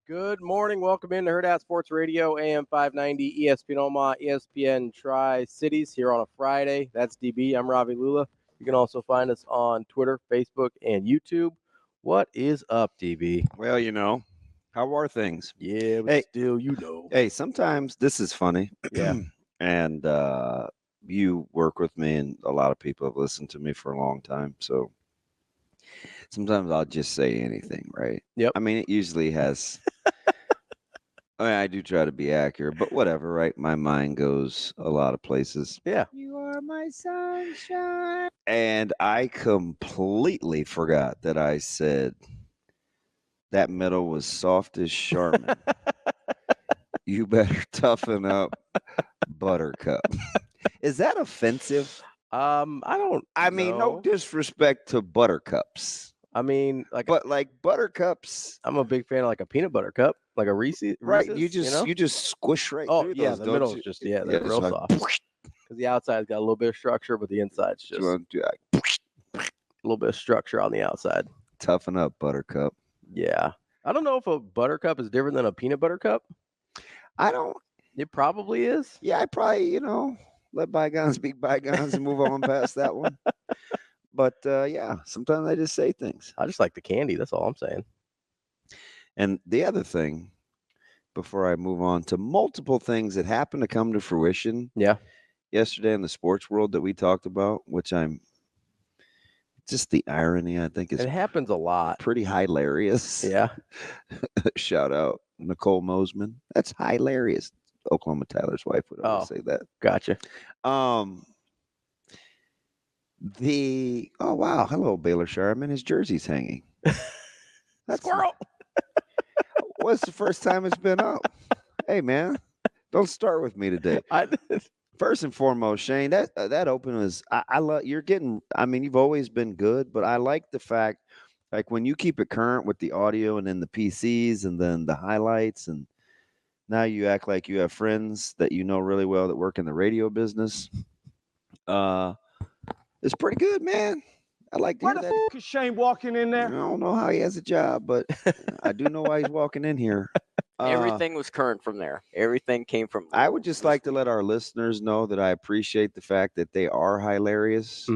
Good morning. Welcome into Hurrdat Sports Radio, AM 590, ESPN Omaha, ESPN Tri-Cities here on a Friday. That's DB. I'm Ravi, Lulla. You can also find us on Twitter, Facebook, and YouTube. What is up, DB? Well, how are things? Yeah, but still, Hey, sometimes this is funny. Yeah. And you work with me, and a lot of people have listened to me for a long time. So sometimes I'll just say anything, right? Yep. I mean, it usually has. I do try to be accurate, but whatever, right? My mind goes a lot of places. Yeah. You are my sunshine. And I completely forgot that I said that middle was soft as Charmin. You better toughen up, Buttercup. Is that offensive? I mean, know. no disrespect to buttercups. I mean, but buttercups. I'm a big fan of like a peanut butter cup, like a Reese's. Right. You just squish right through yeah, those. the middle is just they're real soft. Because the outside's got a little bit of structure, but the inside's just a little bit of structure on the outside. Toughen up, Buttercup. Yeah. I don't know if a buttercup is different than a peanut butter cup. I don't. It probably is. Yeah, I probably, let bygones be bygones and move on past that one. But, yeah, sometimes I just say things. I just like the candy. That's all I'm saying. And the other thing, before I move on to multiple things that happen to come to fruition. Yeah. Yesterday in the sports world that we talked about, which just the irony, I think, is it happens a lot. Pretty hilarious. Yeah. Shout out Nicole Mosman. That's hilarious. Oklahoma Tyler's wife would always say that. Gotcha. Oh wow, hello Baylor Sharman. His jersey's hanging. That's Squirrel. What's the first time it's been up? Hey man, don't start with me today. First and foremost, Shane, that open was I love. You're getting. I mean, you've always been good, but I like the fact, like when you keep it current with the audio and then the PCs and then the highlights, and now you act like you have friends that you know really well that work in the radio business. It's pretty good, man. I like to hear that. Why the f*** is Shane walking in there? I don't know how he has a job, but I do know why he's walking in here. Everything was current from there. Everything came from. I would just like to let our listeners know that I appreciate the fact that they are hilarious,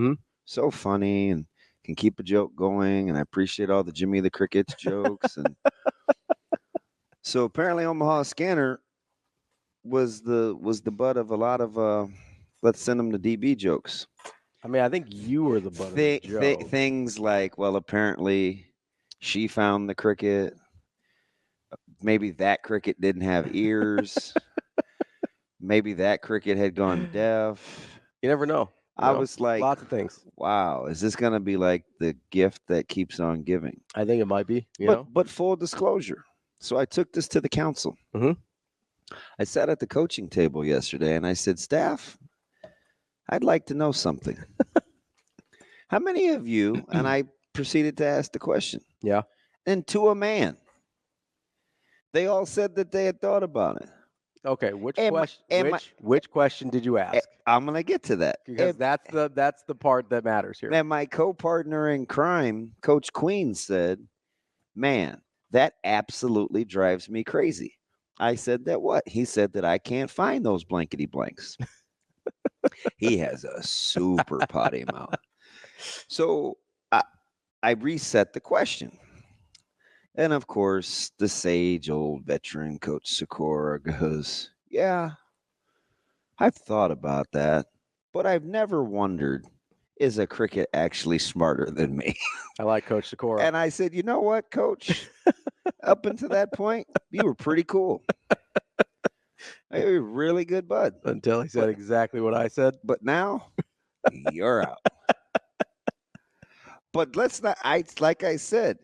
so funny, and can keep a joke going. And I appreciate all the Jimmy the Cricket's jokes. And so apparently, Omaha Scanner was the butt of a lot of let's send them to DB jokes. I mean, I think you were the butt of the joke. Things like, well, apparently she found the cricket. Maybe that cricket didn't have ears. Maybe that cricket had gone deaf. You never know. I was like, lots of things. Wow, is this going to be like the gift that keeps on giving? I think it might be. But full disclosure. So I took this to the council. Mm-hmm. I sat at the coaching table yesterday and I said, staff, I'd like to know something. How many of you, and I proceeded to ask the question. Yeah. And to a man, they all said that they had thought about it. Okay, which question did you ask? I'm going to get to that. Because that's the part that matters here. And my co-partner in crime, Coach Queen, said, man, that absolutely drives me crazy. I said that what? He said that I can't find those blankety blanks. He has a super potty mouth. So I reset the question. And of course, the sage old veteran Coach Sikora goes, yeah, I've thought about that, but I've never wondered, is a cricket actually smarter than me? I like Coach Sikora. And I said, you know what, Coach? Up until that point, you were pretty cool. You were really good, bud. Until he said exactly what I said. But now, you're out. But let's not, like I said,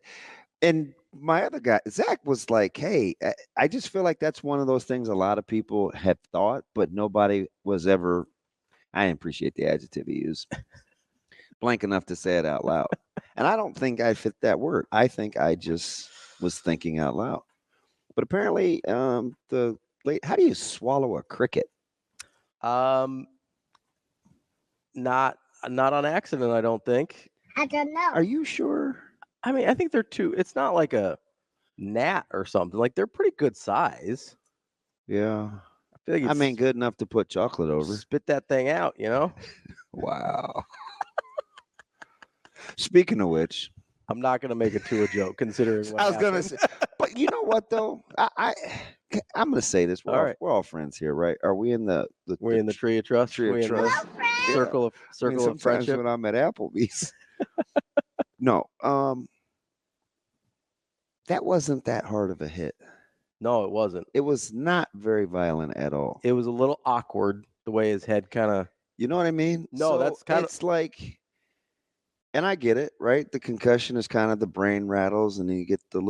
and my other guy, Zach, was like, hey, I just feel like that's one of those things a lot of people have thought, but nobody was ever, I didn't appreciate the adjective he used, blank enough to say it out loud. And I don't think I fit that word. I think I just was thinking out loud. But apparently, how do you swallow a cricket? Not on accident, I don't think. I don't know. Are you sure? I mean, I think they're two. It's not like a gnat or something. Like they're pretty good size. Yeah. I feel like I it's mean, good enough to put chocolate over. spit that thing out, you know? Wow. Speaking of which, I'm not gonna make a Tua joke considering what I was gonna happened. say, but you know what though? I'm gonna say this. All right. We're all friends here, right? Are we in the We're in the tree of trust. tree of We're in the trust? Yeah. circle of I mean, sometimes friendship. when I'm at Applebee's. No, that wasn't that hard of a hit. No, it wasn't. It was not very violent at all. It was a little awkward the way his head kind of. You know what I mean? No, So that's kinda- it's like, and I get it, right? The concussion is kind of the brain rattles, and then you get the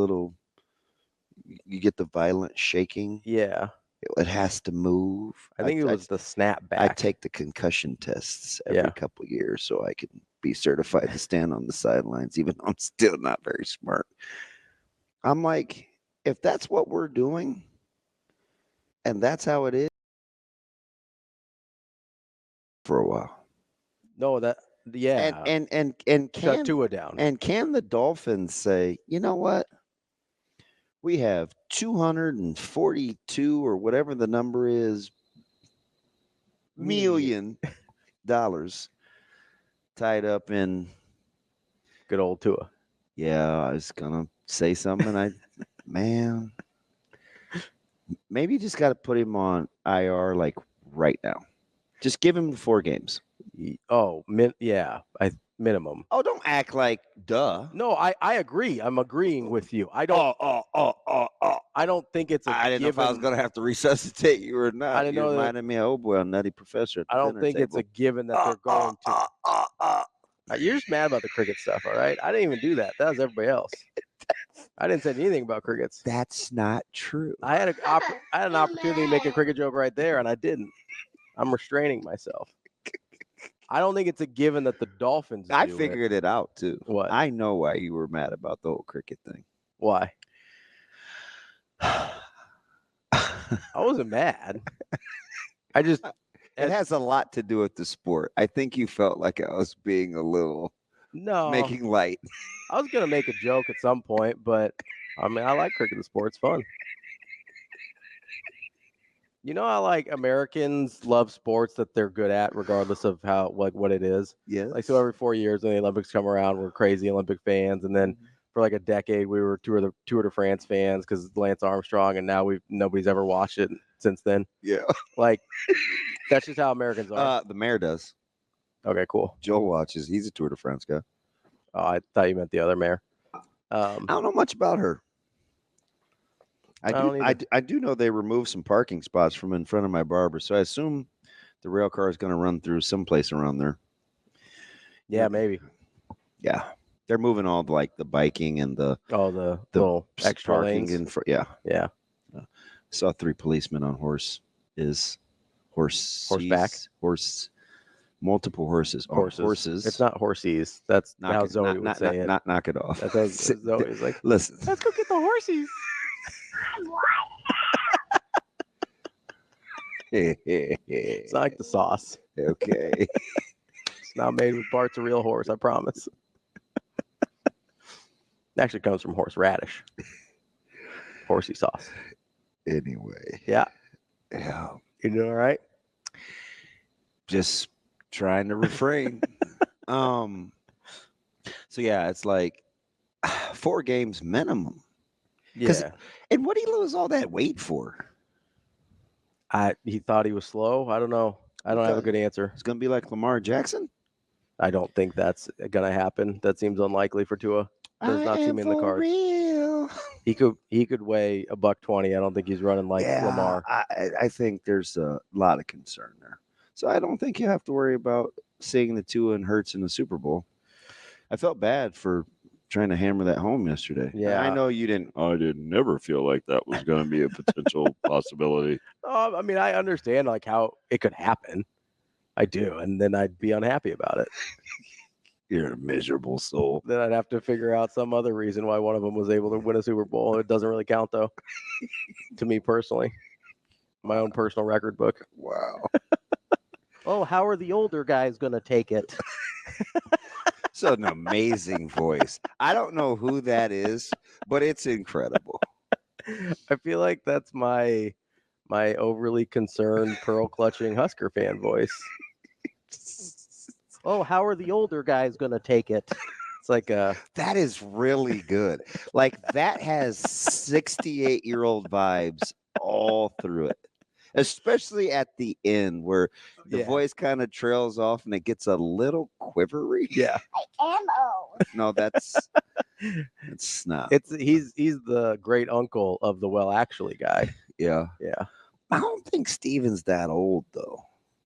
violent shaking. Yeah, It has to move. I think it was the snap I back. take the concussion tests every Yeah. couple of years so I can be certified to stand on the sidelines, even though I'm still not very smart. I'm like, if that's what we're doing, and that's how it is for a while. No, yeah. And Shut can Tua down. and can the Dolphins say, you know what? We have 242 or whatever the number is million dollars tied up in. Good old Tua. Yeah, I was gonna say something. Man, maybe you just got to put him on IR like right now. Just give him 4 games. Oh, minimum. Oh, don't act like duh. No, I agree. I'm agreeing with you. I don't. I don't think it's a I didn't know if I was given- gonna have to resuscitate you or not. I didn't You know that- reminded me of old boy on Nutty Professor. At the I don't dinner think it's a table. given that they're going to. You're just mad about the cricket stuff, all right? I didn't even do that. That was everybody else. I didn't say anything about crickets. That's not true. I had an opportunity to make a cricket joke right there, and I didn't. I'm restraining myself. I don't think it's a given that the Dolphins. I do figured it out too. What? I know why you were mad about the whole cricket thing. Why? I wasn't mad. I just. It has a lot to do with the sport. I think you felt like I was being a little No. making light. I was gonna make a joke at some point, but I mean, I like cricket. The sport's fun. You know how like Americans love sports that they're good at, regardless of how what it is. Yes. Like so, every 4 years when the Olympics come around, we're crazy Olympic fans, and then for like a decade we were Tour de France fans because Lance Armstrong, and now nobody's ever watched it since then. Yeah. Like that's just how Americans are. The mayor does. Okay, cool. Joel watches. He's a Tour de France guy. Oh, I thought you meant the other mayor. I don't know much about her. I do know they removed some parking spots from in front of my barber, so I assume the rail car is going to run through someplace around there. Yeah, maybe. Yeah, they're moving all the biking and the little extra parking lanes. in front. Yeah. Saw 3 policemen on multiple horses. Horses. It's not horses. That's how Zoe would say it. Not knock it off. That's how Zoe's like, listen. let's go get the horses. It's not like the sauce. Okay. It's not made with parts of real horse, I promise. It actually comes from horseradish. Horsey sauce. Anyway. Yeah. Yeah. You doing all right? Just trying to refrain. So yeah, it's like 4 games minimum. Yeah. And what did he lose all that weight for? He thought he was slow. I don't know. I don't have a good answer. It's gonna be like Lamar Jackson. I don't think that's gonna happen. That seems unlikely for Tua. There's not too many in the cards. Real. He could weigh $120. I don't think he's running like Lamar. I think there's a lot of concern there. So I don't think you have to worry about seeing the Tua and Hurts in the Super Bowl. I felt bad for trying to hammer that home yesterday. Yeah. I know you didn't. I didn't never feel like that was going to be a potential possibility. I mean, I understand like how it could happen. I do, and then I'd be unhappy about it. You're a miserable soul. Then I'd have to figure out some other reason why one of them was able to win a Super Bowl. It doesn't really count though, to me personally. My own personal record book. Wow. Oh, how are the older guys going to take it? It's an amazing voice. I don't know who that is, but it's incredible. I feel like that's my overly concerned pearl clutching Husker fan voice. Oh, how are the older guys gonna take it? It's like That is really good. Like that has 68-year-old vibes all through it. Especially at the end where the voice kind of trails off and it gets a little quivery. Yeah. No, it's not. He's the great uncle of the well actually guy. Yeah. Yeah. I don't think Steven's that old though.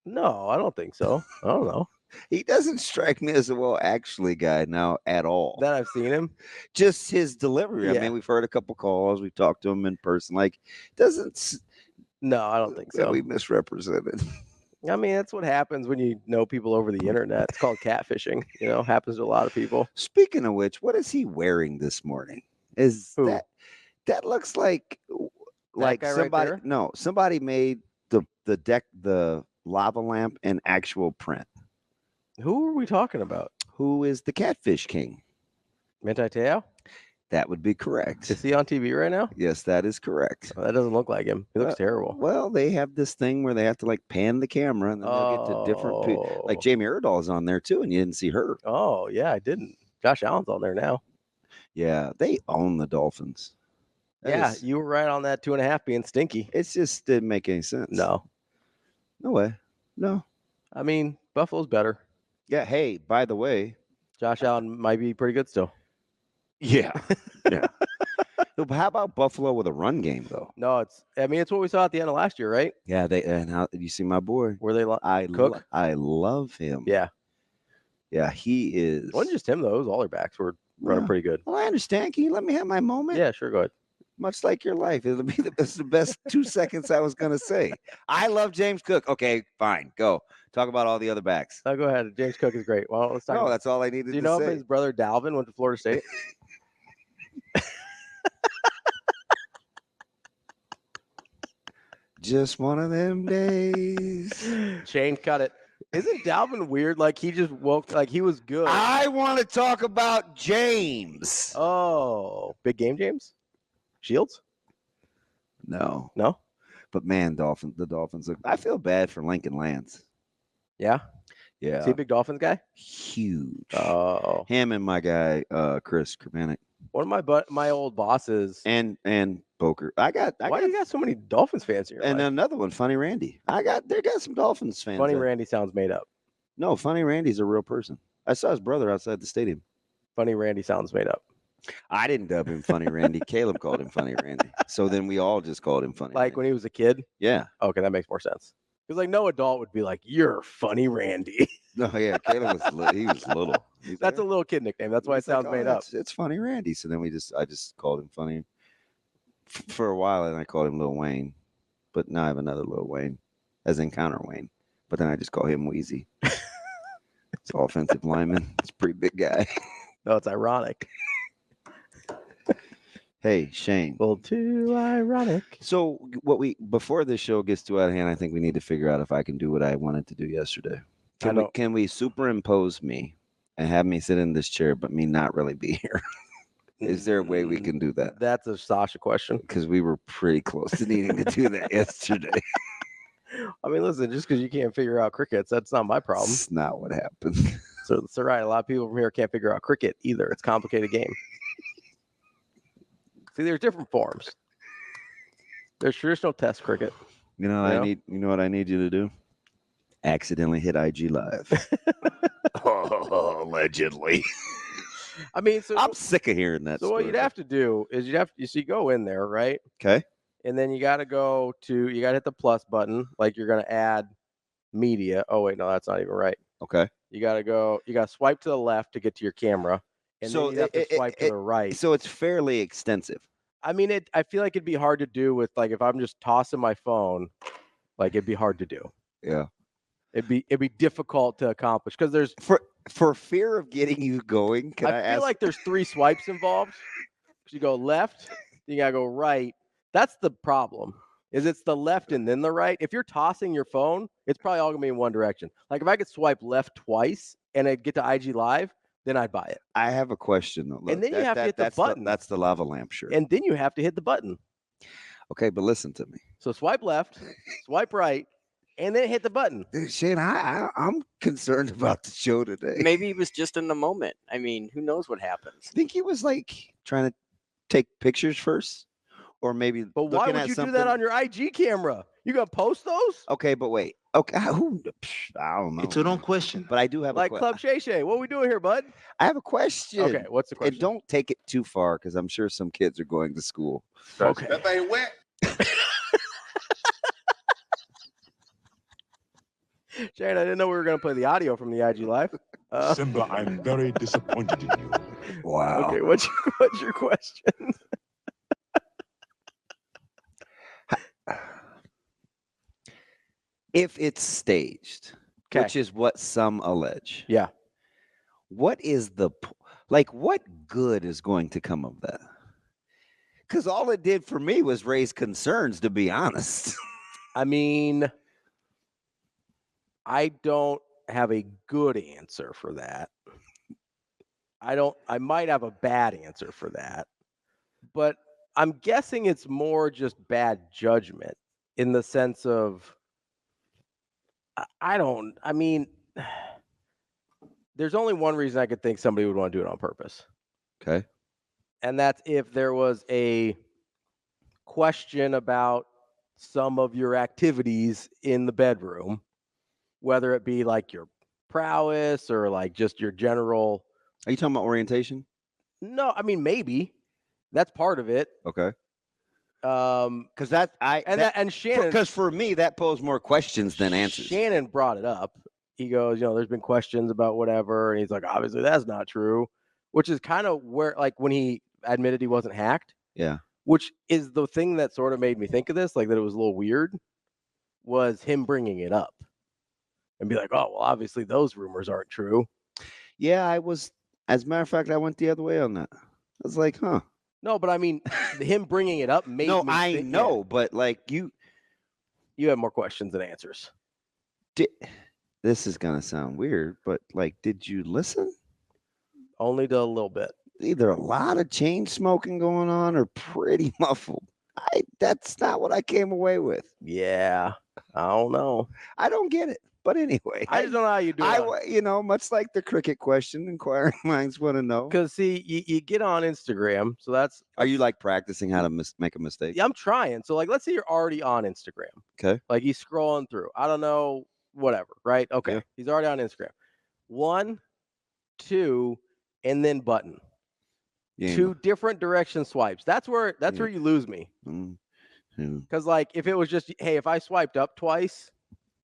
No, I don't think so. I don't know. He doesn't strike me as a well actually guy now at all. That I've seen him. Just his delivery. I Yeah. mean, we've heard a couple calls, we've talked to him in person. Like, doesn't No, I don't think so. we misrepresented. I mean, that's what happens when you know people over the internet. It's called catfishing. Happens to a lot of people. Speaking of which, what is he wearing this morning? Is Who? that looks like guy right somebody there? no, somebody made the lava lamp in actual print. Who are we talking about? Who is the catfish king? Manti Te'o? That would be correct. Is he on TV right now? Yes, that is correct. Oh, that doesn't look like him. He looks terrible. Well, they have this thing where they have to like pan the camera and then they'll get to different people. Like Jamie Erdahl is on there too, and you didn't see her. Oh, yeah, I didn't. Josh Allen's on there now. Yeah, they own the Dolphins. You were right on that 2.5 being stinky. It's just didn't make any sense. No way. No. I mean, Buffalo's better. Yeah. Hey, by the way, Josh Allen might be pretty good still. yeah. How about Buffalo with a run game though? No, it's what we saw at the end of last year, right? Yeah, and you see my boy. Where they Cook. I love him. Yeah. Yeah, he is. It wasn't just him though. Those all their backs were running pretty good. Well, I understand. Can you let me have my moment? Yeah, sure. Go ahead. Much like your life. It'll be the best 2 seconds I was going to say. I love James Cook. Okay, fine. Go. Talk about all the other backs. Go ahead. James Cook is great. Well, let's talk No, about, that's all I needed to say. do you know if his brother Dalvin went to Florida State? Just one of them days. Shane, cut it. Isn't Dalvin weird? Like he just woke, like he was good. I want to talk about James. Oh, big game, James? Shields? No. But man, the Dolphins look. I feel bad for Lincoln Lance. Yeah. Yeah. Is he a big Dolphins guy? Huge. Oh. Him and my guy, Chris Kermanek. One of my old bosses. And Boker. Why do you got so many Dolphins fans here? And another one, Funny Randy. They got some Dolphins fans. Funny Randy sounds made up. No, Funny Randy's a real person. I saw his brother outside the stadium. Funny Randy sounds made up. I didn't dub him Funny Randy. Caleb called him Funny Randy. So then we all just called him Funny Like Randy. when he was a kid? Yeah. Okay, that makes more sense. Because like no adult would be like, "You're Funny Randy." No, yeah, Caleb he was little. That's a little kid nickname. That's why it sounds made up. It's Funny Randy. So then I just called him Funny for a while, and I called him Lil Wayne. But now I have another Lil Wayne, as in Counter Wayne. But then I just call him Wheezy. It's offensive lineman. It's a pretty big guy. No, it's ironic. Hey, Shane. A little too ironic. So before this show gets too out of hand, I think we need to figure out if I can do what I wanted to do yesterday. Can we superimpose me and have me sit in this chair, but me not really be here? Is there a way we can do that? That's a Sasha question. Because we were pretty close to needing to do that yesterday. I mean, listen, just because you can't figure out crickets, that's not my problem. That's not what happened. So it's all right. A lot of people from here can't figure out cricket either. It's a complicated game. See, there's different forms. There's traditional test cricket. You know what I need you to do? Accidentally hit IG Live. Allegedly. I mean, so I'm sick of hearing that. So what you'd have to do is you go in there, right? Okay. And then you got to hit the plus button, like you're going to add media. Oh wait, no, that's not even right. Okay. You got to swipe to the left to get to your camera. And then you have to swipe to the right. So it's fairly extensive. I mean, I feel like it'd be hard to do with like if I'm just tossing my phone, like it'd be hard to do. Yeah. It'd be difficult to accomplish because there's for fear of getting you going. I feel like there's 3 swipes involved. You go left, you gotta go right. That's the problem. Is it's the left and then the right. If you're tossing your phone, it's probably all gonna be in one direction. Like if I could swipe left twice and I get to IG Live, then I'd buy it. I have a question though. Look, And then you have to hit the that's button. That's the lava lamp shirt. And then you have to hit the button. Okay, but listen to me. So swipe left, swipe right, and then hit the button. Dude, Shane, I'm concerned about the show today. Maybe he was just in the moment. I mean, who knows what happens? Think he was like trying to take pictures first, or maybe. But why would you do that on your IG camera? You gonna post those? Okay, but wait. Okay, I don't know. It's a wrong question. But I do have Like a Club Shay Shay. What are we doing here, bud? I have a question. Okay, what's the question? And don't take it too far because I'm sure some kids are going to school. Okay. That ain't wet. Shane, I didn't know we were gonna play the audio from the IG Live. Simba, I'm very disappointed in you. Wow. Okay, what's your question? If it's staged, Okay. which is what some allege. Yeah. What is what good is going to come of that? Because all it did for me was raise concerns, to be honest. I mean, I don't have a good answer for that. I might have a bad answer for that. But I'm guessing it's more just bad judgment in the sense of I mean, there's only one reason I could think somebody would want to do it on purpose. Okay. And that's if there was a question about some of your activities in the bedroom, whether it be like your prowess or like just your general. Are you talking about orientation? No, I mean, maybe that's part of it. Okay. Because And Shannon, because for me that posed more questions than answers. Shannon brought it up. He goes, there's been questions about whatever, and he's like, obviously that's not true, which is kind of where, like, when he admitted he wasn't hacked. Yeah. Which is the thing that sort of made me think of this, like that it was a little weird, was him bringing it up and be like, oh, well, obviously those rumors aren't true. Yeah, I was. As a matter of fact, I went the other way on that. I was like, huh. No, but I mean, him bringing it up made No, me I think, know, yeah, but like you have more questions than answers. this is gonna sound weird, but like, did you listen? Only to a little bit. Either a lot of chain smoking going on or pretty muffled. That's not what I came away with. Yeah, I don't know. I don't get it. But anyway, I just don't know how you do it. Much like the cricket question, inquiring minds want to know. Because see, you get on Instagram, so that's. Are you like practicing how to make a mistake? Yeah, I'm trying. So like, let's say you're already on Instagram. Okay. Like he's scrolling through. I don't know, whatever. Right? Okay. Yeah. He's already on Instagram. 1, 2, and then button. Yeah. 2 different direction swipes. That's where you lose me. Mm-hmm. Because like, if it was just, hey, if I swiped up twice,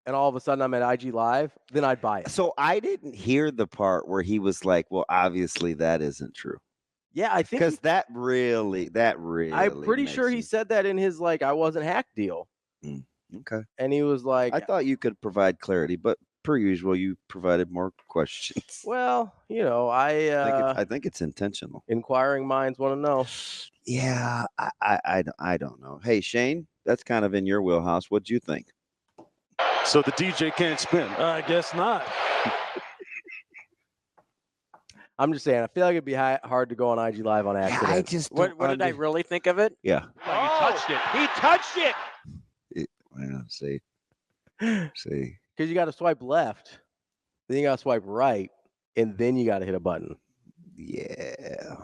and all of a sudden I'm at IG Live, then I'd buy it. So I didn't hear the part where he was like, well, obviously that isn't true. Yeah, I think Because that really. I'm pretty sure he said that in his like I wasn't hacked deal. Okay. And he was like, I thought you could provide clarity, but per usual, you provided more questions. well, I think it's intentional. Inquiring minds want to know. Yeah, I don't know. Hey, Shane, that's kind of in your wheelhouse. What'd you think? So the DJ can't spin. I guess not. I'm just saying, I feel like it'd be hard to go on IG Live on accident. I just What did I really think of it? Yeah. He touched it. He touched it. Yeah, see. Because you got to swipe left, then you got to swipe right, and then you got to hit a button. Yeah.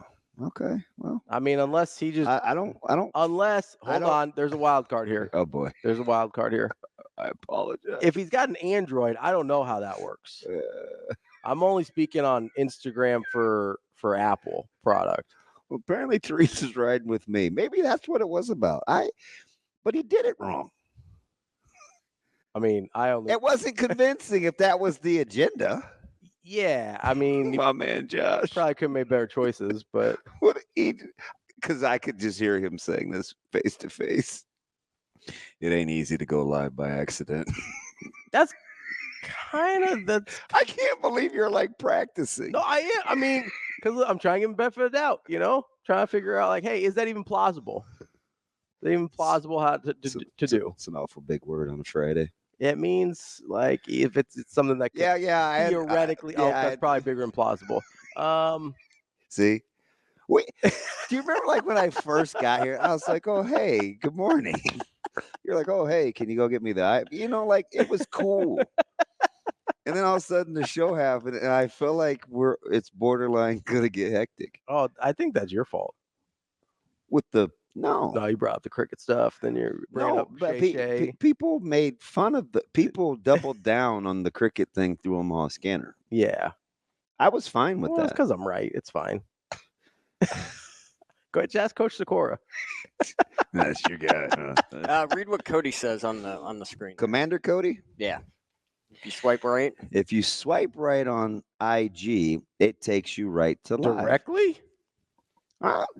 Okay. Well, I mean, unless he just. I don't. Unless, hold on, there's a wild card here. Oh boy. There's a wild card here. I apologize. If he's got an Android, I don't know how that works. I'm only speaking on Instagram for Apple product. Well, apparently Teresa's riding with me. Maybe that's what it was about. But he did it wrong. I mean, It wasn't convincing if that was the agenda. Yeah, I mean, My man Josh. probably could have made better choices, but Because I could just hear him saying this face to face. It ain't easy to go live by accident. that's kind of the. I can't believe you're like practicing. No, I am. I mean, because I'm trying to give him benefit of the doubt, trying to figure out like, hey, is that even plausible? Is that even plausible how to do? It's an awful big word on a Friday. It means like if it's something that could Yeah. theoretically, that's probably bigger than plausible. See? Wait, do you remember like when I first got here? I was like, "Oh, hey, good morning." You're like, "Oh, hey, can you go get me the?" You know, like it was cool. And then all of a sudden the show happened, and I feel like it's borderline gonna get hectic Oh, I think that's your fault. with the no. No, you brought up the cricket stuff. Then you're bringing No, up but Shay. people made fun of people doubled down on the cricket thing through Omaha Scanner. Yeah. I was fine with Well, it's that. because I'm right. It's fine. Go ahead, ask Coach Sikora. That's your guy, huh? Read what Cody says on the screen. Commander Cody? Yeah. If you swipe right. If you swipe right on IG, it takes you right to live. Directly?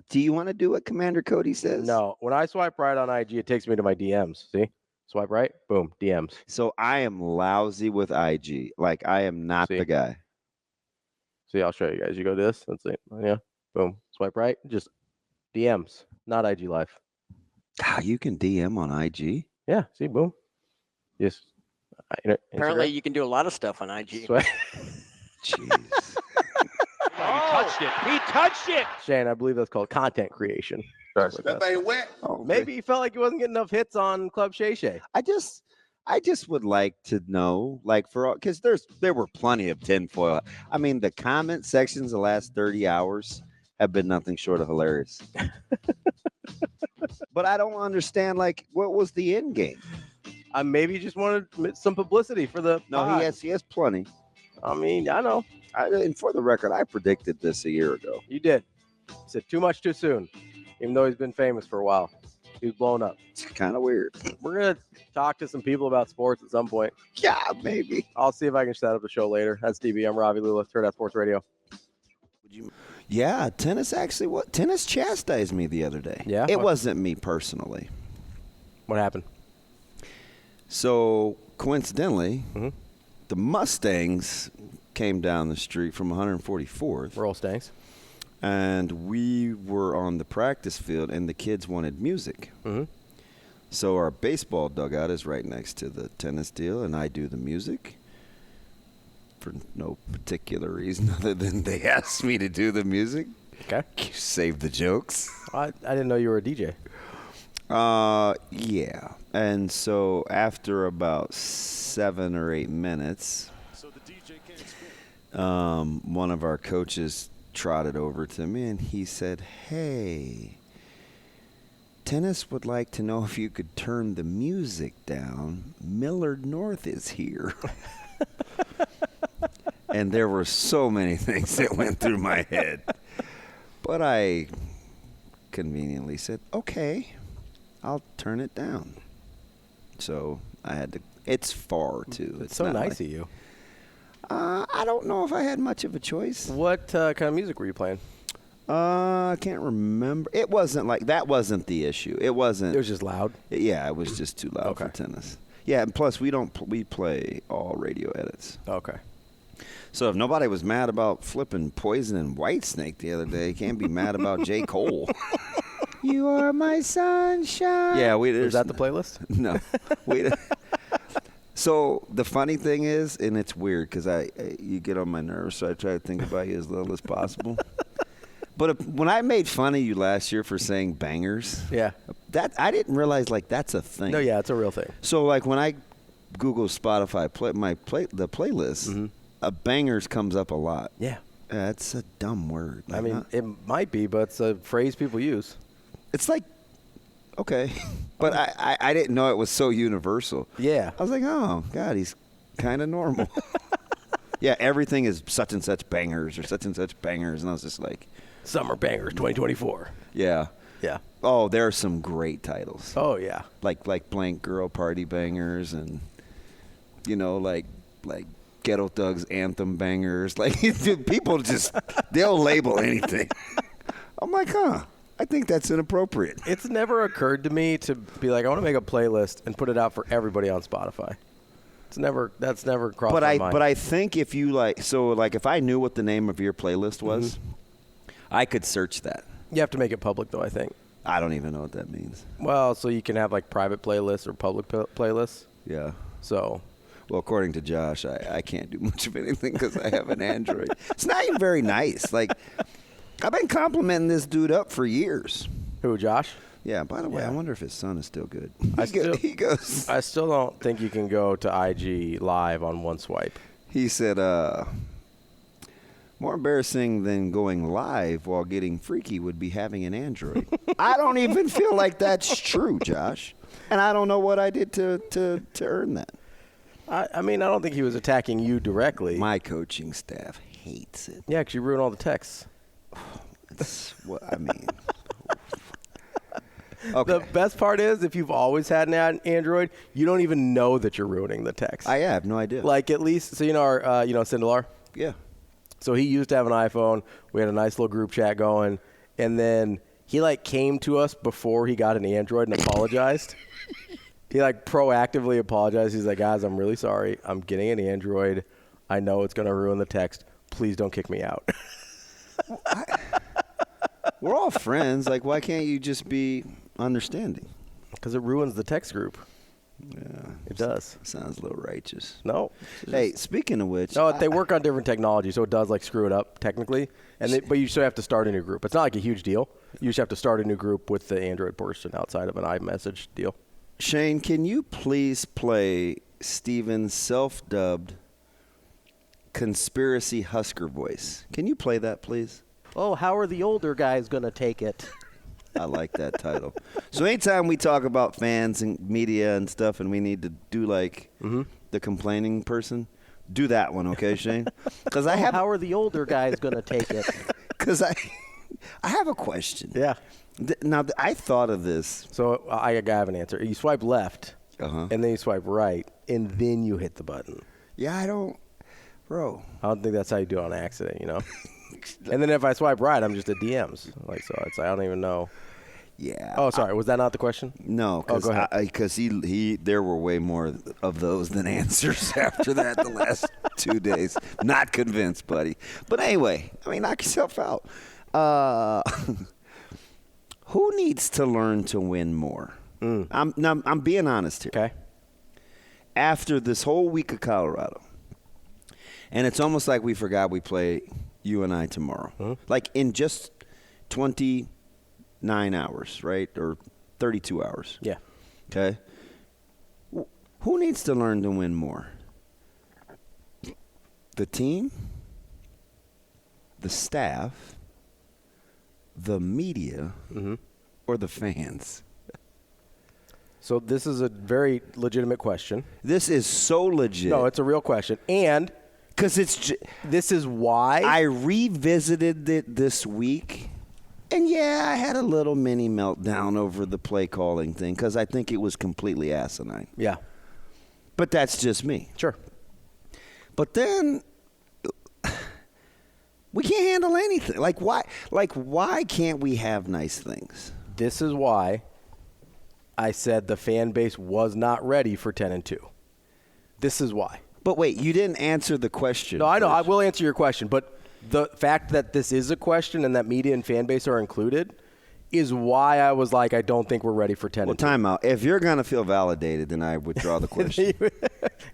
Do you want to do what Commander Cody says? No. When I swipe right on IG, it takes me to my DMs. See? Swipe right, boom, DMs. So I am lousy with IG. Like I am not See? the guy. See, I'll show you guys. You go this. Let's see. Yeah. Boom. Swipe right. Just DMs, not IG Live. You can DM on IG? Yeah. See, boom. Yes. Apparently, you can do a lot of stuff on IG. Swipe. Jeez. He touched it. Shane, I believe that's called content creation. Oh, Maybe he felt like he wasn't getting enough hits on Club Shay Shay. I just would like to know, like because there were plenty of tinfoil. I mean, the comment sections the last 30 hours have been nothing short of hilarious. But I don't understand, like, what was the end game? Maybe he just wanted some publicity for the No, pod. he has plenty. I mean, I know. And for the record, I predicted this a year ago. You did. You said too much too soon, even though he's been famous for a while. He was blown up. It's kind of weird. We're going to talk to some people about sports at some point. Yeah, maybe. I'll see if I can set up a show later. That's DB. I'm Ravi, Lulla, Hurrdat Sports Radio. Yeah, tennis chastised me the other day. Yeah? It wasn't me personally. What happened? So, coincidentally, Mhm. the Mustangs came down the street from 144th. Roll Stanks. And we were on the practice field, and the kids wanted music. Mhm. So our baseball dugout is right next to the tennis deal, and I do the music for no particular reason other than they asked me to do the music. Okay. Save the jokes. I didn't know you were a DJ. Yeah. And so after about 7 or 8 minutes, one of our coaches trotted over to me and he said, "Hey, tennis would like to know if you could turn the music down. Millard North is here." And there were so many things that went through my head. But I conveniently said, "Okay, I'll turn it down." So I had to. It's far, too. It's so not nice like, of you. I don't know if I had much of a choice. What kind of music were you playing? I can't remember. It wasn't like that. Wasn't the issue. It wasn't. It was just loud. Yeah, it was just too loud for tennis. Yeah, and plus we play all radio edits. Okay. So if nobody was mad about flipping Poison and Whitesnake the other day, can't be mad about J. Cole. You are my sunshine. Yeah, Is that the playlist? No, So the funny thing is, and it's weird because you get on my nerves, so I try to think about you as little as possible. But when I made fun of you last year for saying bangers, Yeah. that I didn't realize like that's a thing. No, yeah, it's a real thing. So like when I Google Spotify the playlist, Mm-hmm. bangers comes up a lot. Yeah. That's a dumb word. I mean, it might be, but it's a phrase people use. it's like okay, but I didn't know it was so universal. Yeah. I was like, oh God, he's kind of normal. Yeah, everything is such and such bangers or such and such bangers, and I was just like, Summer Bangers 2024. yeah. Yeah. Oh, there are some great titles. Oh, yeah. Like Blank Girl Party Bangers and, like Ghetto Thugs Anthem Bangers. Like, people just, they'll label anything. I'm like, I think that's inappropriate. It's never occurred to me to be like, I want to make a playlist and put it out for everybody on Spotify. That's never crossed my mind. But I think if you if I knew what the name of your playlist was, I could search that. You have to make it public, though, I think. I don't even know what that means. Well, so you can have, like, private playlists or public playlists. Yeah. So, Well, according to Josh, I can't do much of anything because I have an Android. It's not even very nice. Like, I've been complimenting this dude up for years. Who, Josh? Yeah, by the way, Yeah. I wonder if his son is still good. He goes. I still don't think you can go to IG live on one swipe. He said, more embarrassing than going live while getting freaky would be having an Android. I don't even feel like that's true, Josh. And I don't know what I did to earn that. I mean, I don't think he was attacking you directly. My coaching staff hates it. Yeah, because you ruin all the texts. It's what I mean. Okay. The best part is if you've always had an Android, you don't even know that you're ruining the text. I have no idea. Like at least, so you know our, Sindelar? Yeah. So he used to have an iPhone. We had a nice little group chat going. And then he like came to us before he got an Android and apologized. He like proactively apologized. He's like, guys, I'm really sorry. I'm getting an Android. I know it's going to ruin the text. Please don't kick me out. We're all friends. Like, why can't you just be understanding? Because it ruins the text group. Yeah. It does. Sounds a little righteous. No. Hey, speaking of which. No, they work on different technology, so it does like screw it up technically. But you still have to start a new group. It's not like a huge deal. You just have to start a new group with the Android person outside of an iMessage deal. Shane, can you please play Steven's self-dubbed conspiracy Husker voice? Can you play that, please? Oh, how are the older guys going to take it? I like that title. So anytime we talk about fans and media and stuff and we need to do like the complaining person, do that one, okay, Shane? Because how are the older guys going to take it? Because I have a question. Yeah. Now, I thought of this. So I have an answer. You swipe left, and then you swipe right, and then you hit the button. Yeah, I don't think that's how you do it on accident, you know? And then if I swipe right, I'm just at DMs. Like, so it's I don't even know. Yeah. Oh, sorry. Was that not the question? No, because there were way more of those than answers after that the last 2 days. Not convinced, buddy. But anyway, I mean, knock yourself out. Who needs to learn to win more? I'm being honest here. Okay. After this whole week of Colorado, and it's almost like we forgot we play you and I tomorrow. Like in just 29 hours, right? Or 32 hours. Yeah. Okay. Who needs to learn to win more? The team, the staff, the media, or the fans? So this is a very legitimate question. This is so legit. No, it's a real question. And because this is why I revisited it this week. And, yeah, I had a little mini meltdown over the play calling thing because I think it was completely asinine. Yeah. But that's just me. Sure. But then we can't handle anything. Like why can't we have nice things? This is why I said the fan base was not ready for 10-2. This is why. But wait, you didn't answer the question. No, I know. I will answer your question. But the fact that this is a question and that media and fan base are included is why I was like, I don't think we're ready for 10-2. Well, time out. If you're going to feel validated, then I withdraw the question.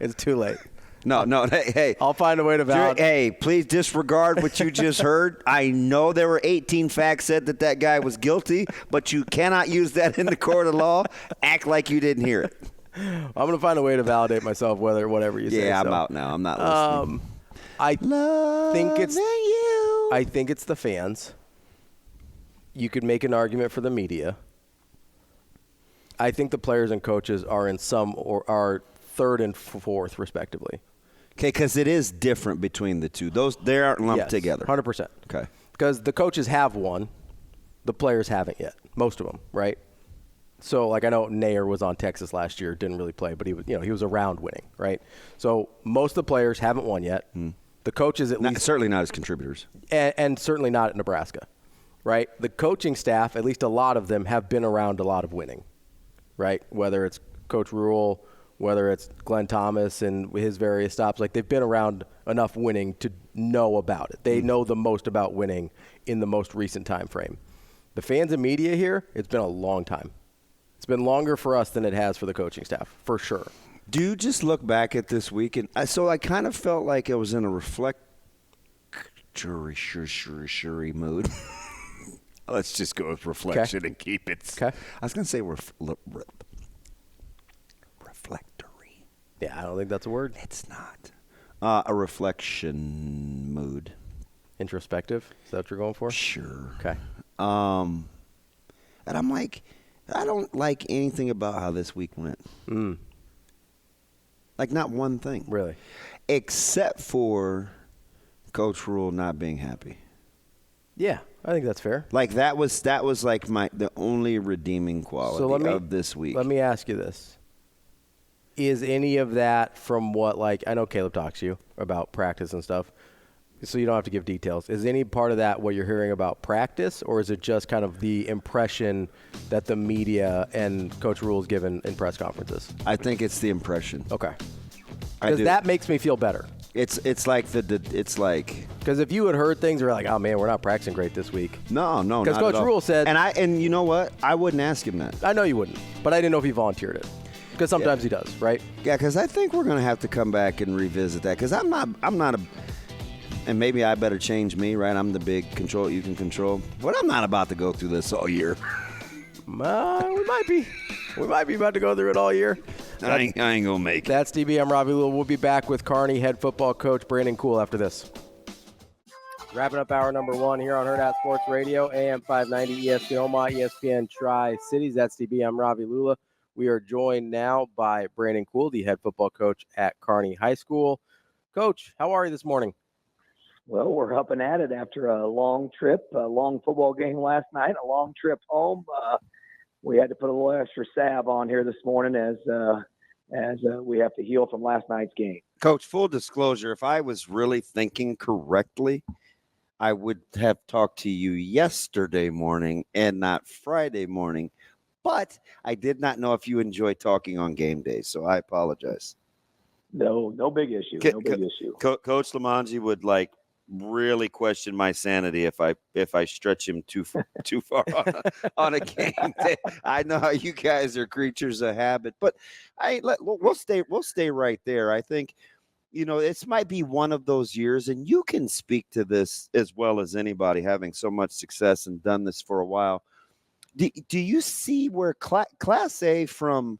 It's too late. No, hey. I'll find a way to validate. Hey, please disregard what you just heard. I know there were 18 facts said that guy was guilty, but you cannot use that in the court of law. Act like you didn't hear it. I'm going to find a way to validate myself, whatever you say. Yeah, I'm out now. I'm not listening. I think it's the fans. You could make an argument for the media. I think the players and coaches are in some or are third and fourth, respectively. Okay, because it is different between the two. They aren't lumped together. 100%. Okay. Because the coaches have won, the players haven't yet. Most of them, right? So, like, I know Nair was on Texas last year, didn't really play, but he was around winning, right? So most of the players haven't won yet. The coaches at least certainly not as contributors, and certainly not at Nebraska, right? The coaching staff, at least a lot of them, have been around a lot of winning, right? Whether it's Coach Rhule, whether it's Glenn Thomas and his various stops, like they've been around enough winning to know about it. They know the most about winning in the most recent time frame. The fans and media here, it's been a long time. It's been longer for us than it has for the coaching staff, for sure. Do you just look back at this week and so I kind of felt like I was in a reflectory mood. Let's just go with reflection and keep it. Okay. I was going to say reflectory. Yeah, I don't think that's a word. It's not. A reflection mood. Introspective? Is that what you're going for? Sure. Okay. And I'm like, I don't like anything about how this week went. Like, not one thing. Really? Except for Coach Rhule not being happy. Yeah, I think that's fair. Like, that was like the only redeeming quality of this week. Let me ask you this. Is any of that from what, like, I know Caleb talks to you about practice and stuff, so you don't have to give details. Is any part of that what you're hearing about practice, or is it just kind of the impression that the media and Coach Rhule's given in press conferences? I think it's the impression. Okay. Because that makes me feel better. It's like because if you had heard things, you're like, oh man, we're not practicing great this week. No, because Coach Rhule said, and you know what? I wouldn't ask him that. I know you wouldn't, but I didn't know if he volunteered it. Because sometimes he does, right? Yeah, because I think we're going to have to come back and revisit that. Because I'm not and maybe I better change me, right? I'm the big control you can control. But I'm not about to go through this all year. We might be. We might be about to go through it all year. I ain't going to make it. That's DB. I'm Ravi. We'll be back with Kearney head football coach Brandon Cool after this. Wrapping up hour number 1 here on Hurrdat Sports Radio, AM 590, ESPN Omaha, ESPN Tri-Cities. That's DB. I'm Ravi Lulla. We are joined now by Brandon Cool, the head football coach at Kearney High School. Coach, how are you this morning? Well, we're up and at it after a long trip, a long football game last night, a long trip home. We had to put a little extra salve on here this morning as we have to heal from last night's game. Coach, full disclosure, if I was really thinking correctly, I would have talked to you yesterday morning and not Friday morning. But I did not know if you enjoy talking on game days, so I apologize. No big issue. No big issue. Coach Lamanji would really question my sanity if I stretch him too far on a game day. I know how you guys are creatures of habit, but we'll stay right there. I think this might be one of those years, and you can speak to this as well as anybody, having so much success and done this for a while. Do you see where Class A from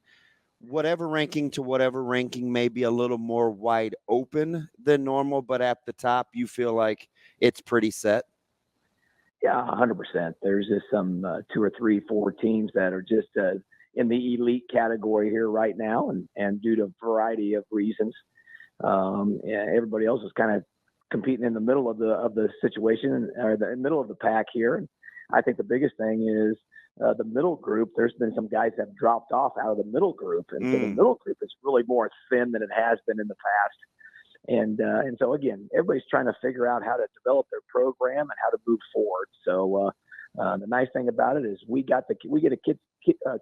whatever ranking to whatever ranking may be a little more wide open than normal, but at the top you feel like it's pretty set? Yeah, 100%. There's just some 2 or 3, 4 teams that are just in the elite category here right now, and due to a variety of reasons. Everybody else is kind of competing in the middle of the situation, or the middle of the pack here. And I think the biggest thing is the middle group. There's been some guys that have dropped off out of the middle group, and so the middle group is really more thin than it has been in the past. And so again, everybody's trying to figure out how to develop their program and how to move forward. So the nice thing about it is we get to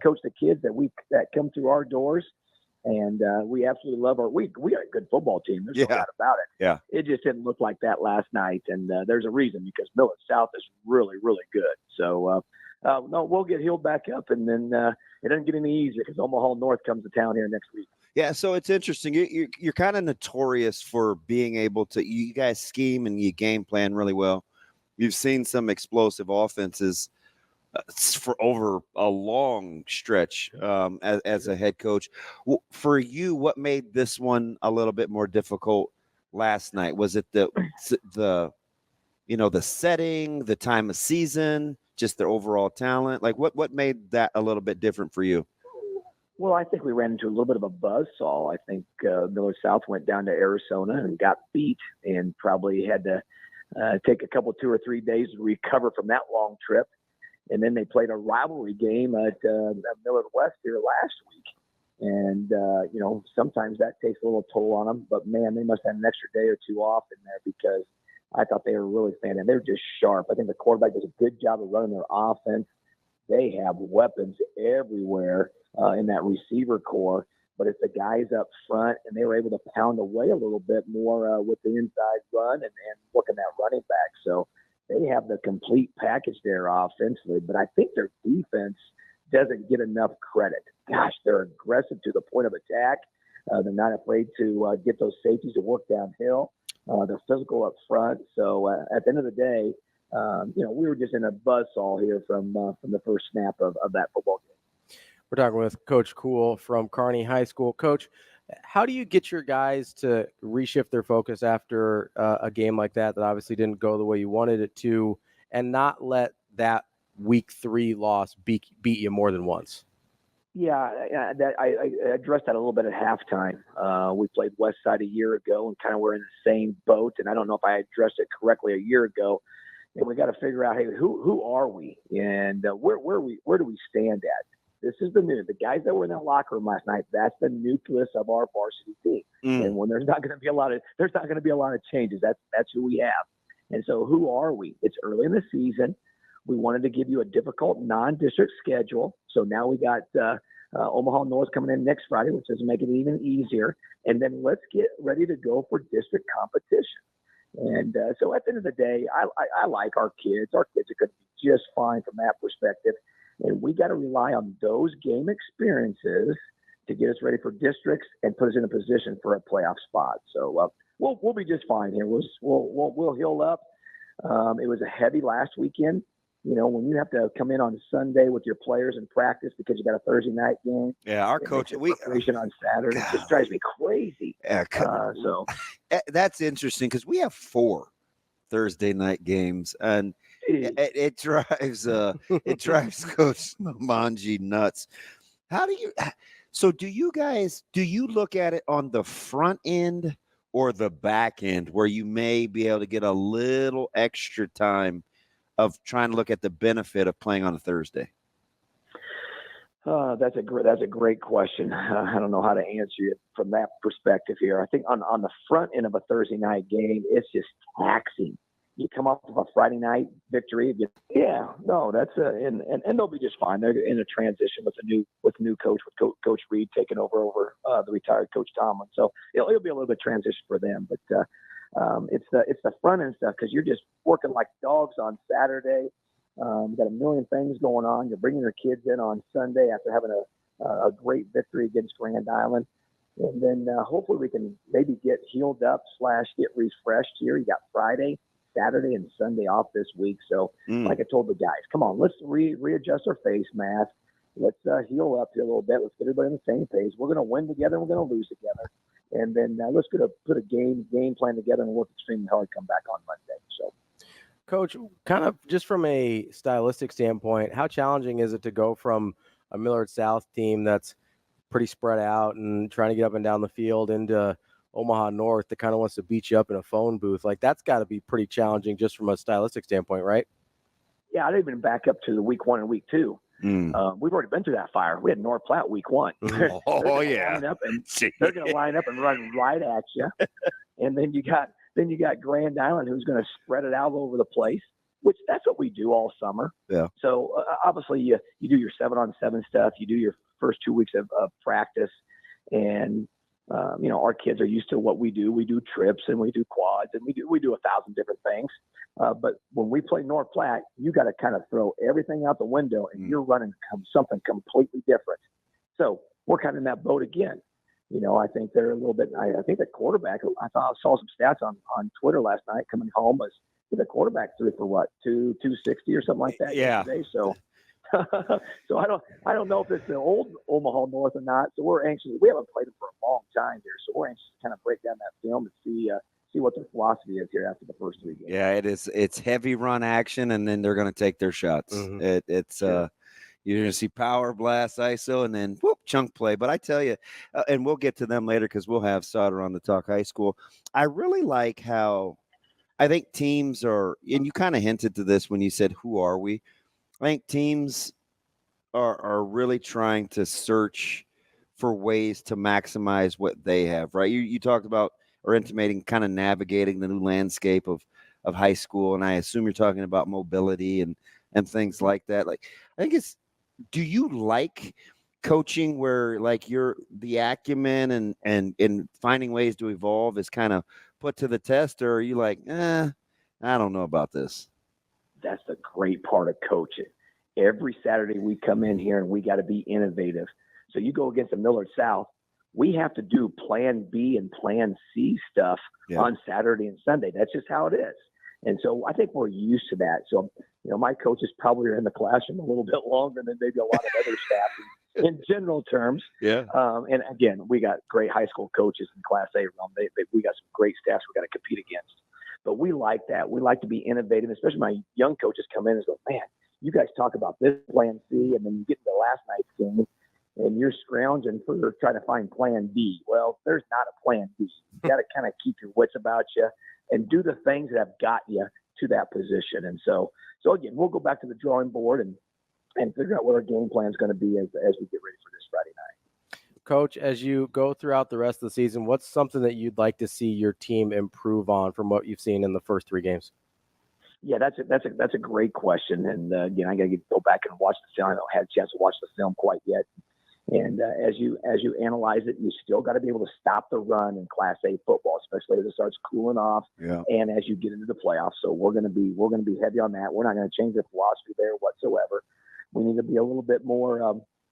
coach the kids that come through our doors. And we absolutely love we got a good football team. There's no doubt about it. Yeah. It just didn't look like that last night. And there's a reason, because Millet South is really, really good. So, no, we'll get healed back up, and then it doesn't get any easier because Omaha North comes to town here next week. Yeah, so it's interesting. You're kind of notorious for being able to – you guys scheme and you game plan really well. You've seen some explosive offenses for over a long stretch as a head coach. For you, what made this one a little bit more difficult last night? Was it the setting, the time of season, just the overall talent? Like what made that a little bit different for you? Well, I think we ran into a little bit of a buzzsaw. I think Millard South went down to Arizona and got beat, and probably had to take a couple, 2 or 3 days to recover from that long trip. And then they played a rivalry game at Millard West here last week. And, sometimes that takes a little toll on them. But, man, they must have an extra day or 2 off in there, because I thought they were really fantastic. They were just sharp. I think the quarterback does a good job of running their offense. They have weapons everywhere in that receiver core. But it's the guys up front, and they were able to pound away a little bit more with the inside run and working that running back. So they have the complete package there offensively. But I think their defense doesn't get enough credit. Gosh, they're aggressive to the point of attack. They're not afraid to get those safeties to work downhill. They're physical up front. So at the end of the day, we were just in a buzzsaw here from the first snap of that football game. We're talking with Coach Cool from Kearney High School. Coach, how do you get your guys to reshift their focus after a game like that obviously didn't go the way you wanted it to, and not let that week 3 loss beat you more than once? Yeah, I addressed that a little bit at halftime. We played Westside a year ago and kind of were in the same boat, and I don't know if I addressed it correctly a year ago. And we got to figure out, hey, who are we, and where do we stand at? This is the guys that were in that locker room last night. That's the nucleus of our varsity team. And when there's not going to be a lot of changes. That's who we have. And so, who are we? It's early in the season. We wanted to give you a difficult non-district schedule. So now we got Omaha North coming in next Friday, which doesn't make it even easier. And then let's get ready to go for district competition. And so at the end of the day, I like our kids. Our kids are going to be just fine from that perspective. And we got to rely on those game experiences to get us ready for districts and put us in a position for a playoff spot. So we'll be just fine here. We'll heal up. It was a heavy last weekend. When you have to come in on Sunday with your players and practice because you got a Thursday night game. Yeah, our coach preparation on Saturday. It just drives me crazy. So that's interesting because we have 4 Thursday night games, and it drives Coach Manji nuts. Do you look at it on the front end or the back end where you may be able to get a little extra time of trying to look at the benefit of playing on a Thursday? That's a great question. I don't know how to answer it from that perspective here. I think on the front end of a Thursday night game, it's just taxing. You come off of a Friday night victory. That's and they'll be just fine. They're in a transition with new coach, with Coach Reed taking over the retired Coach Tomlin. So it'll be a little bit transition for them, but it's the front end stuff because you're just working like dogs on Saturday. You got a million things going on. You're bringing your kids in on Sunday after having a great victory against Grand Island. And then hopefully we can maybe get healed up / get refreshed here. You got Friday, Saturday, and Sunday off this week. So like I told the guys, come on, let's readjust our face mask. Let's heal up here a little bit. Let's get everybody on the same page. We're going to win together. We're going to lose together. And then let's put a game plan together and work extremely hard to come back on Monday. So, Coach, kind of just from a stylistic standpoint, how challenging is it to go from a Millard South team that's pretty spread out and trying to get up and down the field into Omaha North that kind of wants to beat you up in a phone booth? Like, that's got to be pretty challenging just from a stylistic standpoint, right? Yeah, I'd even back up to the week 1 and week 2. We've already been through that fire. We had North Platte week 1. Oh yeah, they're going to line up and run right at you. And then you got Grand Island, who's going to spread it out all over the place. Which that's what we do all summer. Yeah. So obviously you do your 7-on-7 stuff. You do your first 2 weeks of practice, and our kids are used to what we do. We do trips and we do quads and we do 1,000 different things. But when we play North Platte, you got to kind of throw everything out the window and you're running something completely different. So we're kind of in that boat again. I think they're a little bit. I think the quarterback. I saw some stats on Twitter last night coming home was the quarterback threw for 260 or something like that. Yeah. Yesterday. So. So I don't know if it's the old Omaha North or not. So we're anxious. We haven't played them for a long time here, so we're anxious to kind of break down that film and see what their philosophy is here after the first 3 games. Yeah, it is. It's heavy run action, and then they're going to take their shots. It's you're going to see power blast, ISO, and then chunk play. But I tell you, and we'll get to them later because we'll have Sautter on the Talk High School. I really like how I think teams are, and you kind of hinted to this when you said, "Who are we?" I think teams are really trying to search for ways to maximize what they have, right? You talked about or intimating kind of navigating the new landscape of high school, and I assume you're talking about mobility and things like that. Like, I think do you like coaching where like the acumen and finding ways to evolve is kind of put to the test, or are you like, I don't know about this? That's the great part of coaching. Every Saturday we come in here and we got to be innovative. So you go against the Millard South, we have to do plan B and plan C stuff on Saturday and Sunday. That's just how it is. And so I think we're used to that. So, my coaches probably are in the classroom a little bit longer than maybe a lot of other staff in general terms. Yeah. And again, we got great high school coaches in Class A realm. We got some great staffs we got to compete against. But we like that. We like to be innovative, especially my young coaches come in and go, man, you guys talk about this plan C, and then you get to last night's game, and you're scrounging for trying to find plan B. Well, there's not a plan B. You got to kind of keep your wits about you and do the things that have got you to that position. And so again, we'll go back to the drawing board and figure out what our game plan is going to be as we get ready for this Friday night. Coach, as you go throughout the rest of the season, what's something that you'd like to see your team improve on from what you've seen in the first 3 games? Yeah, that's a great question. And again, I got to go back and watch the film. I haven't had a chance to watch the film quite yet. And as you analyze it, you still got to be able to stop the run in Class A football, especially as it starts cooling off, and as you get into the playoffs. So we're going to be heavy on that. We're not going to change the philosophy there whatsoever. We need to be a little bit more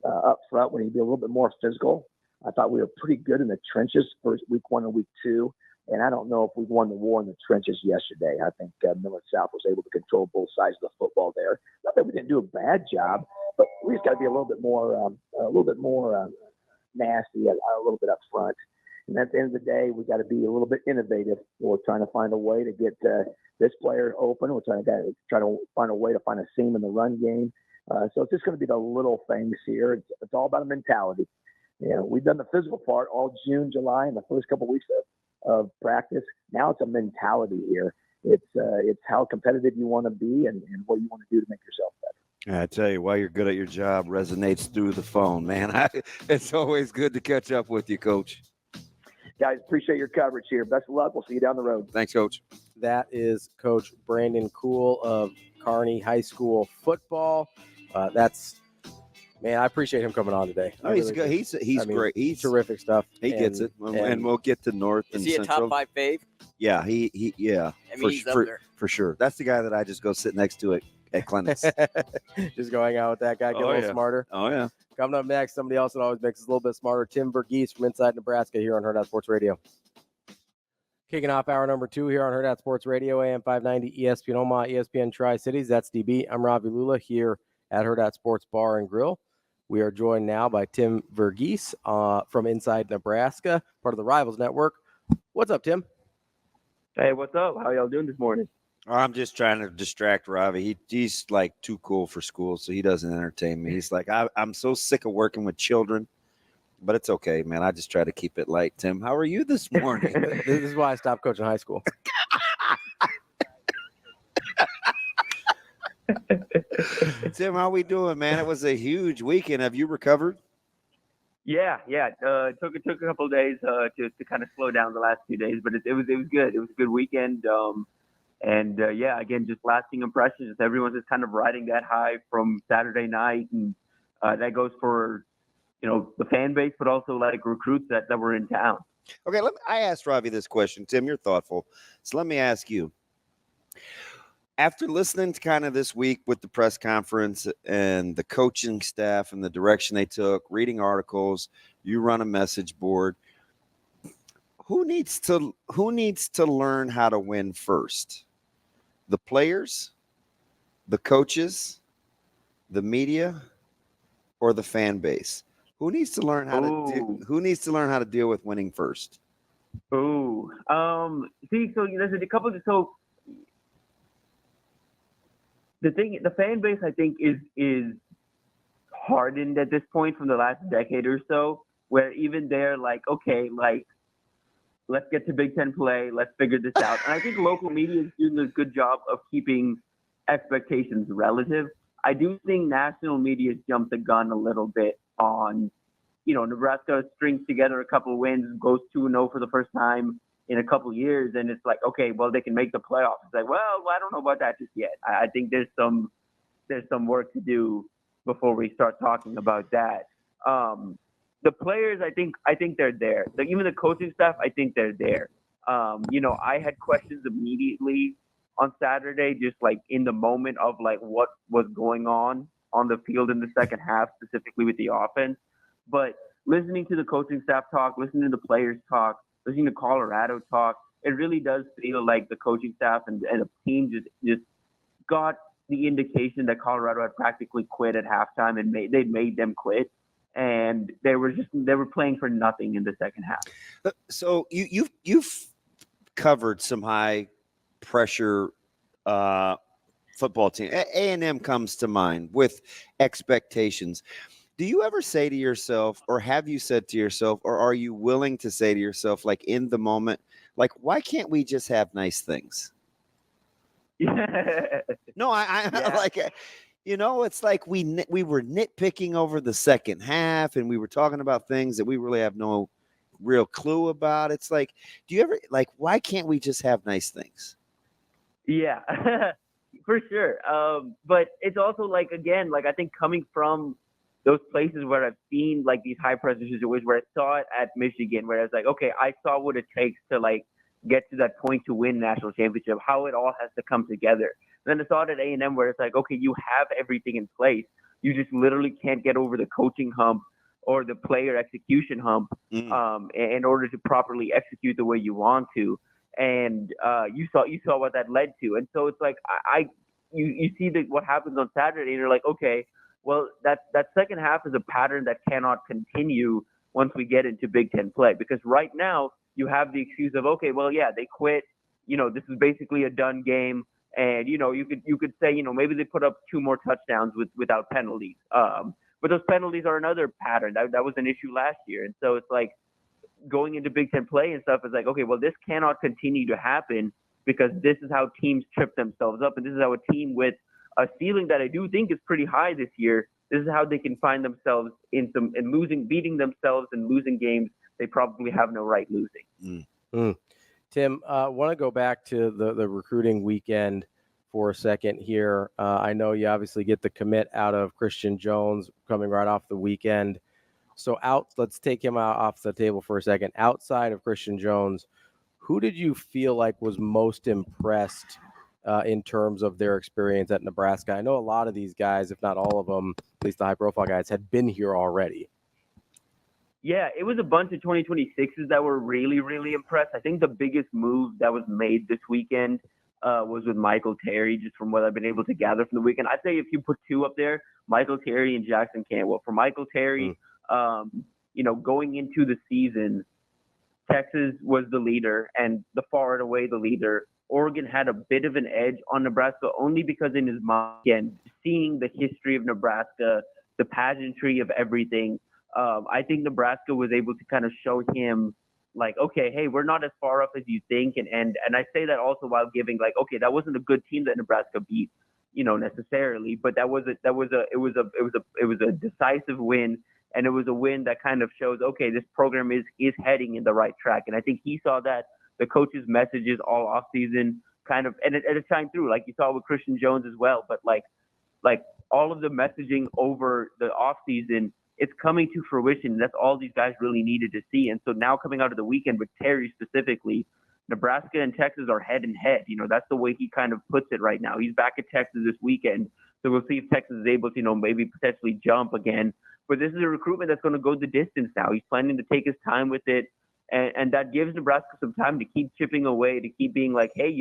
up front. We need to be a little bit more physical. I thought we were pretty good in the trenches for week 1 and week 2. And I don't know if we won the war in the trenches yesterday. I think Miller South was able to control both sides of the football there. Not that we didn't do a bad job, but we just got to be a little bit more nasty, a little bit up front. And at the end of the day, we got to be a little bit innovative. We're trying to find a way to get this player open. We're trying to find a way to find a seam in the run game. So it's just going to be the little things here. It's all about a mentality. We've done the physical part all June, July, and the first couple of weeks of practice. Now it's a mentality here. It's how competitive you want to be and what you want to do to make yourself better. I tell you, why you're good at your job resonates through the phone, man. It's always good to catch up with you, Coach. Guys, appreciate your coverage here. Best of luck. We'll see you down the road. Thanks, Coach. That is Coach Brandon Kuhl of Kearney High School football. Man, I appreciate him coming on today. Oh, he's good. He's great. He's terrific stuff. He gets it, and we'll get to North and Is he Central. a top 5 fave? Yeah, He's up there. For sure. That's the guy that I just go sit next to at clinics. Just go hang out with that guy, get a little smarter. Oh, yeah. Coming up next, somebody else that always makes us a little bit smarter, Tim Verghese from inside Nebraska here on Hurrdat Sports Radio. Kicking off hour number 2 here on Hurrdat Sports Radio, AM 590, ESPN Omaha, ESPN Tri-Cities. That's DB. I'm Ravi Lulla here at Hurrdat Sports Bar and Grill. We are joined now by Tim Verghese from inside Nebraska, part of the Rivals Network. What's up, Tim? Hey, what's up? How y'all doing this morning? I'm just trying to distract Ravi. He's like too cool for school, so he doesn't entertain me. He's like, I'm so sick of working with children, but it's okay, man. I just try to keep it light. Tim, how are you this morning? This is why I stopped coaching high school. Tim, how we doing, man? It was a huge weekend. Have you recovered? Yeah. It took a couple of days to kind of slow down the last few days, but it was good. It was a good weekend. Again, just lasting impressions. Everyone's just kind of riding that high from Saturday night, and that goes for the fan base, but also like recruits that were in town. Okay, I asked Ravi this question. Tim, you're thoughtful, so let me ask you. After listening to kind of this week with the press conference and the coaching staff and the direction they took, reading articles, you run a message board. Who needs to learn how to win first? The players, the coaches, the media, or the fan base? Who needs to learn how to deal with winning first? So there's a couple of the fan base, I think, is hardened at this point from the last decade or so, where even they're like, okay, like, let's get to Big Ten play, let's figure this out. And I think local media is doing a good job of keeping expectations relative. I do think national media has jumped the gun a little bit on, Nebraska strings together a couple of wins, goes 2-0 for the first time in a couple of years, and it's like, okay, well, they can make the playoffs. It's like, well, I don't know about that just yet. I think there's some work to do before we start talking about that. The players, I think they're there. Even the coaching staff, I think they're there. I had questions immediately on Saturday, just like in the moment of like what was going on the field in the second half, specifically with the offense. But listening to the coaching staff talk, listening to the players talk, listening to Colorado talk, it really does feel like the coaching staff and the team just got the indication that Colorado had practically quit at halftime, and they'd made them quit, and they were playing for nothing in the second half. So you've covered some high pressure football team. A&M comes to mind with expectations. Do you ever say to yourself, or have you said to yourself, or are you willing to say to yourself, like in the moment, like, why can't we just have nice things? No, I like, it's like we were nitpicking over the second half, and we were talking about things that we really have no real clue about. It's like, do you ever, like, why can't we just have nice things? Yeah, for sure. But it's also like, again, like, I think coming from those places where I've seen like these high pressure situations, where I saw it at Michigan, where I was like, okay, I saw what it takes to like get to that point to win national championship, how it all has to come together. And then I saw it at A&M, where it's like, okay, you have everything in place. You just literally can't get over the coaching hump or the player execution hump in order to properly execute the way you want to. And you saw what that led to. And so it's like, you see what happens on Saturday, and you're like, okay, well, that second half is a pattern that cannot continue once we get into Big Ten play, because right now you have the excuse of, okay, well, yeah, they quit. This is basically a done game, and you could say, maybe they put up 2 more touchdowns without penalties. But those penalties are another pattern that was an issue last year, and so it's like going into Big Ten play and stuff is like, okay, well, this cannot continue to happen, because this is how teams trip themselves up, and this is how a team with a ceiling that I do think is pretty high this year, this is how they can find themselves beating themselves and losing games they probably have no right losing. Tim, I want to go back to the recruiting weekend for a second here. I know you obviously get the commit out of Christian Jones coming right off the weekend. So let's take him out off the table for a second. Outside of Christian Jones, who did you feel like was most impressed in terms of their experience at Nebraska? I know a lot of these guys, if not all of them, at least the high-profile guys, had been here already. Yeah, it was a bunch of 2026s that were really, really impressed. I think the biggest move that was made this weekend was with Michael Terry, just from what I've been able to gather from the weekend. I'd say if you put 2 up there, Michael Terry and Jackson Cantwell. For Michael Terry, going into the season, Texas was the leader and the far and away the leader. Oregon had a bit of an edge on Nebraska only because in his mind, again, seeing the history of Nebraska, the pageantry of everything, I think Nebraska was able to kind of show him like, okay, hey, we're not as far off as you think. And I say that also while giving like, okay, that wasn't a good team that Nebraska beat, necessarily, but it was a decisive win. And it was a win that kind of shows, okay, this program is heading in the right track. And I think he saw that. The coach's messages all off season kind of, and it shined through, like you saw with Christian Jones as well. But like all of the messaging over the off season, it's coming to fruition. That's all these guys really needed to see. And so now coming out of the weekend with Terry specifically, Nebraska and Texas are head and head. That's the way he kind of puts it right now. He's back at Texas this weekend. So we'll see if Texas is able to, maybe potentially jump again. But this is a recruitment that's going to go the distance now. He's planning to take his time with it. And that gives Nebraska some time to keep chipping away, to keep being like, hey,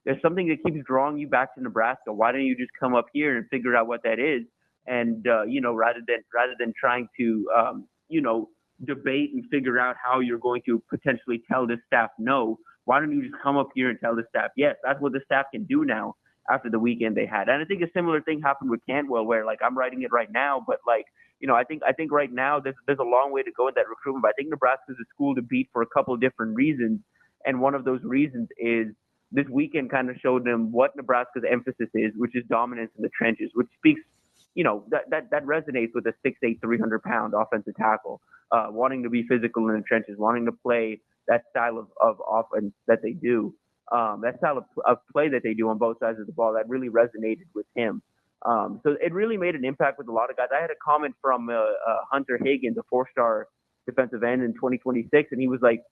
there's something that keeps drawing you back to Nebraska. Why don't you just come up here and figure out what that is? And, rather than trying to, debate and figure out how you're going to potentially tell this staff no, why don't you just come up here and tell the staff, yes, that's what the staff can do now after the weekend they had. And I think a similar thing happened with Cantwell, where like I'm writing it right now, but like, I think right now there's a long way to go in that recruitment, but I think Nebraska is a school to beat for a couple of different reasons. And one of those reasons is this weekend kind of showed them what Nebraska's emphasis is, which is dominance in the trenches, which speaks, that resonates with a 6'8", 300-pound offensive tackle, wanting to be physical in the trenches, wanting to play that style of offense that they do, that style of play that they do on both sides of the ball. That really resonated with him. So it really made an impact with a lot of guys. I had a comment from Hunter Higgins, a 4-star defensive end in 2026, and he was like,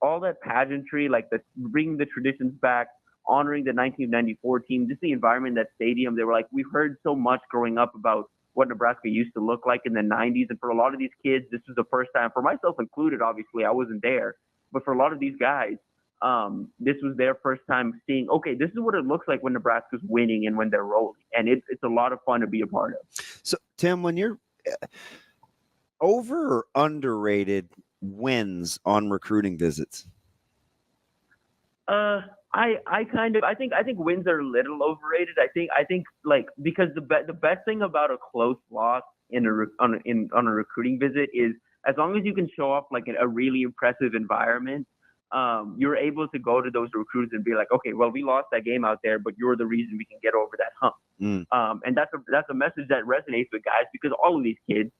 all that pageantry, like bringing the traditions back, honoring the 1994 team, just the environment, that stadium. They were like, we've heard so much growing up about what Nebraska used to look like in the 90s. And for a lot of these kids, this was the first time, for myself included, obviously, I wasn't there. But for a lot of these guys, this was their first time seeing, okay, this is what it looks like when Nebraska's winning and when they're rolling. And it's a lot of fun to be a part of. So, Tim, when you're over or underrated wins on recruiting visits? I think wins are a little overrated. I think like, because the best thing about a close loss on a recruiting visit is, as long as you can show off like a really impressive environment, you're able to go to those recruits and be like, okay, well, we lost that game out there, but you're the reason we can get over that hump. And that's a message that resonates with guys, because all of these kids,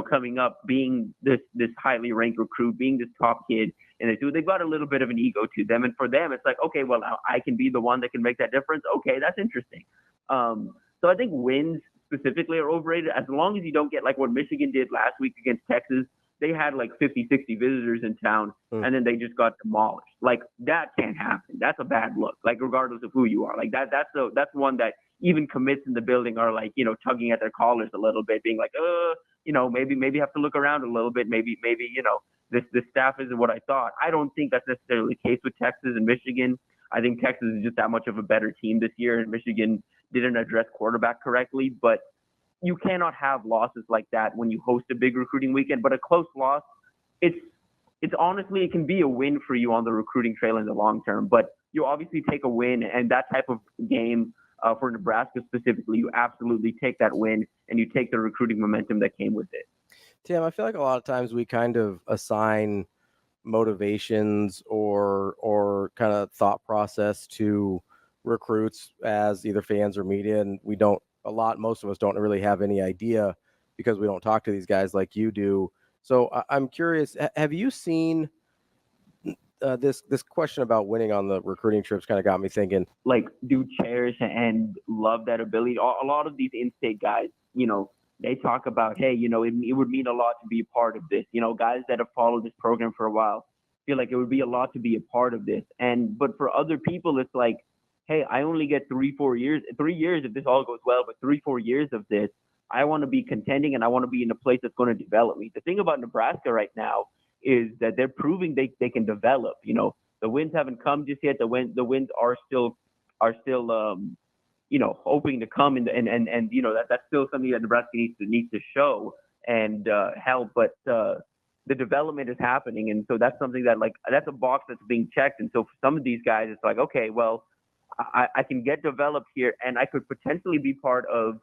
coming up, being this highly ranked recruit, being this top kid, and they've got a little bit of an ego to them. And for them, it's like, okay, well, now I can be the one that can make that difference. Okay, that's interesting. So I think wins specifically are overrated, as long as you don't get like what Michigan did last week against Texas. They had like 50, 60 visitors in town, and then they just got demolished. Like, that can't happen. That's a bad look, like, regardless of who you are. Like, that's one that even commits in the building are like, tugging at their collars a little bit, being like, maybe have to look around a little bit. Maybe, this staff isn't what I thought. I don't think that's necessarily the case with Texas and Michigan. I think Texas is just that much of a better team this year, and Michigan didn't address quarterback correctly. But you cannot have losses like that when you host a big recruiting weekend. But a close loss, it's honestly, it can be a win for you on the recruiting trail in the long term. But you obviously take a win, and that type of game for Nebraska specifically, you absolutely take that win, and you take the recruiting momentum that came with it. Tim, I feel like a lot of times we kind of assign motivations or kind of thought process to recruits as either fans or media, and most of us don't really have any idea, because we don't talk to these guys like you do. So I'm curious, have you seen this question about winning on the recruiting trips? Kind of got me thinking. Like, do cherish and love that ability. A lot of these in-state guys, they talk about, hey, it would mean a lot to be a part of this. Guys that have followed this program for a while feel like it would be a lot to be a part of this. But for other people, it's like, hey, I only get 3 years if this all goes well, but 3-4 years of this, I want to be contending, and I want to be in a place that's going to develop me. The thing about Nebraska right now is that they're proving they can develop. The wins haven't come just yet. The wins are still hoping to come, and that's still something that Nebraska needs to show and help. But the development is happening, and so that's something that, like, that's a box that's being checked. And so for some of these guys, it's like, okay, well, I can get developed here, and I could potentially be part of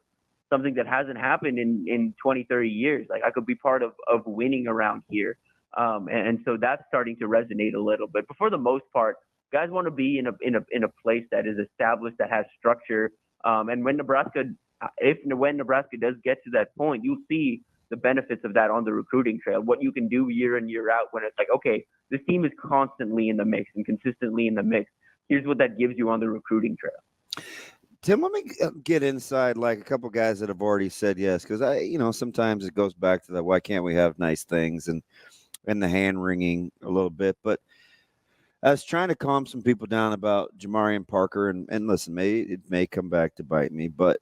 something that hasn't happened in 20, 30 years. Like, I could be part of winning around here. And so that's starting to resonate a little bit. But for the most part, guys want to be in a place that is established, that has structure. And when Nebraska does get to that point, you'll see the benefits of that on the recruiting trail, what you can do year in, year out, when it's like, okay, this team is constantly in the mix and consistently in the mix. Here's what that gives you on the recruiting trail. Tim, let me get inside like a couple guys that have already said yes, because sometimes it goes back to the why can't we have nice things and the hand wringing a little bit. But I was trying to calm some people down about Jamarian Parker, and listen, it may come back to bite me, but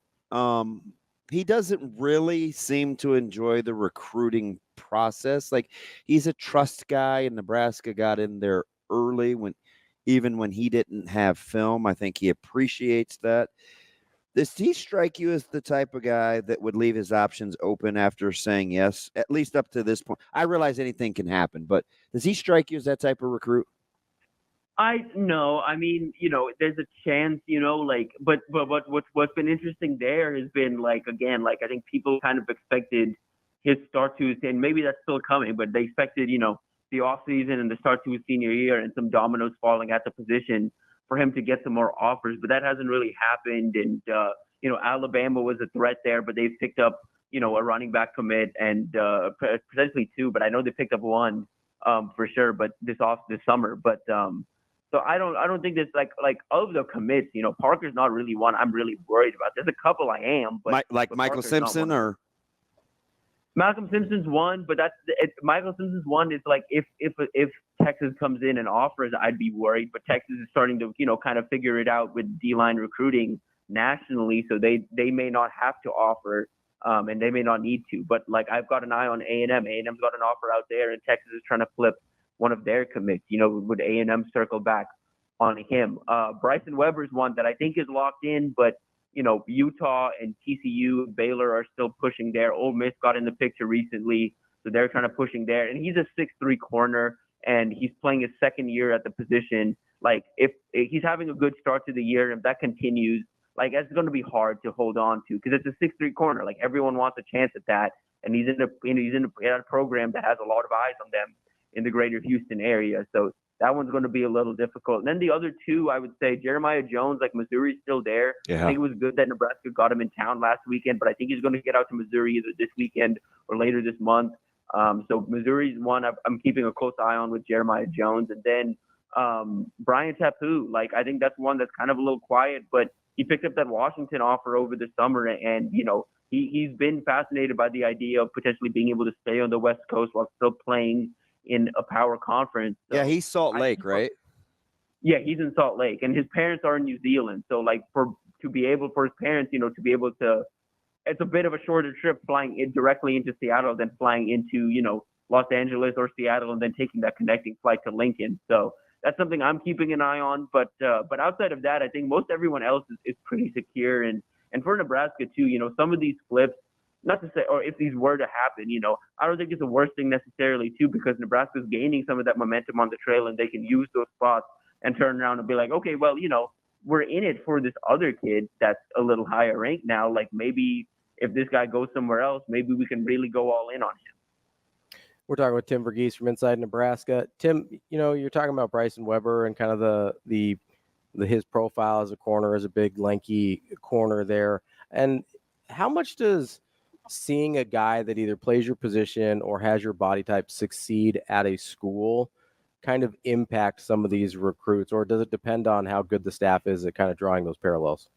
he doesn't really seem to enjoy the recruiting process. Like, he's a trust guy, and Nebraska got in there early even when he didn't have film. I think he appreciates that. Does he strike you as the type of guy that would leave his options open after saying yes, at least up to this point? I realize anything can happen, but does he strike you as that type of recruit? No. I mean, there's a chance, but what's been interesting there has been, like, again, like, I think people kind of expected his start to, and maybe that's still coming, but they expected, the off season and the start to his senior year and some dominoes falling at the position for him to get some more offers, but that hasn't really happened. And, Alabama was a threat there, but they've picked up, a running back commit and potentially 2, but I know they picked up 1 for sure, but this summer. But so I don't think there's like of the commits, Parker's not really one I'm really worried about. There's a couple I am, but like Michael Simpson or Malcolm Simpson's one, but Michael Simpson's one is like if Texas comes in and offers, I'd be worried. But Texas is starting to kind of figure it out with D-line recruiting nationally, so they may not have to offer and they may not need to. But like I've got an eye on A&M. A&M's got an offer out there, and Texas is trying to flip one of their commits. Would A&M circle back on him? Bryson Weber's one that I think is locked in, but Utah and TCU, Baylor are still pushing there. Ole Miss got in the picture recently, so they're kind of pushing there. And he's a 6'3" corner, and he's playing his second year at the position. Like if he's having a good start to the year, and if that continues, like it's going to be hard to hold on to because it's a 6'3" corner. Like everyone wants a chance at that, and he's in a program that has a lot of eyes on them in the greater Houston area. So that one's going to be a little difficult. And then the other two, I would say Jeremiah Jones, like Missouri's still there. Yeah. I think it was good that Nebraska got him in town last weekend, but I think he's going to get out to Missouri either this weekend or later this month. So Missouri's one I'm keeping a close eye on with Jeremiah Jones. And then Brian Tapu, like I think that's one that's kind of a little quiet, but he picked up that Washington offer over the summer, and he's been fascinated by the idea of potentially being able to stay on the West Coast while still playing in a power conference. So yeah, he's Salt Lake, right? Yeah, he's in Salt Lake, and his parents are in New Zealand. So like for his parents, to be able to, it's a bit of a shorter trip flying directly into Seattle than flying into, Los Angeles or Seattle and then taking that connecting flight to Lincoln. So that's something I'm keeping an eye on. But outside of that, I think most everyone else is pretty secure. And for Nebraska too, some of these flips, not to say, or if these were to happen, I don't think it's the worst thing necessarily too, because Nebraska's gaining some of that momentum on the trail, and they can use those spots and turn around and be like, okay, well, we're in it for this other kid that's a little higher ranked now. Like maybe if this guy goes somewhere else, maybe we can really go all in on him. We're talking with Tim Verghese from Inside Nebraska. Tim, you're talking about Bryson Weber and kind of his profile as a corner, as a big lanky corner there. And how much does seeing a guy that either plays your position or has your body type succeed at a school kind of impact some of these recruits, or does it depend on how good the staff is at kind of drawing those parallels?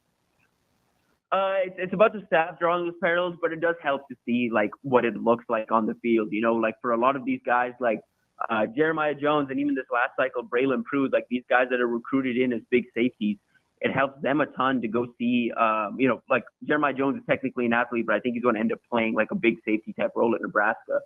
It's about the staff drawing those parallels, but it does help to see like what it looks like on the field. Like for a lot of these guys, like Jeremiah Jones and even this last cycle, Braylon Prude, like these guys that are recruited in as big safeties, it helps them a ton to go see, like Jeremiah Jones is technically an athlete, but I think he's going to end up playing like a big safety type role at Nebraska.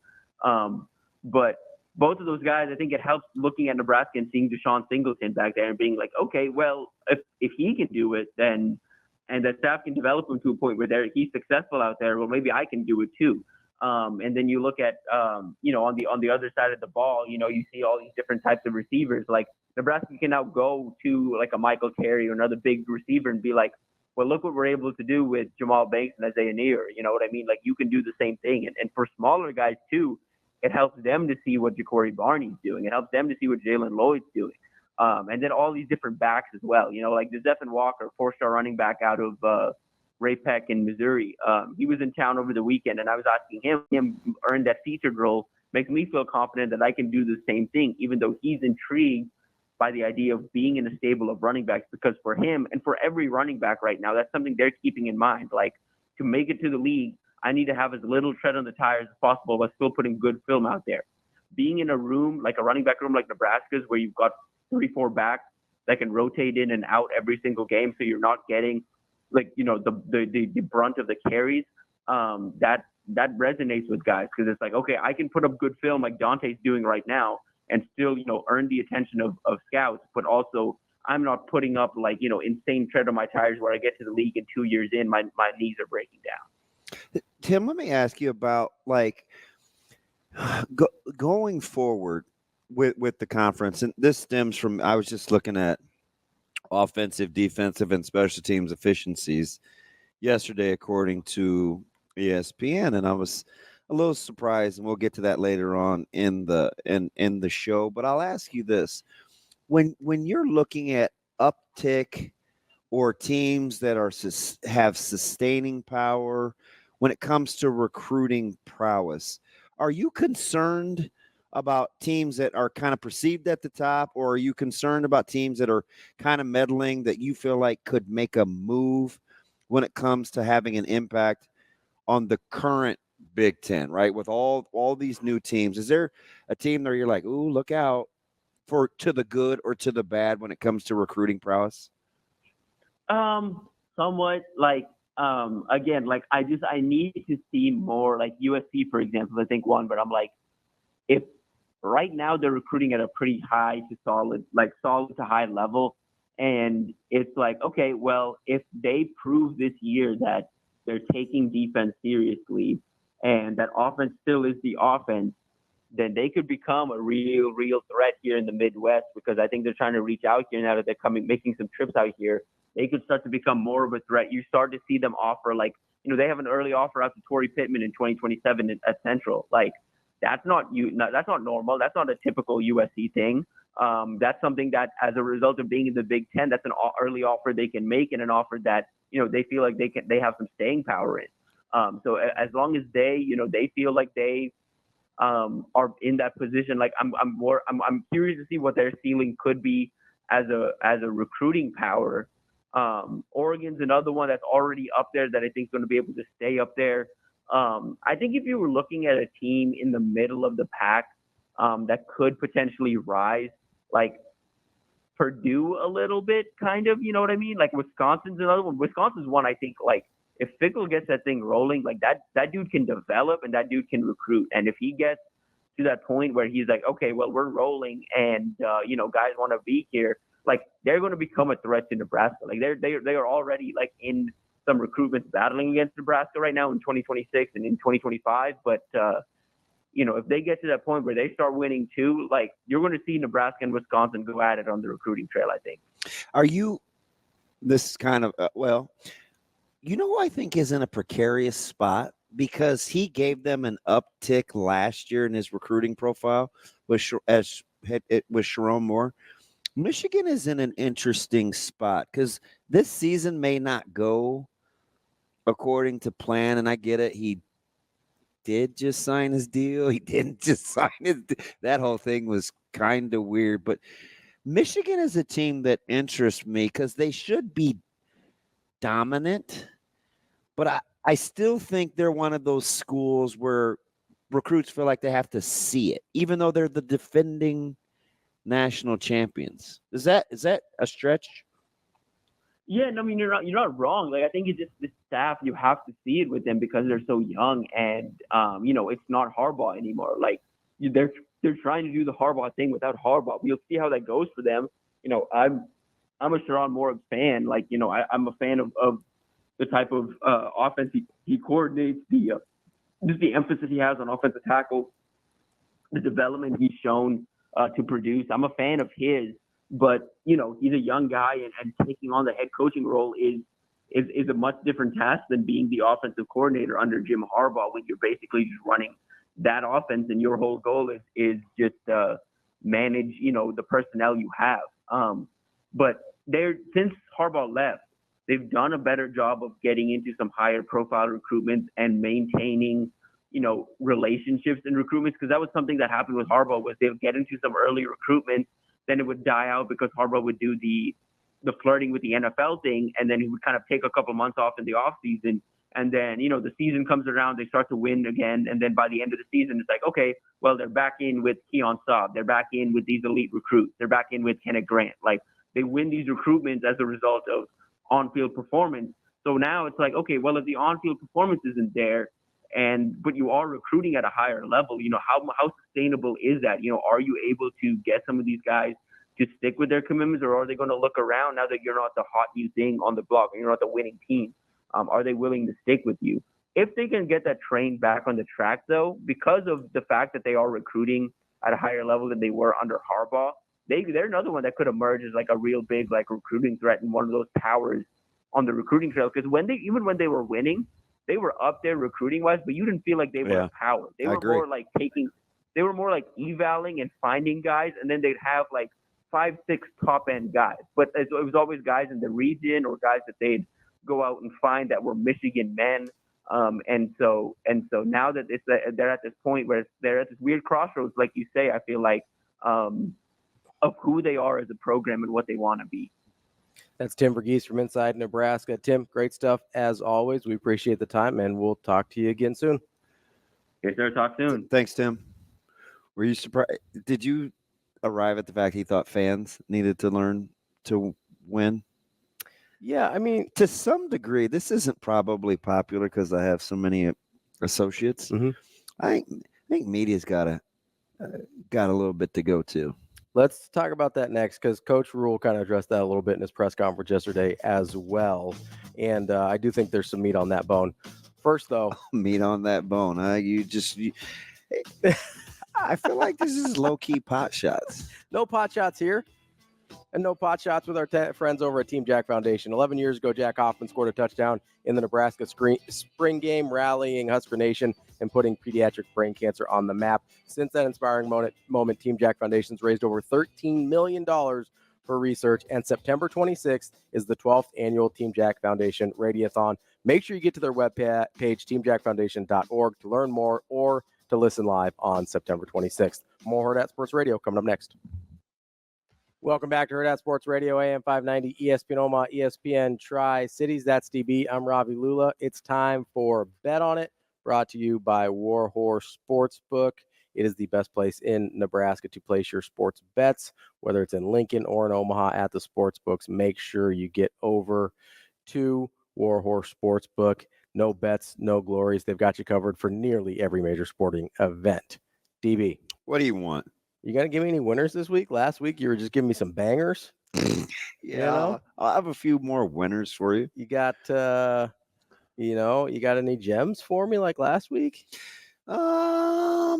But both of those guys, I think it helps looking at Nebraska and seeing Deshaun Singleton back there and being like, okay, well, if he can do it, then and that staff can develop him to a point where he's successful out there, well, maybe I can do it too. And then you look at, on the other side of the ball, you see all these different types of receivers. Like Nebraska can now go to like a Michael Carey or another big receiver and be like, well, look what we're able to do with Jamal Banks and Isaiah Neer. You know what I mean? Like you can do the same thing. And for smaller guys too, it helps them to see what Ja'Cory Barney's doing. It helps them to see what Jalen Lloyd's doing. And then all these different backs as well. Like the Zephan Walker, 4-star running back out of Ray Peck in Missouri. He was in town over the weekend, and I was asking him earn that featured role makes me feel confident that I can do the same thing, even though he's intrigued by the idea of being in a stable of running backs, because for him and for every running back right now, that's something they're keeping in mind. Like to make it to the league, I need to have as little tread on the tires as possible, but still putting good film out there. Being in a room, like a running back room like Nebraska's, where you've got 3-4 backs that can rotate in and out every single game, so you're not getting like the brunt of the carries, that resonates with guys, because it's like, okay, I can put up good film like Dante's doing right now and still earn the attention of scouts, but also I'm not putting up like insane tread on my tires where I get to the league and 2 years in my knees are breaking down. Tim, let me ask you about like going forward with the conference, and this stems from, I was just looking at offensive, defensive, and special teams efficiencies yesterday, according to ESPN, and I was a little surprised, and we'll get to that later on in the show. But I'll ask you this: when you're looking at uptick or teams that have sustaining power when it comes to recruiting prowess, are you concerned about teams that are kind of perceived at the top, or are you concerned about teams that are kind of meddling that you feel like could make a move when it comes to having an impact on the current Big Ten, right? With all these new teams, is there a team there you're like, ooh, look out for, to the good or to the bad when it comes to recruiting prowess? Somewhat. Like again, like I need to see more, like USC, for example, I think one, but I'm like, if right now they're recruiting at a pretty high to solid to high level. And it's like, okay, well, if they prove this year that they're taking defense seriously and that offense still is the offense, then they could become a real threat here in the Midwest, because I think they're trying to reach out here now that they're making some trips out here. They could start to become more of a threat. You start to see them offer, like, they have an early offer out to Torrey Pittman in 2027 at Central. Like, that's not normal. That's not a typical USC thing. That's something that, as a result of being in the Big Ten, that's an early offer they can make, and an offer that they feel like they have some staying power in. So as long as they feel like they are in that position, like I'm curious to see what their ceiling could be as a recruiting power. Oregon's another one that's already up there that I think is going to be able to stay up there. I think if you were looking at a team in the middle of the pack that could potentially rise, like Purdue a little bit, kind of, you know what I mean? Like Wisconsin's another one. Wisconsin's one, I think, like, if Fickle gets that thing rolling, like that dude can develop and that dude can recruit. And if he gets to that point where he's like, okay, well, we're rolling and, guys want to be here, like, they're going to become a threat to Nebraska. Like they are already, like, in some recruitments battling against Nebraska right now in 2026 and in 2025. But, if they get to that point where they start winning too, like, you're going to see Nebraska and Wisconsin go at it on the recruiting trail, I think. This is kind of, who I think is in a precarious spot, because he gave them an uptick last year in his recruiting profile was Sharon Moore. Michigan is in an interesting spot because this season may not go according to plan, and I get it. He did just sign his deal. He didn't just sign his that whole thing was kind of weird. But Michigan is a team that interests me because they should be dominant. But I still think they're one of those schools where recruits feel like they have to see it, even though they're the defending national champions. Is that a stretch? Yeah, no, I mean, you're not wrong. Like, I think it's just the staff, you have to see it with them because they're so young, and it's not Harbaugh anymore. Like, they're trying to do the Harbaugh thing without Harbaugh. We'll see how that goes for them. I'm a Sharon Moore fan. Like, I'm a fan of the type of offense he coordinates, just the emphasis he has on offensive tackle, the development he's shown to produce. I'm a fan of his. But, he's a young guy, and taking on the head coaching role is a much different task than being the offensive coordinator under Jim Harbaugh, when you're basically just running that offense and your whole goal is just manage, the personnel you have. But since Harbaugh left, they've done a better job of getting into some higher profile recruitments and maintaining, relationships in recruitments, because that was something that happened with Harbaugh, was they'll get into some early recruitment, then it would die out because Harbaugh would do the flirting with the NFL thing, and then he would kind of take a couple months off in the off season, and then the season comes around, they start to win again, and then by the end of the season, it's like, okay, well, they're back in with Keon Saab, they're back in with these elite recruits, they're back in with Kenneth Grant. Like, they win these recruitments as a result of on-field performance. So now it's like, okay, well, if the on-field performance isn't there, but you are recruiting at a higher level, how sustainable is that? Are you able to get some of these guys to stick with their commitments, or are they going to look around now that you're not the hot new thing on the block and you're not the winning team? Are they willing to stick with you? If they can get that train back on the track, though, because of the fact that they are recruiting at a higher level than they were under Harbaugh, they're another one that could emerge as like a real big like recruiting threat and one of those powers on the recruiting trail. Because even when they were winning, they were up there recruiting wise, but you didn't feel like they were a power. They were more like evaling and finding guys, and then they'd have like 5-6 top end guys. But it was always guys in the region or guys that they'd go out and find that were Michigan men. And so now that they're at this point where they're at this weird crossroads, like you say, I feel like of who they are as a program and what they want to be. That's Tim Verghese from Inside Nebraska. Tim, great stuff as always. We appreciate the time, and we'll talk to you again soon. Yes, sir. Talk soon. Thanks, Tim. Were you surprised? Did you arrive at the fact he thought fans needed to learn to win? Yeah, I mean, to some degree, this isn't probably popular because I have so many associates. Mhm. I think media's got a little bit to go too. let's talk about that next because Coach Rhule kind of addressed that a little bit in his press conference yesterday as well. And I do think there's some meat on that bone. First, though, Meat on that bone, huh? I feel like this is low key pot shots. no pot shots here. And no pot shots with our friends over at Team Jack Foundation. 11 years ago, Jack Hoffman scored a touchdown in the Nebraska spring game, rallying Husker Nation and putting pediatric brain cancer on the map. Since that inspiring moment, Team Jack Foundation's raised over $13 million for research, and September 26th is the 12th annual Team Jack Foundation Radiothon. Make sure you get to their webpage, teamjackfoundation.org, to learn more or to listen live on September 26th. More Hurrdat Sports Radio coming up next. Welcome back to Hurrdat Sports Radio, AM 590, ESPN Omaha, ESPN Tri-Cities. That's DB. I'm Ravi Lulla. It's time for Bet On It, brought to you by Warhorse Sportsbook. It is the best place in Nebraska to place your sports bets, whether it's in Lincoln or in Omaha at the sportsbooks. Make sure you get over to Warhorse Sportsbook. No bets, no glories. They've got you covered for nearly every major sporting event. DB. What do you want? You going to give me any winners this week? Last week, you were just giving me some bangers. Yeah, I'll have a few more winners for you. You got, you got any gems for me like last week? Yeah,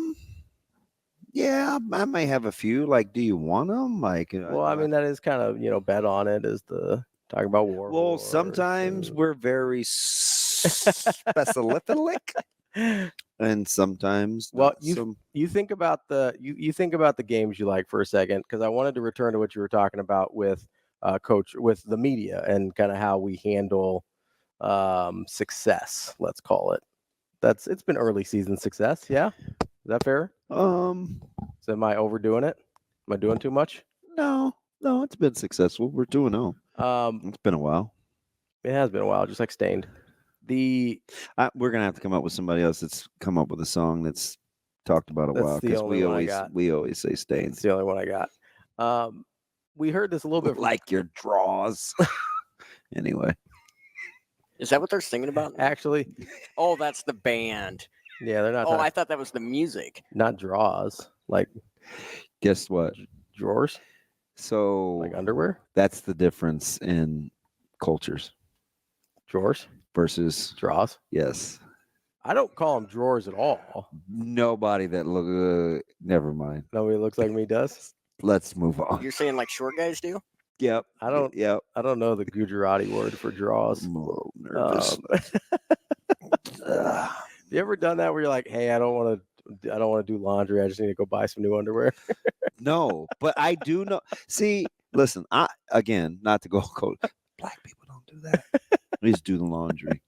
I may have a few. Like, do you want them? Like, Well, I mean, that is kind of, bet on it is the talking about war. Well, sometimes we're very specific. And sometimes, you think about the games you like for a second, because I wanted to return to what you were talking about with Coach, with the media and kind of how we handle success. Let's call it. It's been early season success. Yeah, is that fair? So am I overdoing it? Am I doing too much? No, it's been successful. We're 2-0. It's been a while. It has been a while, just like Stained. We're gonna have to come up with somebody else that's come up with a song that's talked about a while, because we always say Stains. It's the only one I got. We heard this a little bit like your draws. Anyway, is that what they're singing about? Actually, oh, that's the band. Yeah, they're not. Oh, I thought that was the music. Not draws. Like, guess what? Drawers. So, like underwear. That's the difference in cultures. Drawers versus draws. Yes. I don't call them drawers at all. Nobody that look. Never mind. Nobody looks like me does. Let's move on. You're saying like short guys do? Yep. I don't know the Gujarati word for draws. I'm a little nervous. Have you ever done that where you're like, hey, I don't want to do laundry. I just need to go buy some new underwear. No, but I do know. See, listen, not to go cold. Black people don't do that. They just do the laundry.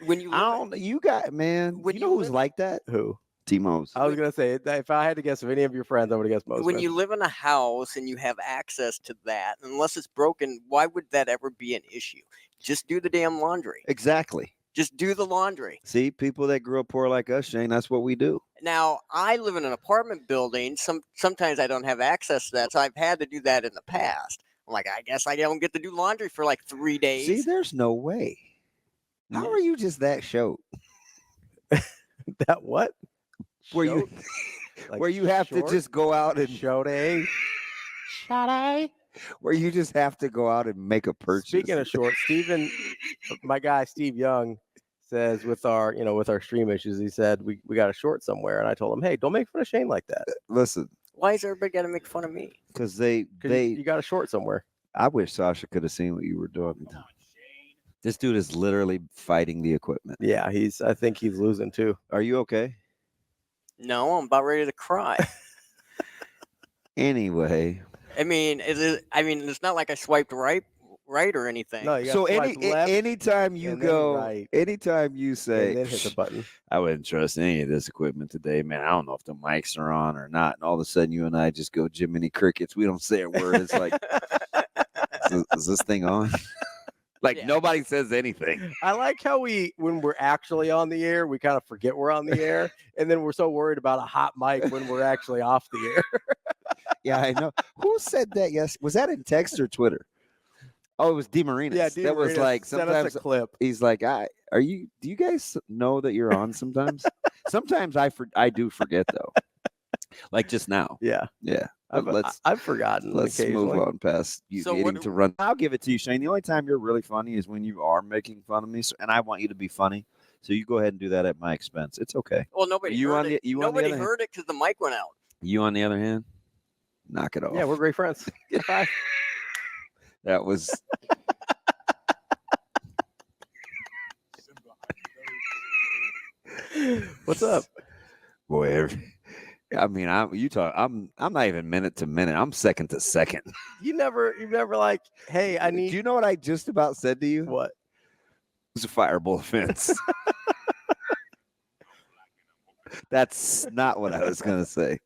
You got, man. You know who's like that? Who? T-Mose. I was going to say, if I had to guess of any of your friends, I would have guessed most. When you live in a house and you have access to that, unless it's broken, why would that ever be an issue? Just do the damn laundry. Exactly. Just do the laundry. See, people that grew up poor like us, Shane, that's what we do. Now, I live in an apartment building. Sometimes I don't have access to that, so I've had to do that in the past. I'm like, I guess I don't get to do laundry for like 3 days. See, there's no way. How are you just that short? That what? Where you like where you have to just go out and where you just have to go out and make a purchase. Speaking of short, my guy Steve Young says with our stream issues, he said we got a short somewhere, and I told him, hey, don't make fun of Shane like that. Listen, why is everybody got to make fun of me? Because you got a short somewhere. I wish Sasha could have seen what you were doing. This dude is literally fighting the equipment. Yeah, I think he's losing too. Are you okay? No, I'm about ready to cry. Anyway. I mean, it's not like I swiped right or anything. No, you so anytime you go, right, anytime you say, and then hit the button. I wouldn't trust any of this equipment today, man. I don't know if the mics are on or not. And all of a sudden, you and I just go Jiminy Crickets. We don't say a word. It's like, is this thing on? Nobody says anything. I like how when we're actually on the air, we kind of forget we're on the air, and then we're so worried about a hot mic when we're actually off the air. Yeah, I know. Who said that? Yes, was that in text or Twitter? Oh, it was DeMarinis. Yeah, that was DeMarinis like sent us sometimes a clip. he's like, do you guys know that you're on sometimes? Sometimes I do forget though. Like just now. Yeah. Yeah. But I've forgotten. let's move occasionally. on past you So needing what- to run. I'll give it to you, Shane. The only time you're really funny is when you are making fun of me, and I want you to be funny. So you go ahead and do that at my expense. It's okay. Well, nobody You heard on it. the- you on the Nobody other hand? heard it because the mic went out. You, on the other hand, knock it off. Yeah, we're great friends. High five. That was. What's up? Boy, I mean, I'm not even minute to minute. I'm second to second. You've never like, hey, I need Do you know what I just about said to you? what? It was a fireable offense. That's not what I was going to say.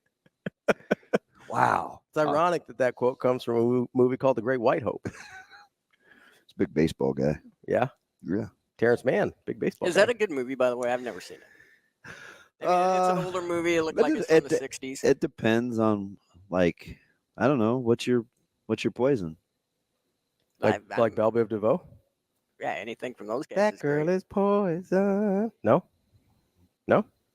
Wow. It's ironic that quote comes from a movie called The Great White Hope. It's a big baseball guy. Yeah. Yeah. Terrence Mann, big baseball. Is guy. that a good movie, by the way? I've never seen it. I mean, it's an older movie. It looked but like it's from the 60s. It depends on, like, I don't know, what's your poison? like I'm- Belle Biv DeVoe? Yeah, anything from those guys. That is girl great. is poison. No,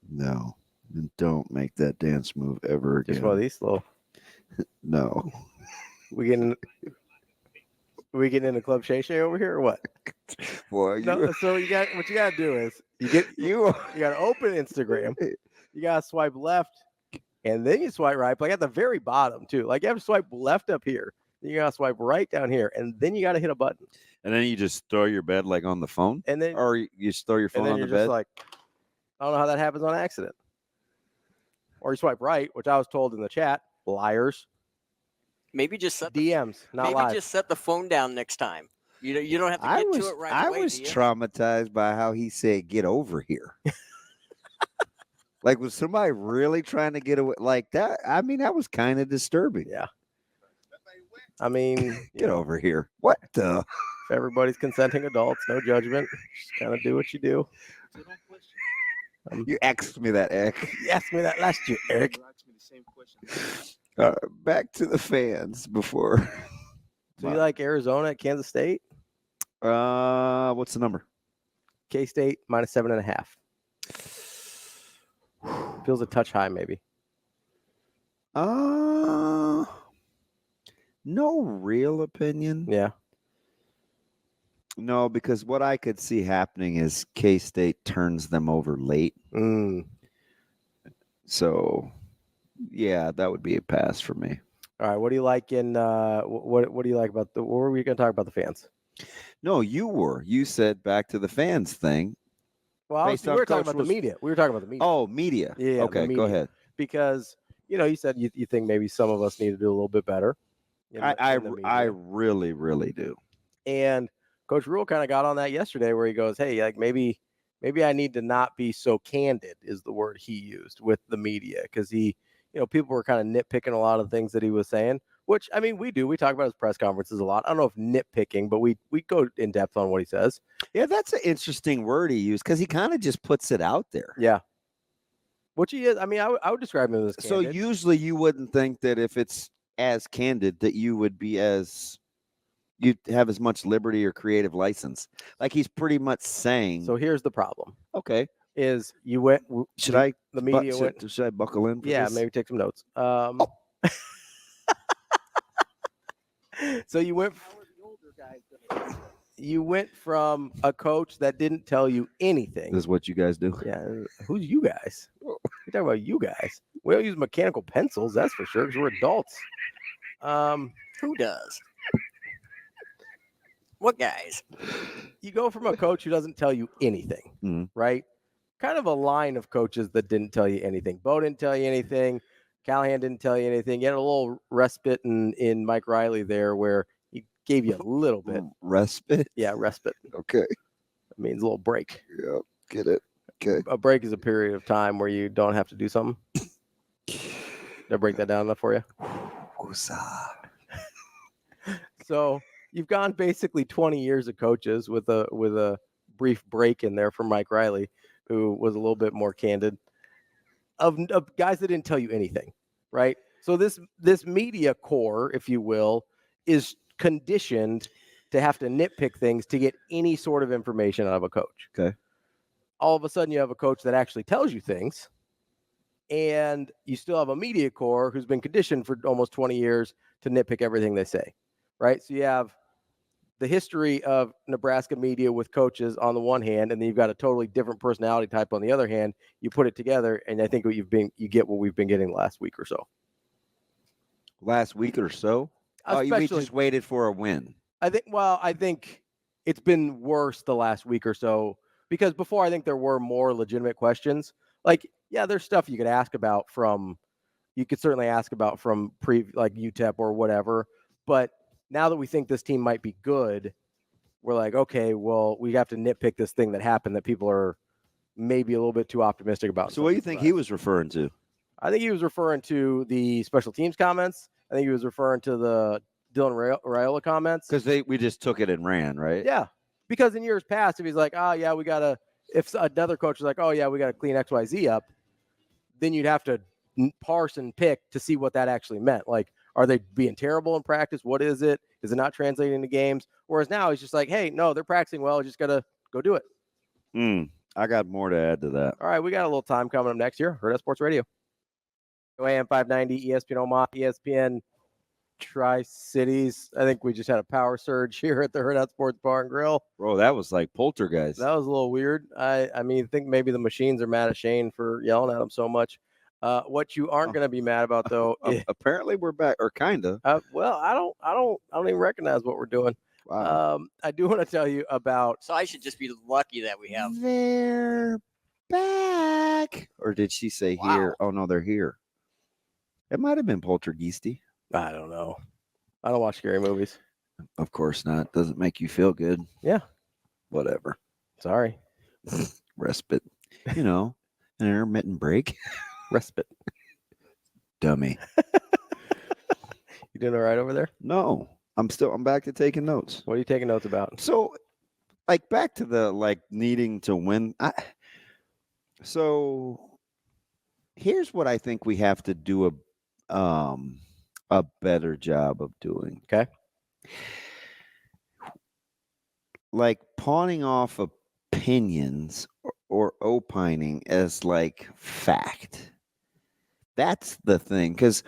No. And don't make that dance move ever again. just one of these little. No. We getting in a Club Shay Shay over here or what? Boy, you, No, so what you got to do is you got to open Instagram. You got to swipe left, and then you swipe right. Like at the very bottom too. Like you have to swipe left up here. Then you got to swipe right down here, and then you got to hit a button. and then you just throw your bed like on the phone, And then or you just throw your and phone then on you're the just bed. like, I don't know how that happens on accident. Or you swipe right, which I was told in the chat, liars. Maybe just set the, DMs, not maybe live. just set the phone down next time. You don't have to I get was to it right away. I was do you? traumatized by how he said, "Get over here." Like, was somebody really trying to get away like that? I mean, that was kind of disturbing. Yeah. I mean, Get over here. What the? if everybody's consenting adults, no judgment. Just kind of do what you do. You asked me that, Eric. You asked me that last year, Eric. Back to the fans before. So you like Arizona at Kansas State? What's the number? K-State -7.5. Feels a touch high, maybe. No real opinion. Yeah. No, because what I could see happening is K-State turns them over late. So, yeah, that would be a pass for me. All right. What do you like in what do you like about what were we going to talk about the fans? No, you said back to the fans thing. Well, Based we off were talking Coach about the media. We were talking about the media. Oh, media. Yeah, the Okay, media. go ahead. Because you said you think maybe some of us need to do a little bit better. in the media. I really, really do. And Coach Rhule kind of got on that yesterday where he goes, hey, like maybe I need to not be so candid is the word he used with the media. Because people were kind of nitpicking a lot of things that he was saying, which, I mean, we do. We talk about his press conferences a lot. I don't know if nitpicking, but we go in depth on what he says. Yeah, that's an interesting word he used because he kind of just puts it out there. Yeah. Which he is. I mean, I would describe him as So candid. usually you wouldn't think that if it's as candid that you would be you'd have as much liberty or creative license. Like he's pretty much saying. So here's the problem. Okay. Is you went. Should I? The media went. Should I buckle in? For Yeah, this? maybe take some notes. So you went from a coach that didn't tell you anything. This is what you guys do. Yeah, who's you guys? You're talking about you guys. We don't use mechanical pencils, that's for sure, because we're adults. Who does? What guys? You go from a coach who doesn't tell you anything, Mhm. right? Kind of a line of coaches that didn't tell you anything. Bo didn't tell you anything. Callahan didn't tell you anything. You had a little respite in Mike Riley there where he gave you a little bit. Respite. Yeah, respite. Okay. It means a little break. Yeah, get it. Okay. A break is a period of time where you don't have to do something. Did I break that down enough for you? So you've gone basically 20 years of coaches with a brief break in there from Mike Riley, who was a little bit more candid of guys that didn't tell you anything, right? So this media core, if you will, is conditioned to have to nitpick things to get any sort of information out of a coach. Okay. All of a sudden you have a coach that actually tells you things, and you still have a media corps who's been conditioned for almost 20 years to nitpick everything they say, right? So you have the history of Nebraska media with coaches on the one hand, and then you've got a totally different personality type on the other hand. You put it together, and I think you get what we've been getting the last week or so. Last week or so? We just waited for a win. I think it's been worse the last week or so, because before I think there were more legitimate questions. Like, yeah, there's stuff you could certainly ask about from like UTEP or whatever, but now that we think this team might be good, we're like, okay, well, we have to nitpick this thing that happened that people are maybe a little bit too optimistic about. So what do you think he was referring to? I think he was referring to the special teams comments. I think he was referring to the Dylan Rhule comments. Because we just took it and ran, right? Yeah. Because in years past, if he's like, oh, yeah, if another coach is like, oh, yeah, we got to clean XYZ up, then you'd have to parse and pick to see what that actually meant. Like, are they being terrible in practice? What is it? Is it not translating into games? Whereas now he's just like, hey, no, they're practicing well. Just got to go do it. I got more to add to that. All right, we got a little time coming up next year. Hurrdat Sports Radio. AM 590, ESPN Omaha, ESPN Tri-Cities. I think we just had a power surge here at the Hurrdat Sports Bar and Grill. Bro, that was like poltergeist. That was a little weird. I think maybe the machines are mad at Shane for yelling at him so much. What you aren't going to be mad about, though, apparently we're back, or kind of. Well, I don't even recognize what we're doing. Wow. I do want to tell you about. So I should just be lucky that we have. They're back. Or did she say here? Oh no, they're here. It might have been poltergeisty. I don't know. I don't watch scary movies. Of course not. Doesn't make you feel good. Yeah. Whatever. Sorry. Respite. An intermittent break. Respite. Dummy. You doing all right over there? No. I'm back to taking notes. What are you taking notes about? So, back to the needing to win. So here's what I think we have to do a better job of doing. Okay. Pawning off opinions or opining as fact. That's the thing, because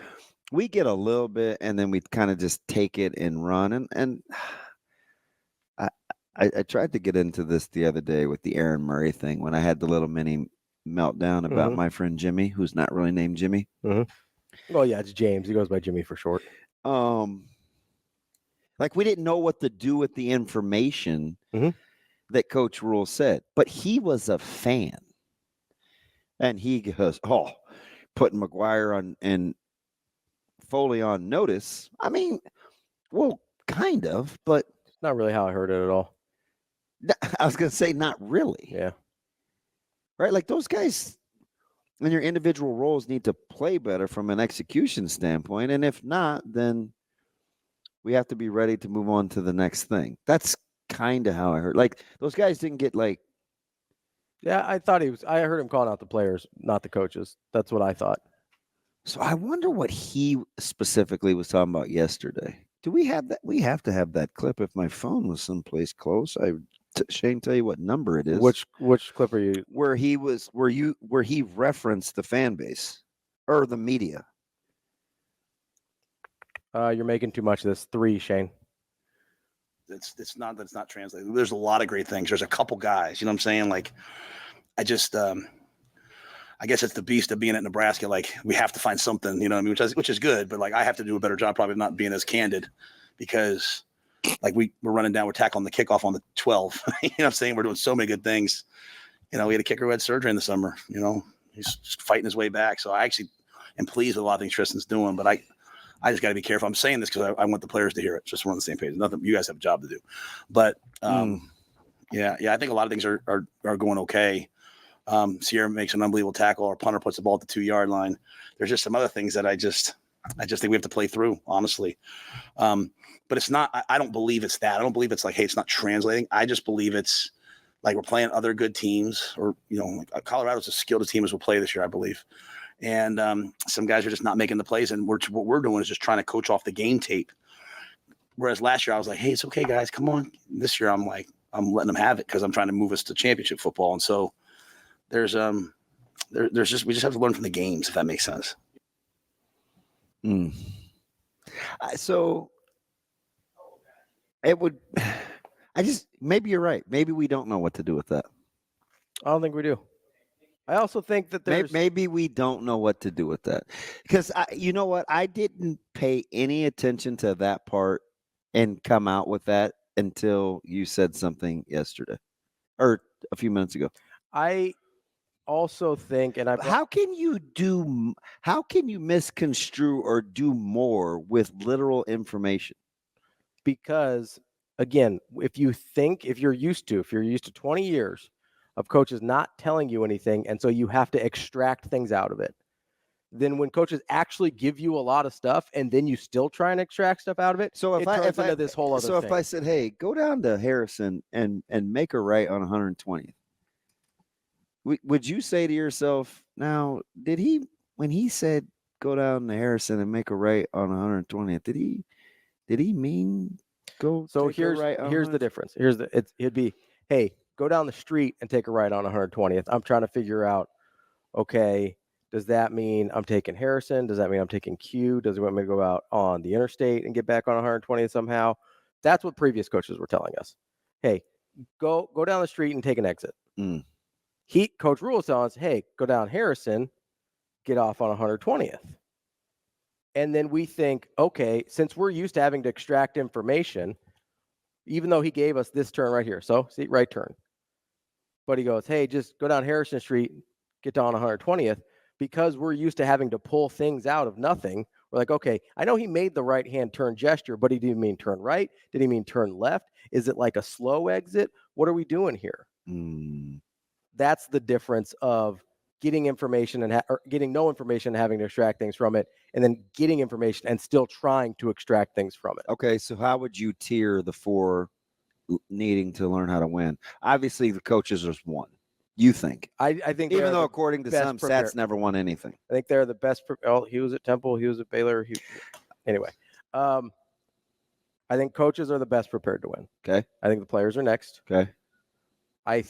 we get a little bit and then we kind of just take it and run. And I tried to get into this the other day with the Aaron Murray thing when I had the little mini meltdown about my friend Jimmy, who's not really named Jimmy. Well, yeah, it's James. He goes by Jimmy for short. We didn't know what to do with the information that Coach Rhule said, but he was a fan. And he goes, putting McGuire on and Foley on notice. I mean, well, kind of, but not really how I heard it at all. I was going to say not really. Yeah. Right? Those guys in your individual roles need to play better from an execution standpoint. And if not, then we have to be ready to move on to the next thing. That's kind of how I heard. Those guys didn't get Yeah, I heard him calling out the players, not the coaches. That's what I thought. So I wonder what he specifically was talking about yesterday. Do we have that? We have to have that clip. If my phone was someplace close, Shane, tell you what number it is. Which clip are you? Where he referenced the fan base or the media. You're making too much of this. 3, Shane. It's not that it's not translated. There's a lot of great things. There's a couple guys, you know what I'm saying? I guess it's the beast of being at Nebraska. We have to find something, you know what I mean? Which is good, but I have to do a better job probably of not being as candid, because we're running down, we're tackling the kickoff on the 12. You know what I'm saying? We're doing so many good things. We had a kicker who had surgery in the summer, he's just fighting his way back. So I actually am pleased with a lot of things Tristan's doing, but I just got to be careful. I'm saying this because I want the players to hear it. Just we're on the same page. Nothing. You guys have a job to do, but yeah. I think a lot of things are going okay. Sierra makes an unbelievable tackle. Our punter puts the ball at the 2-yard line. There's just some other things that I just think we have to play through, honestly. But it's not. I don't believe it's that. I don't believe it's hey, it's not translating. I just believe it's we're playing other good teams, or Colorado's as skilled a team as we'll play this year, I believe. And some guys are just not making the plays. And what we're doing is just trying to coach off the game tape. Whereas last year I was like, hey, it's okay, guys, come on. This year I'm like, I'm letting them have it because I'm trying to move us to championship football. And so there's just we just have to learn from the games, if that makes sense. So it would. Maybe you're right. Maybe we don't know what to do with that. I don't think we do. I also think that there's maybe we don't know what to do with that because you know what? I didn't pay any attention to that part and come out with that until you said something yesterday or a few minutes ago. I also think, and how can you misconstrue or do more with literal information? Because again, if you're used to 20 years of coaches not telling you anything, and so you have to extract things out of it, then when coaches actually give you a lot of stuff and then you still try and extract stuff out of it, so if this whole other thing. If I said, hey, go down to Harrison and make a right on 120th, would you say to yourself, now, when he said go down to Harrison and make a right on 120th, did he mean go? So take here's a right on here's the difference. It'd be, hey, go down the street and take a right on 120th. I'm trying to figure out, okay, does that mean I'm taking Harrison? Does that mean I'm taking Q? Does it want me to go out on the interstate and get back on 120th somehow? That's what previous coaches were telling us. Hey, go down the street and take an exit. Coach Rhule is telling us, hey, go down Harrison, get off on 120th. And then we think, okay, since we're used to having to extract information, even though he gave us this turn right here, so see, right turn. But he goes, hey, just go down Harrison Street, get down 120th. Because we're used to having to pull things out of nothing, we're like, okay, I know he made the right-hand turn gesture, but he didn't mean turn right. Did he mean turn left? Is it like a slow exit? What are we doing here? That's the difference of getting information or getting no information and having to extract things from it, and then getting information and still trying to extract things from it. Okay, so how would you tier the four needing to learn how to win? Obviously, the coaches is one. You think? I think even though according to some, Sats never won anything. I think they're the best. He was at Temple. He was at Baylor. Anyway, I think coaches are the best prepared to win. Okay. I think the players are next. Okay. I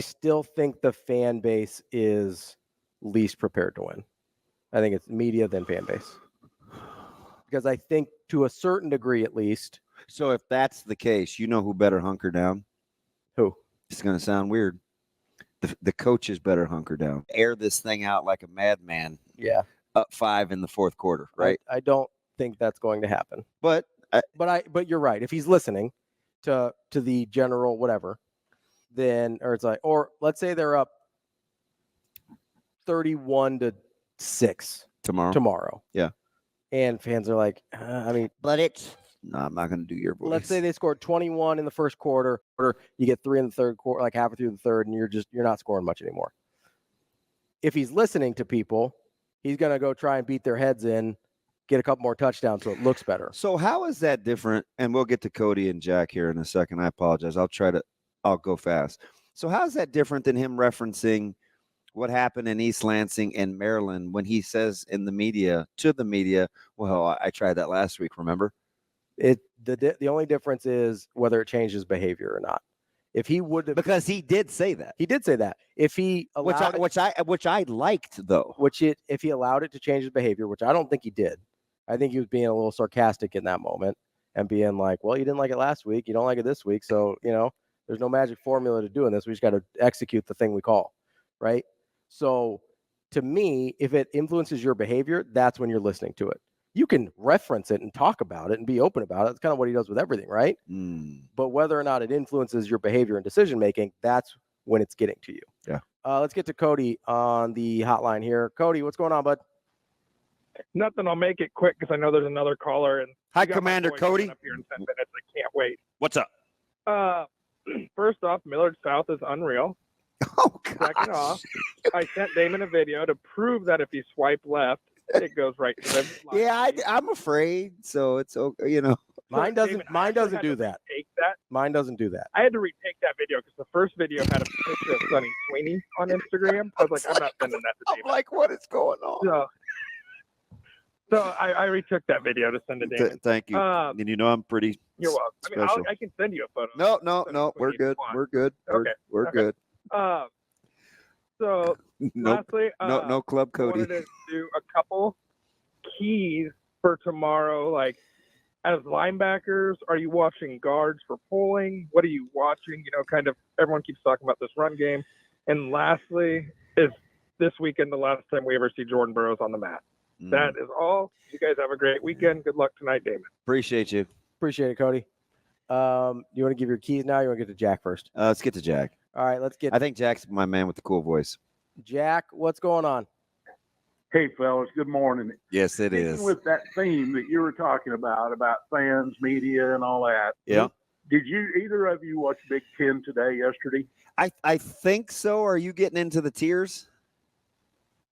still think the fan base is least prepared to win. I think it's media then fan base. Because I think to a certain degree at least. So if that's the case, you know who better hunker down? Who? It's going to sound weird. The coaches better hunker down. Air this thing out like a madman. Yeah. Up 5 in the fourth quarter, right? I don't think that's going to happen. But you're right. If he's listening to the general whatever, then or let's say they're up 31-6 tomorrow. Yeah. And fans are like, but it's no, I'm not going to do your voice. Let's say they scored 21 in the first quarter, or you get 3 in the third quarter, like halfway through the third, and you're not scoring much anymore. If he's listening to people, he's going to go try and beat their heads in, get a couple more touchdowns so it looks better. So how is that different? And we'll get to Cody and Jack here in a second. I apologize. I'll go fast. So how is that different than him referencing what happened in East Lansing and Maryland when he says to the media, well, I tried that last week, remember? The only difference is whether it changes behavior or not. If he would have, because he did say that. He did say that. If he allowed which I liked though. If he allowed it to change his behavior, which I don't think he did. I think he was being a little sarcastic in that moment and being like, well, you didn't like it last week, you don't like it this week, so there's no magic formula to doing this. We just got to execute the thing we call, right? So to me, if it influences your behavior, that's when you're listening to it. You can reference it and talk about it and be open about it. That's kind of what he does with everything, right? But whether or not it influences your behavior and decision-making, that's when it's getting to you. Yeah. Let's get to Cody on the hotline here. Cody, what's going on, bud? Nothing. I'll make it quick because I know there's another caller. And hi, Commander Cody. Up here in 10 minutes. I can't wait. What's up? First off, Millard South is unreal. Oh, gosh. Second off, I sent Damon a video to prove that if you swipe left, it goes right to the line. Yeah, I'm afraid. So it's okay, Mine doesn't do that. Mine doesn't do that. I had to retake that video because the first video had a picture of Sonny Sweeney on Instagram. I was like, I'm not sending that to Damon. I'm like, what is going on? So I retook that video to send to Damon. Thank you. And you know I'm pretty You're welcome. special. I can send you a photo. No. We're good. We're good. Okay. We're good. So lastly, no Club I Cody. wanted to do a couple keys for tomorrow. Like, as linebackers, are you watching guards for pulling? What are you watching? Kind of everyone keeps talking about this run game. And lastly, is this weekend the last time we ever see Jordan Burroughs on the mat? That is all. You guys have a great weekend. Good luck tonight, Damon. Appreciate you. Appreciate it, Cody. You want to give your keys now? Or you want to get to Jack first? Let's get to Jack. All right, let's get. I think Jack's my man with the cool voice. Jack, what's going on? Hey, fellas. Good morning. Yes, it is. With that theme that you were talking about fans, media, and all that. Yeah. Did either of you watch Big Ten today, yesterday? I think so. Are you getting into the tiers?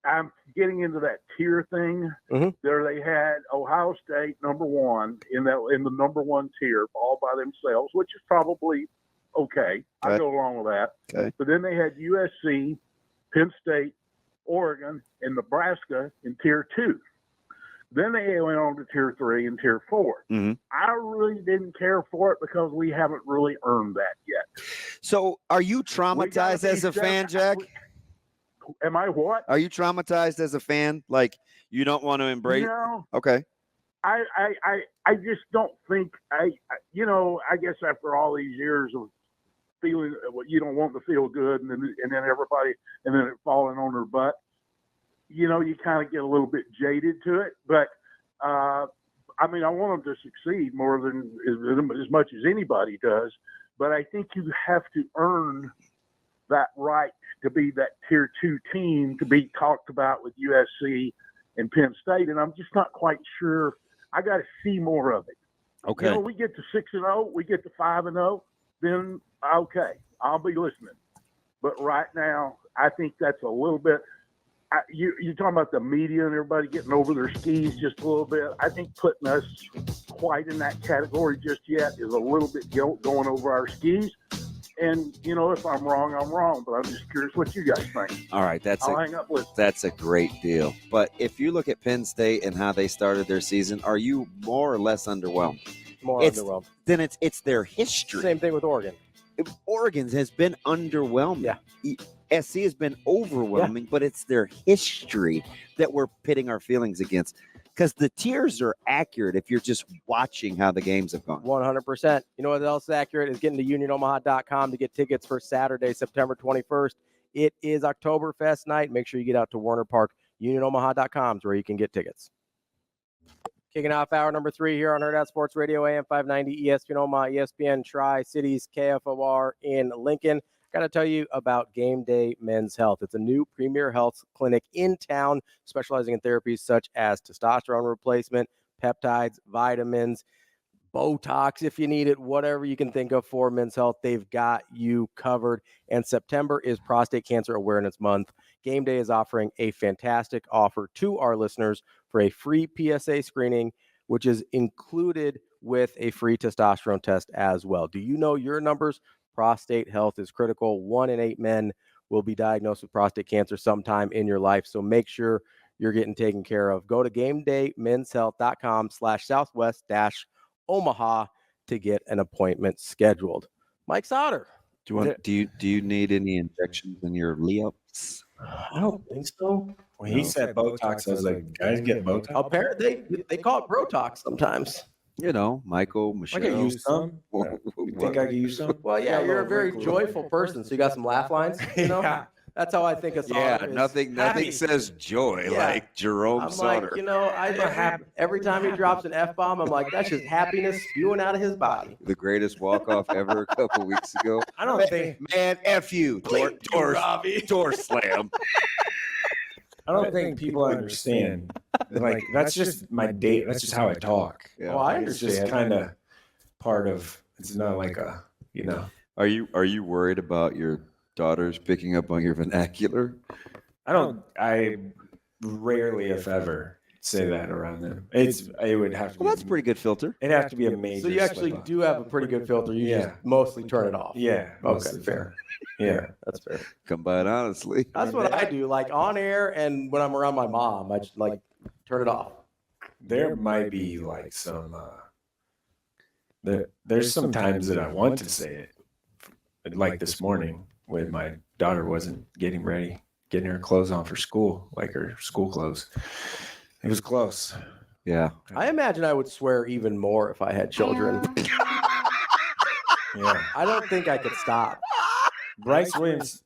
I'm getting into that tier thing. Mm-hmm. There they had Ohio State number one in the number one tier all by themselves, which is probably okay. I go along with that. Okay. But then they had USC, Penn State, Oregon, and Nebraska in tier two. Then they went on to tier three and tier four. Mm-hmm. I really didn't care for it because we haven't really earned that yet. So are you traumatized as a fan, Jack? Am I what? Are you traumatized as a fan? Like you don't want to embrace? No. Okay. I just don't think I guess after all these years of feeling you don't want to feel good and then everybody and then it falling on their butt, you kind of get a little bit jaded to it. But I want them to succeed more than as much as anybody does. But I think you have to earn that right to be that tier two team to be talked about with USC and Penn State. And I'm just not quite sure. I got to see more of it. Okay. We get to 6-0, we get to 5-0, then okay, I'll be listening. But right now, I think that's a little bit. You're talking about the media and everybody getting over their skis just a little bit. I think putting us quite in that category just yet is a little bit going over our skis. And, if I'm wrong, I'm wrong. But I'm just curious what you guys think. All right. I'll hang up with. That's a great deal. But if you look at Penn State and how they started their season, are you more or less underwhelmed? Underwhelmed. Then it's their history. Same thing with Oregon. Oregon's has been underwhelming. Yeah. SC has been overwhelming, but it's their history that we're pitting our feelings against. Because the tiers are accurate if you're just watching how the games have gone. 100%. You know what else is accurate is getting to unionomaha.com to get tickets for Saturday, September 21st. It is Oktoberfest night. Make sure you get out to Warner Park. Unionomaha.com is where you can get tickets. Kicking off hour number 3 here on Hurrdat Sports Radio, AM 590, ESPN Omaha, ESPN Tri-Cities, KFOR in Lincoln. Got to tell you about Game Day Men's Health. It's a new premier health clinic in town, specializing in therapies such as testosterone replacement, peptides, vitamins, Botox if you need it, whatever you can think of for men's health, they've got you covered. And September is Prostate Cancer Awareness Month. Game Day is offering a fantastic offer to our listeners for a free PSA screening, which is included with a free testosterone test as well. Do you know your numbers? Prostate health is critical. 1 in 8 men will be diagnosed with prostate cancer sometime in your life. So make sure you're getting taken care of. Go to GameDayMen'sHealth.com/Southwest-Omaha to get an appointment scheduled. Mike Sautter. Do you need any injections in your lips? I don't think so. When he said Botox, I was like, guys get Botox? Apparently, they call it Brotox sometimes. Michael, Michelle. I could use some. You think I could use some? Well, yeah, you're a very joyful person, so you got some laugh lines, Yeah. That's how I think it's nothing says joy like Jerome I'm Sautter. like, every time he drops an F-bomb, I'm like, that's just happiness spewing out of his body. The greatest walk-off ever a couple weeks ago. I don't think. Man, F you. Door slam. I don't think people understand. Like, that's just my date. That's just how I talk. Yeah. Well, I It's understand. just kind of part of. It's not like a. Are you worried about your daughters picking up on your vernacular? I rarely, if ever, say that around them. It would have to. Well, that's a pretty good filter. It'd have to be a major. So you actually slip-up. do have a pretty good filter. You just mostly turn it off. Yeah. Okay, mostly. fair. Yeah. That's fair. Come by it honestly. That's what I do. Like on air and when I'm around my mom, I just like turn it off. there might be like some there's some times that I want to say it, like this morning when my daughter wasn't getting her clothes on for school, like her school clothes. It was close. Yeah. I imagine I would swear even more if I had children. Yeah. I don't think I could stop. Bryce Williams.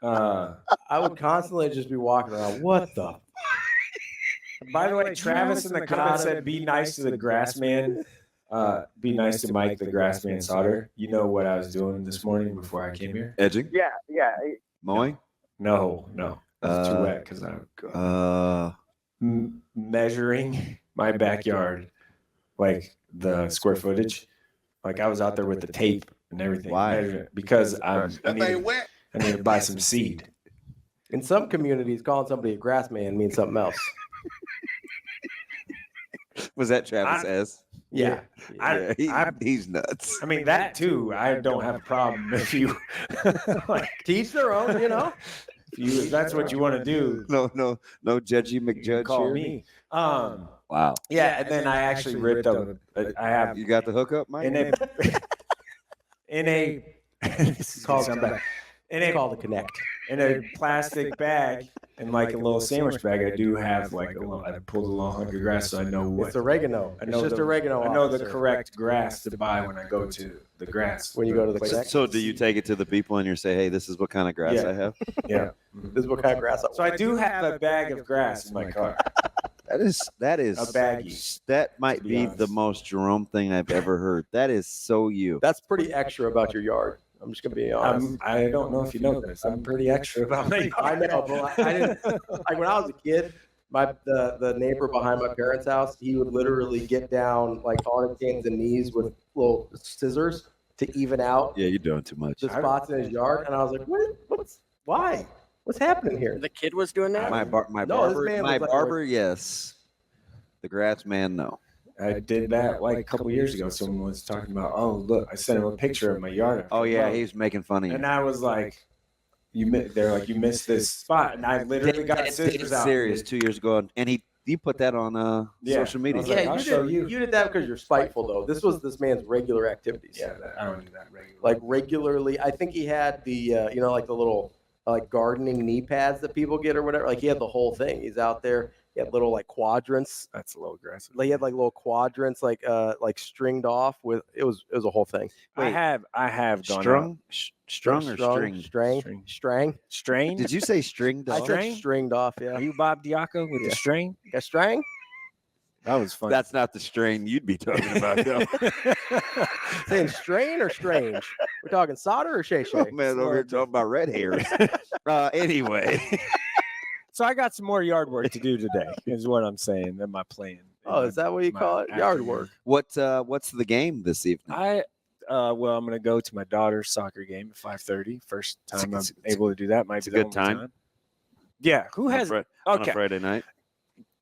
I would constantly just be walking around. What the? By the way, Travis in the comments said, "Be nice to the grass man. Be nice to Mike, the grass man Sautter." You know what I was doing this morning before I came here? Edging? Yeah. Mowing? No. It was too wet because I measuring my backyard, like the square footage. Like I was out there with the tape and everything. Why? Because I need to buy some seed. In some communities, calling somebody a grass man means something else. Was that Travis S? Yeah. He's nuts. I mean, that too, I don't have a problem if you like teach their own, you know. If that's what you want to do. No Judgy McJudge call here. me. Wow. Yeah, and then I actually ripped up. I have. You got the hookup, Mike? In a It's called a connect. In a plastic bag and like a little sandwich bag, I do have like I pulled a little hunk of grass, so I know what. It's oregano. It's just oregano. I know the correct grass to buy when I go to the grass. When you go to the connect. So do you take it to the people and you say, "Hey, this is what kind of grass I have"? Yeah. This is what kind of grass I want. So I do have a bag of grass in my car. That is a baggie. That might be the most Jerome thing I've ever heard. That is so you. That's pretty extra about your yard. I'm just gonna be honest. I don't know if you know this. I'm pretty extra about my yard. I know, but I didn't. Like when I was a kid, the neighbor behind my parents' house, he would literally get down like on his hands and knees with little scissors to even out. Yeah, you're doing too much. The spots in his yard, and I was like, why? What's happening here? The kid was doing that? My barber, yes. The grass man, no. I did that like a couple years ago. Someone was talking about, oh, look, I sent him a picture of my yard. Oh, yeah, he's making fun of you. And I was like, they're like, you missed this spot. And I literally got scissors out. Serious 2 years ago. And he put that on social media. Yeah, you did that because you're spiteful, though. This was this man's regular activities. Yeah, I don't do that regularly. Like regularly. I think he had the, like the little like gardening knee pads that people get or whatever. Like he had the whole thing. He's out there. He had little like quadrants. That's a little aggressive. Like he had like little quadrants like stringed off with it was a whole thing. Wait, I have gone strung or string? String? Did you say stringed off? I said stringed off, yeah. Are you Bob Diaco with the string? A string? That was fun. That's not the strain you'd be talking about, though. Saying strain or strange? We're talking Sautter or Shay Shay? Oh, man, over here talking about red hairs. Anyway. So I got some more yard work to do today, is what I'm saying. Than my plan. Oh, is that what you call it? Yard work. What's the game this evening? I'm going to go to my daughter's soccer game at 5:30. First time I'm able to do that. Might be a good time. Yeah. Who has on a Friday night?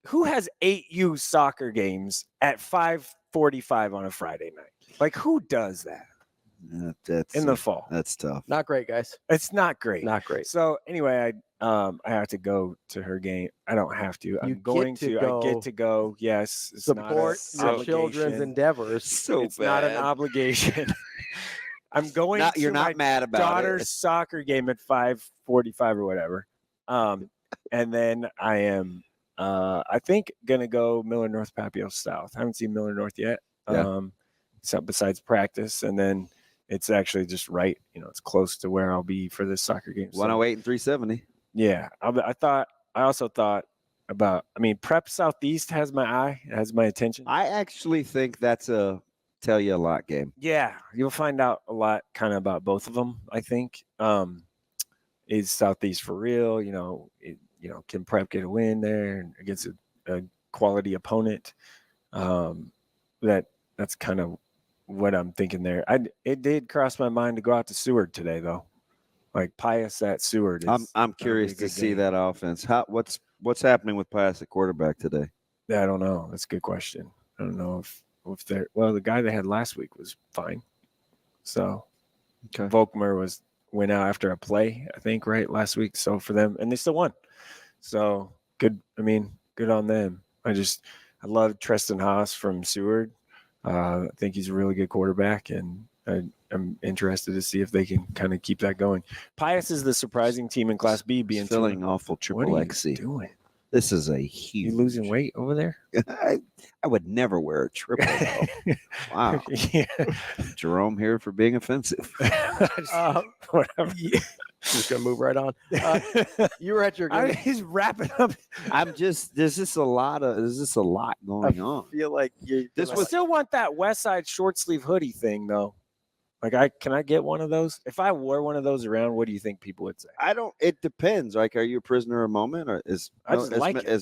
Who has 8U soccer games at 5:45 on a Friday night? Like who does that? That's in the fall. That's tough. Not great, guys. It's not great. Not great. So anyway, I have to go to her game. I don't have to. I get to go. Yes. It's support your children's endeavors. So it's not an obligation. I'm going to you're not mad about daughter's soccer game at 5:45 or whatever. And then I am I think gonna go Miller North Papio South. I haven't seen Miller North yet. Yeah. So besides practice, and then it's actually just right. It's close to where I'll be for this soccer game. 108 and 370. Yeah, I also thought about. I mean, Prep Southeast has my eye, has my attention. I actually think that's a tell you a lot game. Yeah, you'll find out a lot kind of about both of them. I think is Southeast for real? Can Prep get a win there against a quality opponent? That's kind of what I'm thinking there. It did cross my mind to go out to Seward today, though. Like Pius at Seward. I'm curious to see that offense. What's happening with Pius at quarterback today? Yeah, I don't know. That's a good question. I don't know if they're the guy they had last week was fine. So Volkmer went out after a play, I think, right, last week. So for them, and they still won. So good. I mean, good on them. I love Tristan Haas from Seward. I think he's a really good quarterback, and I'm interested to see if they can kind of keep that going. Pius is the surprising team in Class B, being feeling awful. Triple What are XC. you doing? This is a huge. You losing weight over there? I would never wear a triple. Though. Wow. Yeah. Jerome here for being offensive. Whatever. Just gonna move right on. You were at your game. He's wrapping up. There's just a lot going on. I feel like I still want that West Side short sleeve hoodie thing though. Like, can I get one of those? If I wore one of those around, what do you think people would say? It depends. Like, are you a prisoner of a moment, or is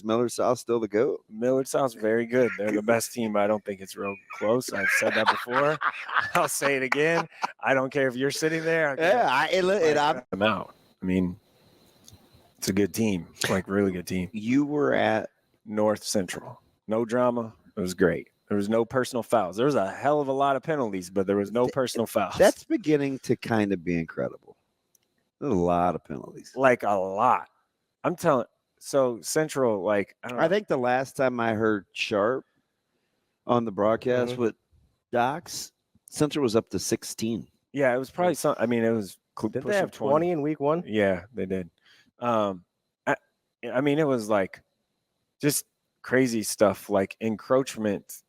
Miller South still the GOAT? Miller South's very good. They're the best team. I don't think it's real close. I've said that before. I'll say it again. I don't care if you're sitting there. I'm out. I mean, it's a good team. Like, really good team. You were at North Central. No drama. It was great. There was no personal fouls. There was a hell of a lot of penalties, but there was no personal fouls. That's beginning to kind of be incredible. There's a lot of penalties. Like, a lot. I'm telling. So Central, like, I think the last time I heard Sharp on the broadcast with Docs, Central was up to 16. Yeah, it was probably some. I mean, it was. Did they have 20 in week 1? Yeah, they did. I mean, it was like just crazy stuff, like encroachment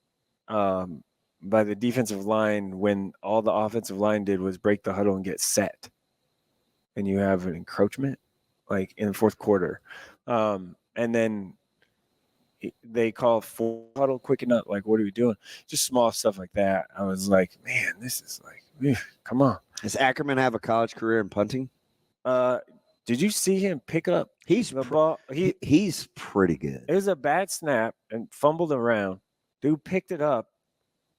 by the defensive line when all the offensive line did was break the huddle and get set. And you have an encroachment like in the fourth quarter. And then they call full huddle quick enough. Like, what are we doing? Just small stuff like that. I was like, man, this is like, come on. Does Ackerman have a college career in punting? Did you see him pick up the ball? He's pretty good. It was a bad snap and fumbled around. Dude picked it up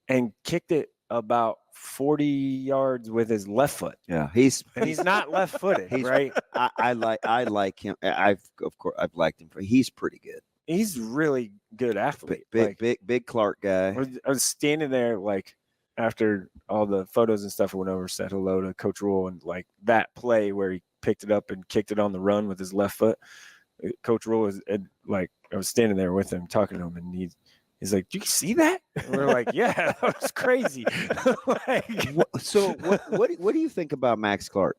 and kicked it about 40 yards with his left foot. Yeah, he's not left-footed, right? I like him. I've liked him. He's pretty good. He's really good athlete. Big Clark guy. I was standing there like after all the photos and stuff. I went over, said hello to Coach Rhule, and like that play where he picked it up and kicked it on the run with his left foot. Coach Rhule was like, I was standing there with him talking to him, and he's like, "Do you see that?" And we're like, "Yeah, that was crazy." So what do you think about Max Clark?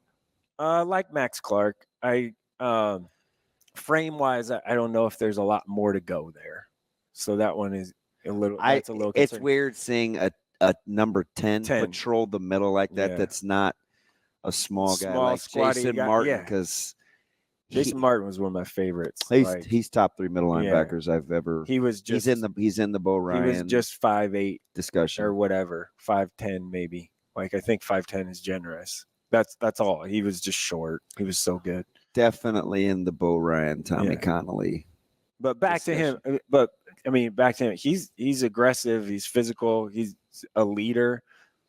Like Max Clark, frame wise, I don't know if there's a lot more to go there. So that one is a little. That's a little. It's concerning. weird seeing a number 10 patrol the middle like that. Yeah. That's not a small guy like squatty Jason guy, Martin, because Jason Martin was one of my favorites. He's top 3 middle linebackers I've ever. He was just he's in the Bo Ryan. He was just 5'8" discussion or whatever, 5'10" maybe. Like, I think 5'10" is generous. That's all. He was just short. He was so good. Definitely in the Bo Ryan, Tommy Connolly. But back to him. But I mean, back to him. He's aggressive. He's physical. He's a leader.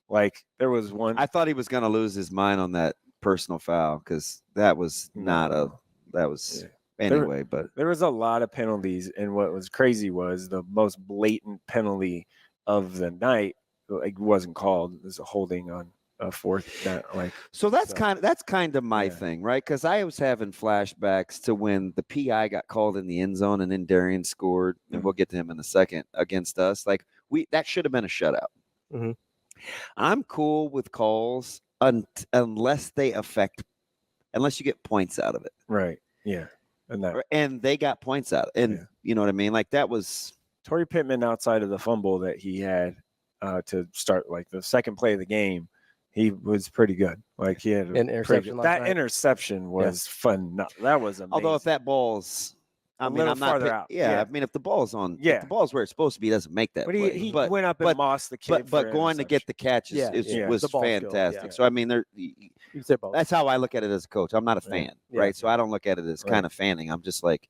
Like, there was one. I thought he was going to lose his mind on that personal foul, because that was not a. That was anyway. But there was a lot of penalties, and what was crazy was the most blatant penalty of the night. Like, wasn't called. It was a holding on a fourth. So that's kind of my thing, right? Because I was having flashbacks to when the PI got called in the end zone and then Darian scored, and we'll get to him in a second, against us. Like, that should have been a shutout. Mm-hmm. I'm cool with calls unless you get points out of it. Right. Yeah. And they got points out. And you know what I mean? Like, that was Torrey Pittman, outside of the fumble that he had to start, like, the second play of the game, he was pretty good. Like, he had an interception. That interception was fun. No, that was amazing. Although if that ball's, I'm not farther out. Yeah, I mean, if the ball's on, if the ball's where it's supposed to be, he doesn't make that. But play. he went up and mossed the kid. But going to get the catch was fantastic. So I mean, that's how I look at it as a coach. I'm not a fan, right? So I don't look at it as kind of fanning. I'm just like,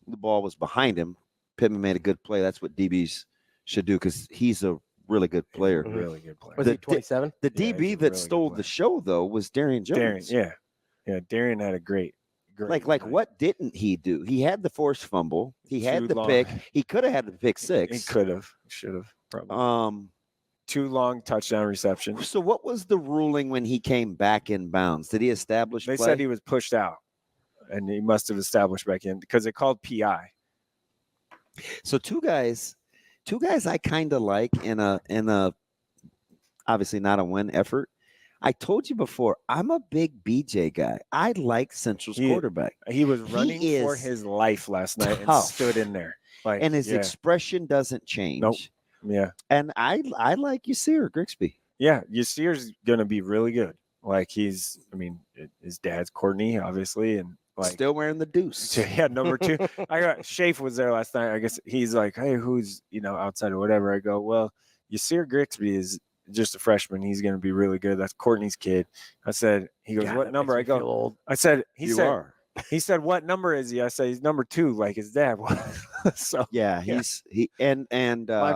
the ball was behind him. Pittman made a good play. That's what DBs should do, because he's a really good player. Really good player. Was he 27? The DB that stole the show, though, was Darian Jones. Darian had a great like what didn't he do? He had the forced fumble. He had the pick. He could have had the pick six. He could have. Should have. Probably. Too long touchdown reception. So what was the ruling when he came back in bounds? Did he establish They play? said he was pushed out, and he must have established back in, because they called PI. So two guys two guys I kind of like in a obviously not a win effort. I told you before, I'm a big BJ guy. I like Central's quarterback. He was running for his life last night and stood in there. Like, and his expression doesn't change. Nope. Yeah. And I like Yasir Grigsby. Yeah, Yasir's gonna be really good. Like his dad's Courtney, obviously, and like still wearing the deuce. Yeah, number 2. I got Shafe was there last night. I guess he's like, hey, who's outside or whatever. I go, well, Yasir Grigsby is just a freshman. He's going to be really good. That's Courtney's kid. I said, he goes, what number? I go, old. I said, he said, what number is he? I said, he's number 2, like his dad was. So my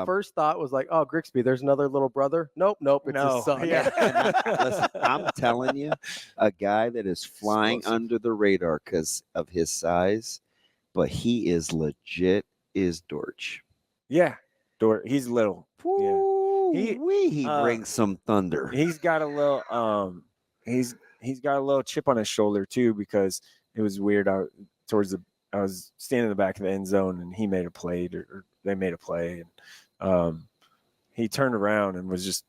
first thought was like, oh, Grigsby, there's another little brother. Nope, it's his son. Yeah. Listen, I'm telling you, a guy that is flying under the radar because of his size, but he is legit is Dortch. Yeah, he's little. He brings some thunder. He's got a little he's got a little chip on his shoulder too, because it was weird. I was standing in the back of the end zone and he made a play or they made a play, and he turned around and was just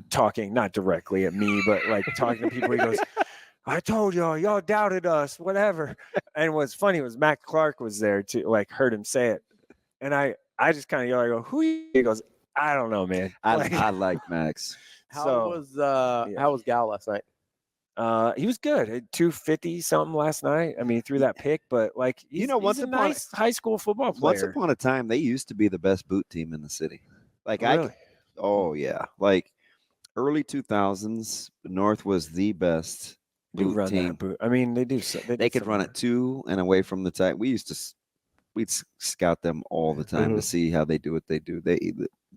talking, not directly at me, but like talking to people. He goes, I told y'all doubted us, whatever. And what's funny was Matt Clark was there too, like heard him say it. And I just kind of yelled, I go, who are you? He goes, I don't know, man. I like Max. How was Gal last night? He was good. 250 something last night. I mean, he threw that pick, but like he's a nice high school football player. Once upon a time, they used to be the best boot team in the city. Like like early 2000s, North was the best boot team. I mean, they do. They could run it to and away from the tight. We'd scout them all the time to see how they do what they do.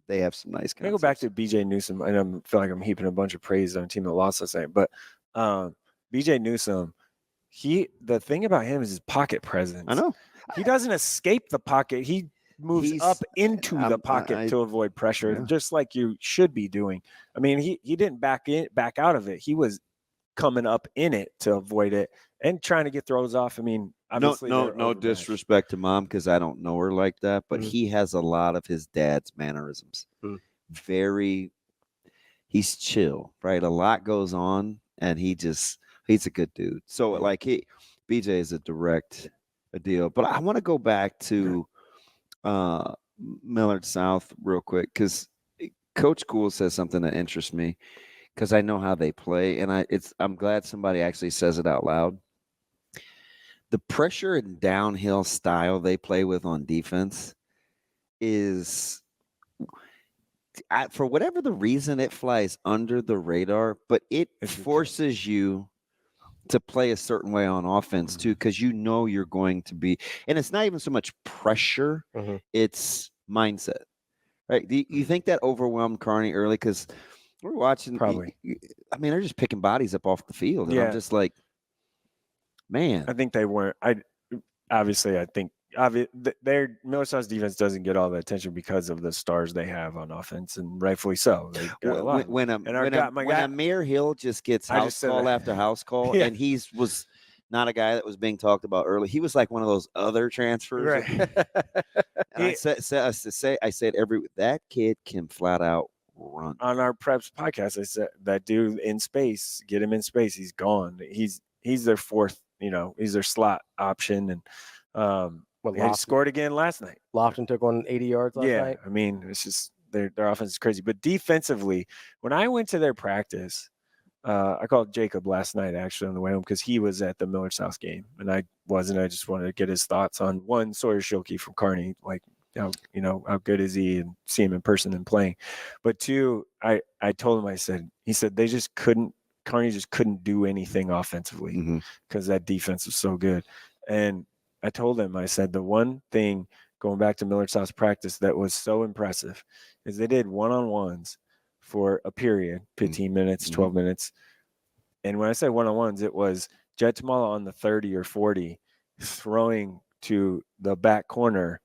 They have some nice. Can I go back to BJ Newsome? And I feel like I'm heaping a bunch of praise on a team that lost last night, but BJ Newsome, the thing about him is his pocket presence. I know he doesn't escape the pocket. He moves up into the pocket to avoid pressure, just like you should be doing. I mean, he didn't back out of it. He was coming up in it to avoid it and trying to get throws off. I mean, obviously no disrespect to Mom, because I don't know her like that, but he has a lot of his dad's mannerisms. He's chill, right? A lot goes on, and he's a good dude. So like BJ is a deal. But I want to go back to Millard South real quick, because Coach Cool says something that interests me, because I know how they play, and I'm glad somebody actually says it out loud. The pressure and downhill style they play with on defense is, for whatever the reason, it flies under the radar, but it forces you to play a certain way on offense too, because you're going to be, and it's not even so much pressure, it's mindset, right? Do you think that overwhelmed Kearney early? Because we're watching, probably. I mean, they're just picking bodies up off the field, and I'm just like, man. I think they weren't. I think their Miller South's defense doesn't get all the attention because of the stars they have on offense, and rightfully so. When Amir Hill just gets house call after house call, and he was not a guy that was being talked about early. He was like one of those other transfers. Right. I said that kid can flat out run. On our preps podcast, I said that dude in space, get him in space. He's gone. He's their fourth. He's their slot option, and he scored again last night. Lofton took 180 yards last night. I mean, it's just their offense is crazy. But defensively, when I went to their practice, I called Jacob last night actually on the way home, because he was at the Miller South game and I wasn't. I just wanted to get his thoughts on one, Sawyer Schilke from Kearney, like how good is he, and see him in person and playing. But two, I told him, he said they just couldn't. Kearney just couldn't do anything offensively because that defense was so good. And I told him, I said, the one thing going back to Millard South's practice that was so impressive is they did one-on-ones for a period, 15 minutes, 12 minutes. And when I say one-on-ones, it was Jet Tamala on the 30 or 40 throwing to the back corner,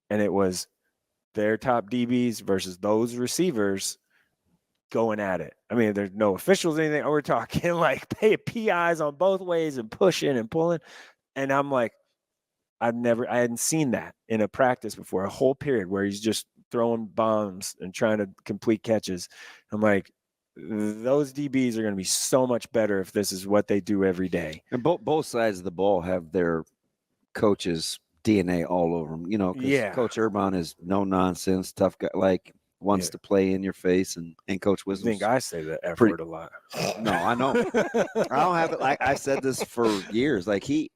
and it was their top DBs versus those receivers going at it. I mean, there's no officials or anything. We're talking like PIs on both ways and pushing and pulling. And I'm like, I hadn't seen that in a practice before, a whole period where he's just throwing bombs and trying to complete catches. I'm like, those DBs are going to be so much better if this is what they do every day. And both sides of the ball have their coaches' DNA all over them. You know, because Coach Urban is no nonsense, tough guy, like wants to play in your face, and Coach Wisdom. I think I say the F word a lot. No, I know. I don't have it. Like I said this for years. Like it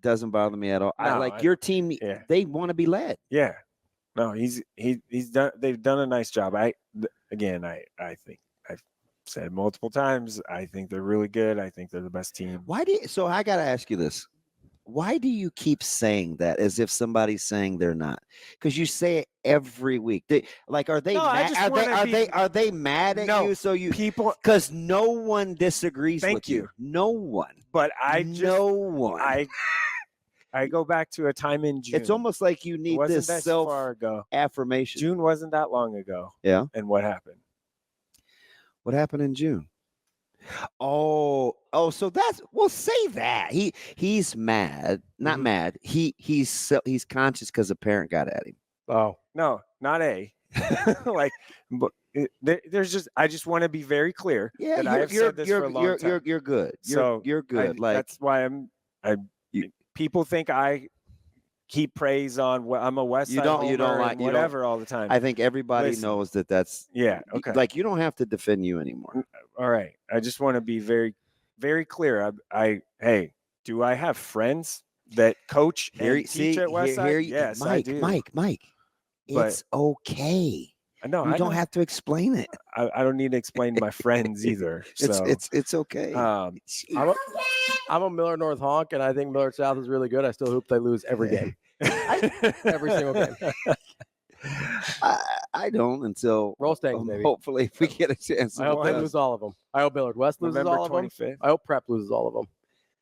doesn't bother me at all. No, your team. They want to be led. Yeah. No, he's done. They've done a nice job. I think I've said multiple times. I think they're really good. I think they're the best team. So I got to ask you this. Why do you keep saying that as if somebody's saying they're not? Because you say it every week. Are they mad? Are they mad at you? So you people, because no one disagrees with you. No one. But no one. I go back to a time in June. It's almost like you need this self-affirmation. June wasn't that long ago. Yeah. And what happened? What happened in June? Oh, so say that. He's mad. Not mad. He's conscious because a parent got at him. Oh. No, not a. but there's just I just want to be very clear that I have said this for a long time. You're good. You're good. That's why people think I keep praise on what I'm a West Side whatever all the time. I think everybody knows that's okay. Like you don't have to defend you anymore. All right. I just want to be very, very clear. Hey, do I have friends that coach and teach at West Side? Yes, I do. Mike. It's okay. No, you don't have to explain it. I don't need to explain to my friends either. So it's okay. I'm a Miller North honk, and I think Miller South is really good. I still hope they lose every game. Every single game. I don't until roll Stangs, maybe. Hopefully, if we get a chance. I hope they lose all of them. I hope Millard West loses November all of them. 25th. I hope Prep loses all of them.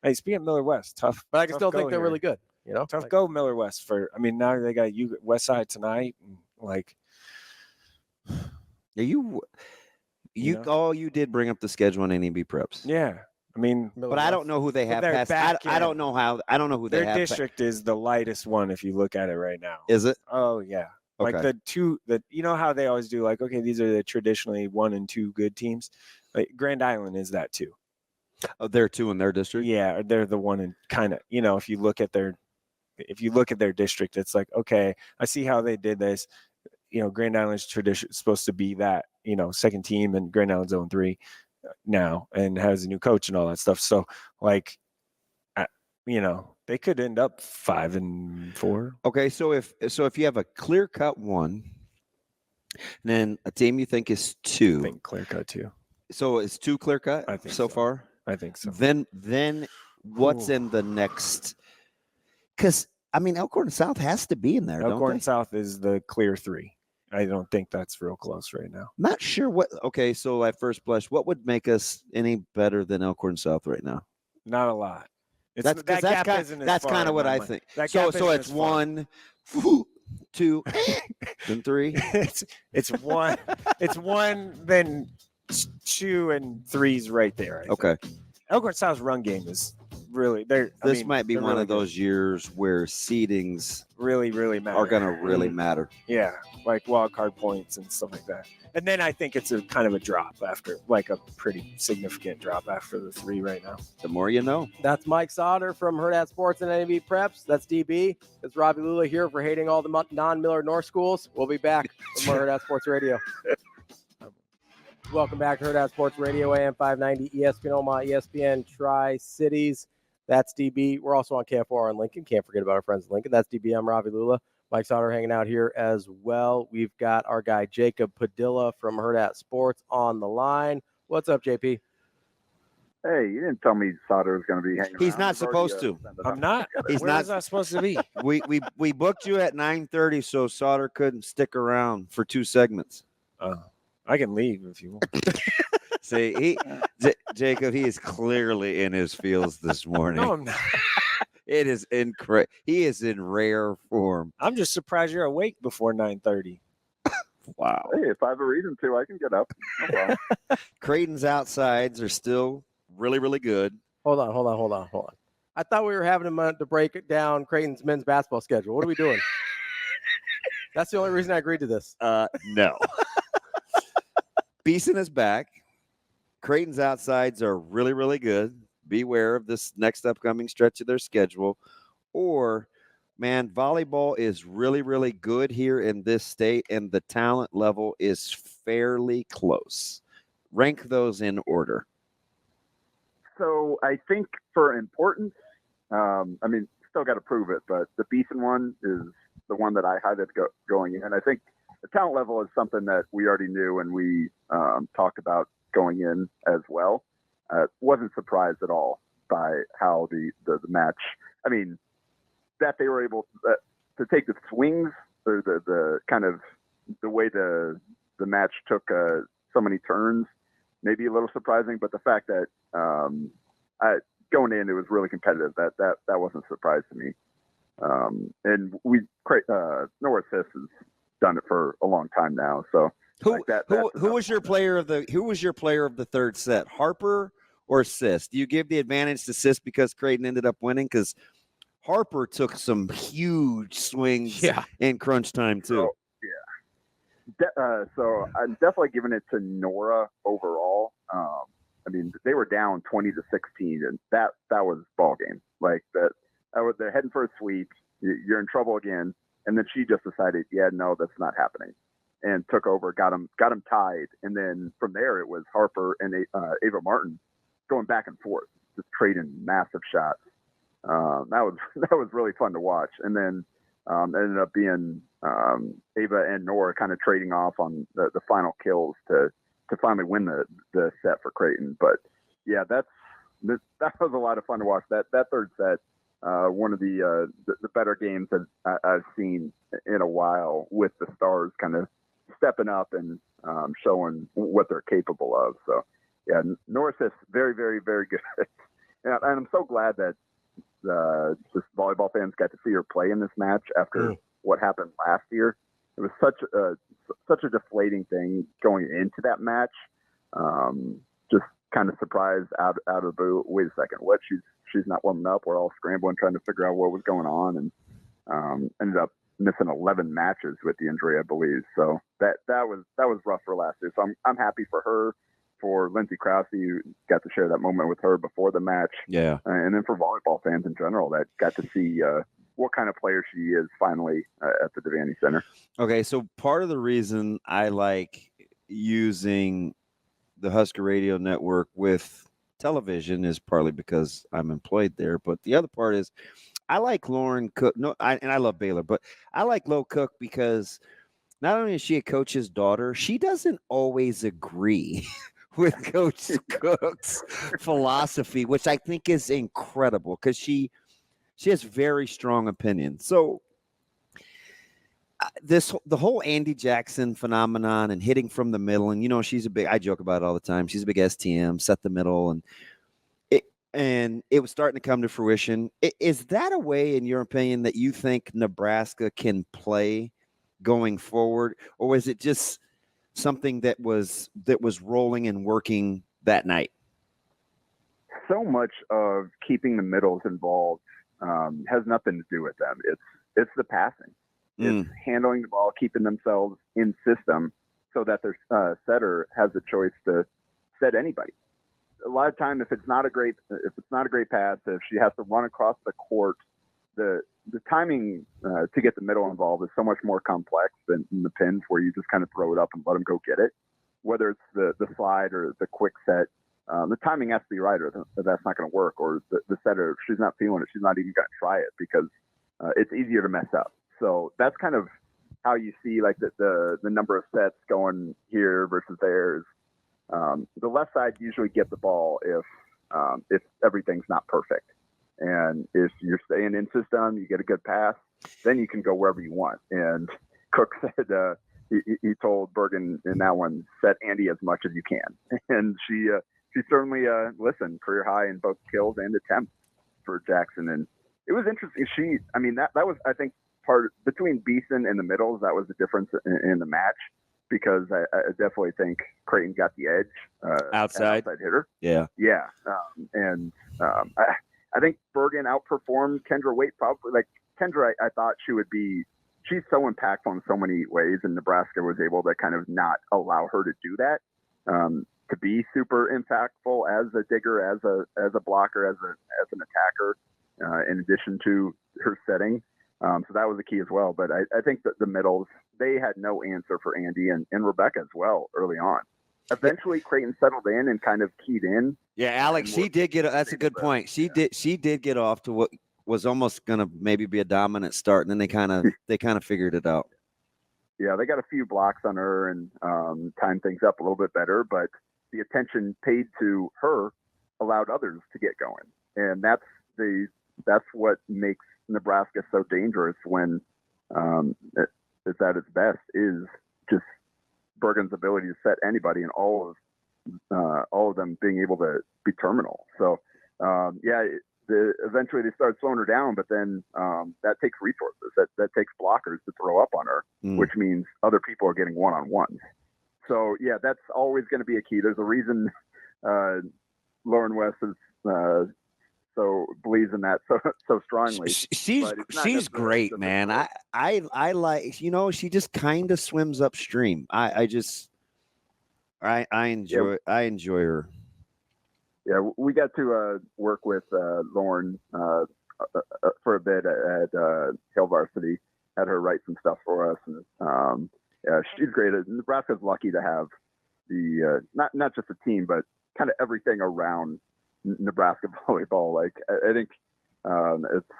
Hey, speaking of Miller West, tough. But I can still think they're really good. You know, tough go Miller West now they got you West Side tonight. And you all you did bring up the schedule on NEB Preps. Yeah. I mean, but I don't know who they have past. I don't know who they have. Their district is the lightest one if you look at it right now. Is it? Oh yeah. Okay. Like you know how they always do, like, okay, these are the traditionally 1 and 2 good teams. Like Grand Island is that too. Oh, they're 2 in their district? Yeah, they're the one and kind of, if you look at their district, it's like, okay, I see how they did this. Grand Island's supposed to be that, second team, and Grand Island's 0-3 now and has a new coach and all that stuff. So they could end up 5-4. Okay, so if you have a clear cut 1, and then a team you think is 2, I think clear cut 2. So it's 2 clear cut. I think so far. I think so. Then what's in the next? Because Elkhorn South has to be in there. Elkhorn South is the clear 3. I don't think that's real close right now. Not sure what. Okay, so at first blush, what would make us any better than Elkhorn South right now? Not a lot. That's kind of what I think. So it's 1, 2, then 3. It's 1. It's 1, then 2 and 3's right there. Okay. Elkhorn South's run game is really there. This might be one of those years where seedings really matter. Are going to really matter. Yeah, like wild card points and stuff like that. And then I think it's a kind of a drop after, like a pretty significant drop after the 3 right now. The more you know. That's Mike Sautter from Hurrdat Sports and NEB Preps. That's DB. It's Ravi Lulla here for hating all the non-Miller North schools. We'll be back with more Hurrdat Sports Radio. Welcome back to Hurrdat Sports Radio, AM 590, ESPN Omaha, ESPN Tri-Cities. That's DB. We're also on KFOR in Lincoln. Can't forget about our friends in Lincoln. That's DB. I'm Ravi Lulla. Mike Sautter hanging out here as well. We've got our guy Jacob Padilla from Hurrdat Sports on the line. What's up, JP? Hey, you didn't tell me Sautter was going to be hanging He's around. not supposed to. I'm not. He's Where not. is that supposed to be? We booked you at 9:30, so Sautter couldn't stick around for 2 segments. I can leave if you want. See, Jacob, he is clearly in his feels this morning. No, I'm not. It is incredible. He is in rare form. I'm just surprised you're awake before 9:30. Wow. Hey, if I have a reason to, I can get up. No problem. Creighton's outsides are still really, really good. Hold on. I thought we were having a moment to break down Creighton's men's basketball schedule. What are we doing? That's the only reason I agreed to this. No. Beeson is back. Creighton's outsides are really, really good. Beware of this next upcoming stretch of their schedule. Or, man, volleyball is really, really good here in this state, and the talent level is fairly close. Rank those in order. So I think for importance, still got to prove it, but the Beeson one is the one that I highlighted going in. And I think the talent level is something that we already knew and we talked about going in as well. Wasn't surprised at all by how the match, that they were able to take the swings or the kind of the way the match took so many turns, maybe a little surprising, but the fact that going in, it was really competitive. That wasn't a surprise to me. And North Sis has done it for a long time now. So who was your player of the third set, Harper or Sis? Do you give the advantage to Sis because Creighton ended up winning? Because Harper took some huge swings in crunch time too. So I'm definitely giving it to Nora overall. They were down 20-16, and that was ball game. Like that, they're heading for a sweep. You're in trouble again, and then she just decided, no, that's not happening, and took over, got them tied, and then from there it was Harper and Ava Martin going back and forth, just trading massive shots. That was really fun to watch, and then ended up being Ava and Nora kind of trading off on the final kills to finally win the set for Creighton. But that was a lot of fun to watch. That third set, one of the better games that I've seen in a while, with the stars kind of stepping up and showing what they're capable of. So Norris is very, very, very good. And I'm so glad that just volleyball fans got to see her play in this match after what happened last year. It was such a deflating thing going into that match. Just kind of surprised out of the blue. Wait a second, what? She's not warming up. We're all scrambling trying to figure out what was going on, and ended up missing 11 matches with the injury, I believe. So that was rough for last year. So I'm happy for her, for Lindsay Krause, who got to share that moment with her before the match. Yeah, and then for volleyball fans in general that got to see what kind of player she is finally at the Devaney Center. Okay, so part of the reason I like using the Husker Radio Network with television is partly because I'm employed there, but the other part is I like Lauren Cook. And I love Baylor, but I like Lo Cook because not only is she a coach's daughter, she doesn't always agree with Coach Cook's philosophy, which I think is incredible because she has very strong opinions. So the whole Andy Jackson phenomenon and hitting from the middle, and I joke about it all the time. She's a big STM, set the middle, and it was starting to come to fruition. Is that a way, in your opinion, that you think Nebraska can play going forward, or was it just something that was rolling and working that night? So much of keeping the middles involved has nothing to do with them. It's the passing. It's handling the ball, keeping themselves in system so that their setter has a choice to set anybody. A lot of time, if it's not a great pass, if she has to run across the court, the timing to get the middle involved is so much more complex than in the pins where you just kind of throw it up and let them go get it. Whether it's the slide or the quick set, the timing has to be right, or that's not going to work. Or the setter, if she's not feeling it, she's not even going to try it because it's easier to mess up. So that's kind of how you see like the number of sets going here versus theirs. The left side usually gets the ball if everything's not perfect, and if you're staying in system, you get a good pass, then you can go wherever you want. And Cook said he told Bergen in that one, set Andy as much as you can, and she certainly listened. Career high in both kills and attempts for Jackson, and it was interesting. That was, I think, part between Beeson and the middles. That was the difference in the match, because I definitely think Creighton got the edge outside hitter. Yeah. I think Bergen outperformed Kendra Waite probably. Like Kendra, I thought she would be she's so impactful in so many ways, and Nebraska was able to kind of not allow her to do that. To be super impactful as a digger, as a blocker, as an attacker, in addition to her setting. So that was the key as well. But I think that the middles, they had no answer for Andy and Rebecca as well early on. Eventually, Creighton settled in and kind of keyed in. Yeah, Alex, she did get. That's a good point. She did get off to what was almost going to maybe be a dominant start, and then they kind of figured it out. Yeah, they got a few blocks on her and timed things up a little bit better, but the attention paid to her allowed others to get going, and that's what makes Nebraska so dangerous when it's at its best, is just Bergen's ability to set anybody, and all of them being able to be terminal. So eventually they started slowing her down, but then that takes resources. That takes blockers to throw up on her, which means other people are getting one-on-ones. So yeah, that's always going to be a key. There's a reason Lauren West is so believes in that so strongly. She's great, man. I like, she just kind of swims upstream. I enjoy her. Yeah, we got to work with Lauren for a bit at Hill Varsity. Had her write some stuff for us, and yeah, she's great. Nebraska's lucky to have the not just the team, but kind of everything around Nebraska volleyball. Like, I think it's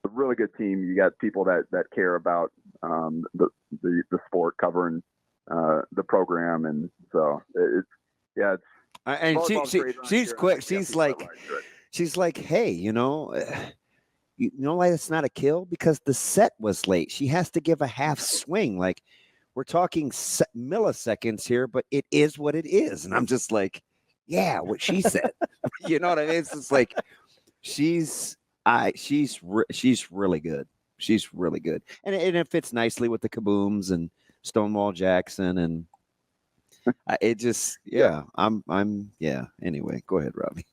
a really good team. You got people that care about the sport, covering the program, and so it's. And she's quick. She's like, hey, why it's not a kill? Because the set was late. She has to give a half swing. Like, we're talking milliseconds here, but it is what it is. And I'm just like, yeah, what she said. You know what I mean? It's just like, she's really good. She's really good, and it fits nicely with the Kabooms and Stonewall Jackson and. It just, Anyway, go ahead, Ravi.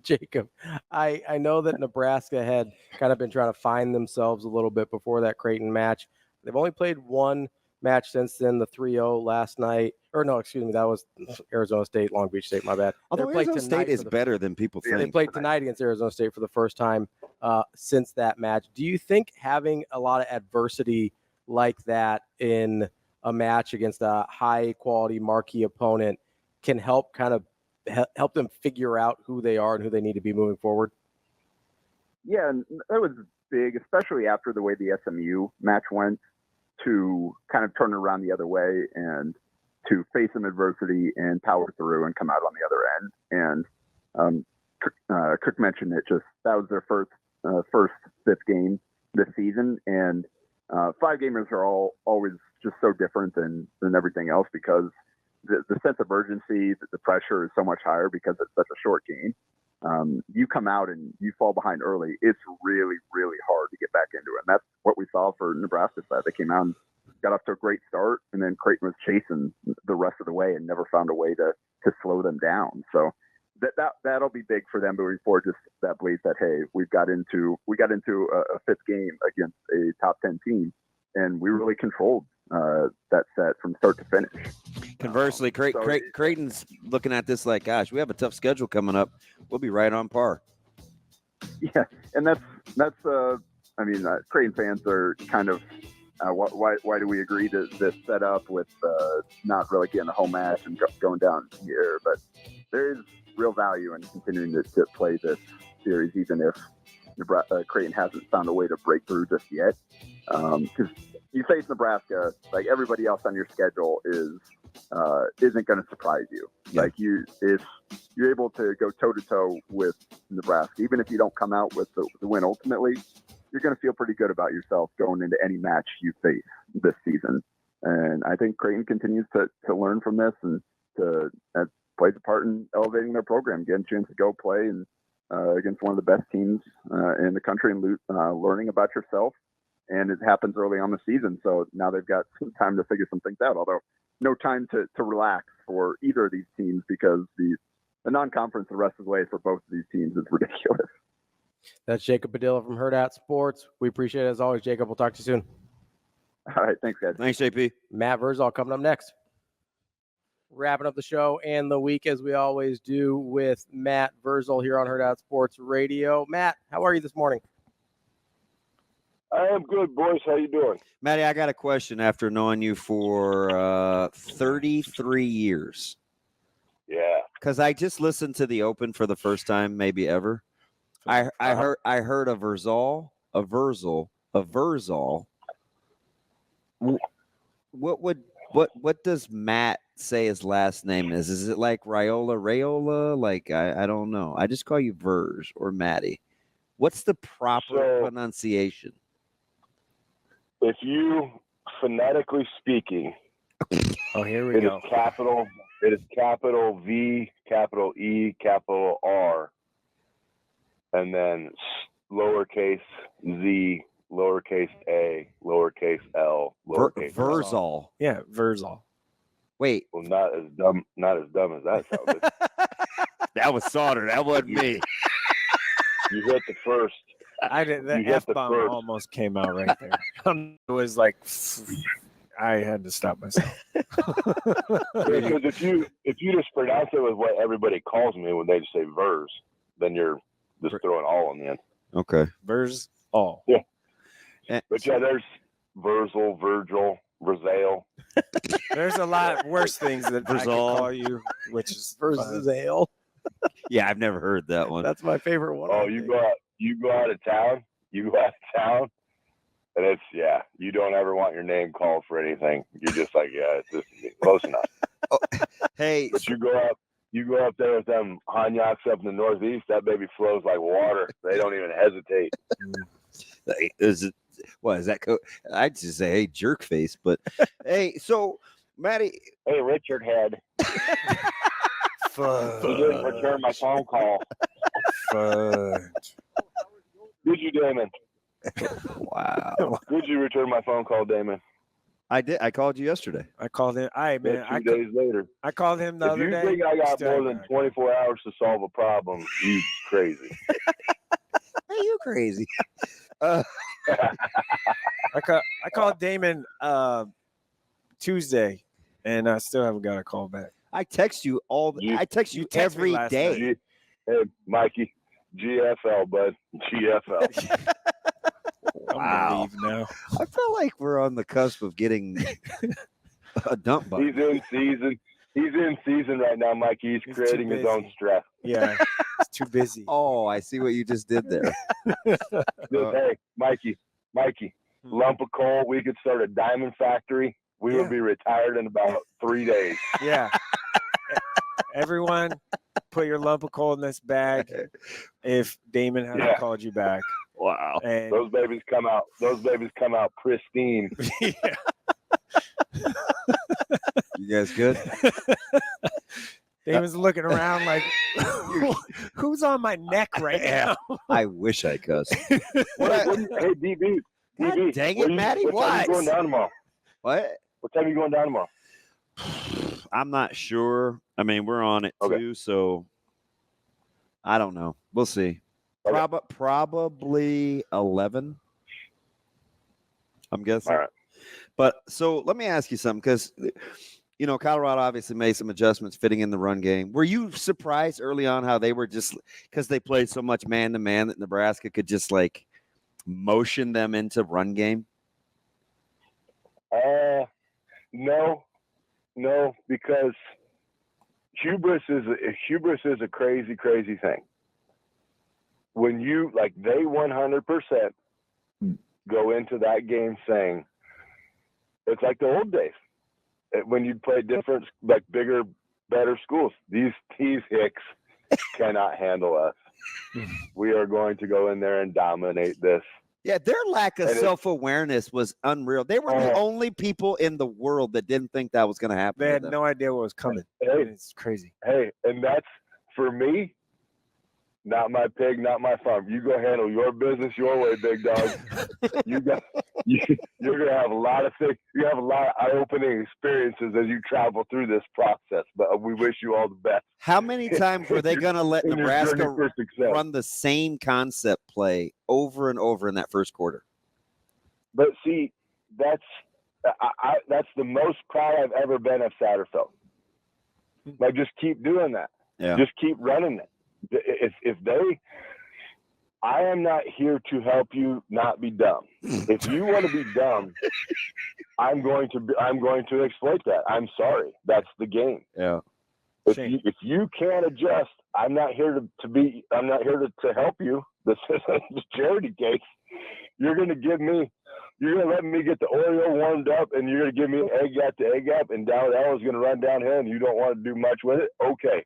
Jacob, I know that Nebraska had kind of been trying to find themselves a little bit before that Creighton match. They've only played one match since then, the 3-0 last night. Or no, excuse me, that was Arizona State, Long Beach State, my bad. Although Arizona State is better than people think. They played tonight against Arizona State for the first time since that match. Do you think having a lot of adversity like that in a match against a high quality marquee opponent can help kind of help them figure out who they are and who they need to be moving forward? Yeah, and that was big, especially after the way the SMU match went, to kind of turn around the other way and to face some adversity and power through and come out on the other end. And Cook mentioned it, just that was their first fifth game this season, and 5-gamers are always just so different than everything else, because the sense of urgency, the pressure is so much higher because it's such a short game. You come out and you fall behind early, it's really, really hard to get back into it. And that's what we saw for Nebraska's side. They came out and got off to a great start, and then Creighton was chasing the rest of the way and never found a way to slow them down. So that'll be big for them moving forward. Just that belief that, hey, we got into a fifth game against a top 10 team, and we really controlled that set from start to finish. Conversely, Creighton's looking at this like, gosh, we have a tough schedule coming up. We'll be right on par. Yeah, and that's Creighton fans are kind of why do we agree to this setup with not really getting a home match and going down here? But there is real value in continuing to play this series, even if Creighton hasn't found a way to break through just yet. Because you face Nebraska, like everybody else on your schedule isn't going to surprise you. Yeah. Like if you're able to go toe to toe with Nebraska, even if you don't come out with the win ultimately, you're going to feel pretty good about yourself going into any match you face this season. And I think Creighton continues to learn from this and plays a part in elevating their program, getting a chance to go play and against one of the best teams in the country and learning about yourself. And it happens early on the season. So now they've got some time to figure some things out, although no time to relax for either of these teams, because the non-conference the rest of the way for both of these teams is ridiculous. That's Jacob Padilla from Hurrdat Sports. We appreciate it as always, Jacob. We'll talk to you soon. All right. Thanks, guys. Thanks, JP. Matt Vrzal coming up next. Wrapping up the show and the week as we always do with Matt Vrzal here on Hurrdat Sports Radio. Matt, how are you this morning? I am good, boys. How you doing? Matty, I got a question after knowing you for 33 years. Yeah. Because I just listened to the Open for the first time, maybe ever. I heard a Vrzal. What does Matt say his last name is? Is it like Rayola? Like I don't know. I just call you Verge or Matty. What's the proper pronunciation? If you phonetically speaking, here we go. It is capital V, capital E, capital R, and then lowercase z, lowercase a, lowercase l, lowercase Vrzal. Yeah, Vrzal. Wait. Well, not as dumb as that sounded. That was Sautter. That wasn't me. You hit the first. I did. The You hit the F-bomb first. almost came out right there. It was like I had to stop myself. Because if you just pronounce it with what everybody calls me when they just say Verz, then you're just throwing all in the end. Okay. Verz all. Yeah. But yeah, there's Vrzal, Virgil, Vrzal. There's a lot worse things that I could Vrzal. call you, which is Vrzal. Yeah, I've never heard that one. That's my favorite one. Oh, you go out of town, and it's you don't ever want your name called for anything. You're just like, this is close enough. Hey, but you go up there with them Hanyaks up in the Northeast, that baby flows like water. They don't even hesitate. What is that? I'd just say, hey, jerk face. But hey, so Matty. Hey, Richard Head. You didn't return my phone call. Did you, Damon? Wow. Did you return my phone call, Damon? I did. I called you yesterday. I called him. Two days later. I called him the other day. If you think I got more than 24 hours to solve a problem, you crazy. Hey, you crazy. I called Damon Tuesday, and I still haven't got a call back. I text you I text you every day. Hey, Mikey, GFL, bud. GFL. Wow. Now. I feel like we're on the cusp of getting a dump button. He's in season. He's in season right now, Mikey. He's creating his own stress. Yeah, it's too busy. Oh, I see what you just did there. Hey, Mikey, lump of coal. We could start a diamond factory. We would be retired in about 3 days. Yeah. Everyone, put your lump of coal in this bag. If Damon hasn't called you back. Wow. And those babies come out pristine. Yeah. You guys good? Damon's looking around like, who's on my neck right now? I wish I cussed. Hey, DB. God dang it, Matty. What time are you going down tomorrow? What? What time are you going down tomorrow? I'm not sure. I mean, we're on it too, so I don't know. We'll see. Okay. Probably 11. I'm guessing. All right. But so let me ask you something, because Colorado obviously made some adjustments fitting in the run game. Were you surprised early on how they were just, because they played so much man to man, that Nebraska could just like motion them into run game? No, because hubris is a crazy, crazy thing. When you they 100% go into that game saying it's like the old days when you'd play different, bigger, better schools. These hicks cannot handle us. We are going to go in there and dominate this. Yeah, their lack of self-awareness was unreal. They were the only people in the world that didn't think that was going to happen. They had no idea what was coming. Hey, it's crazy. Hey, and that's, for me, not my pig, not my farm. You go handle your business your way, big dog. You're gonna have a lot of things. You have a lot of eye-opening experiences as you travel through this process. But we wish you all the best. How many times were they going to let in your Nebraska journey for success. run the same concept play over and over in that first quarter? But see, that's That's the most proud I've ever been of Satterfeld. Like, just keep doing that. Yeah. Just keep running it. I am not here to help you not be dumb. If you want to be dumb, I'm going to exploit that. I'm sorry. That's the game. Yeah. If you can't adjust, I'm not here to help you. This is a charity case. You're going to let me get the Oreo warmed up, and you're going to give me egg gap to egg gap, and that was going to run downhill, and you don't want to do much with it? Okay.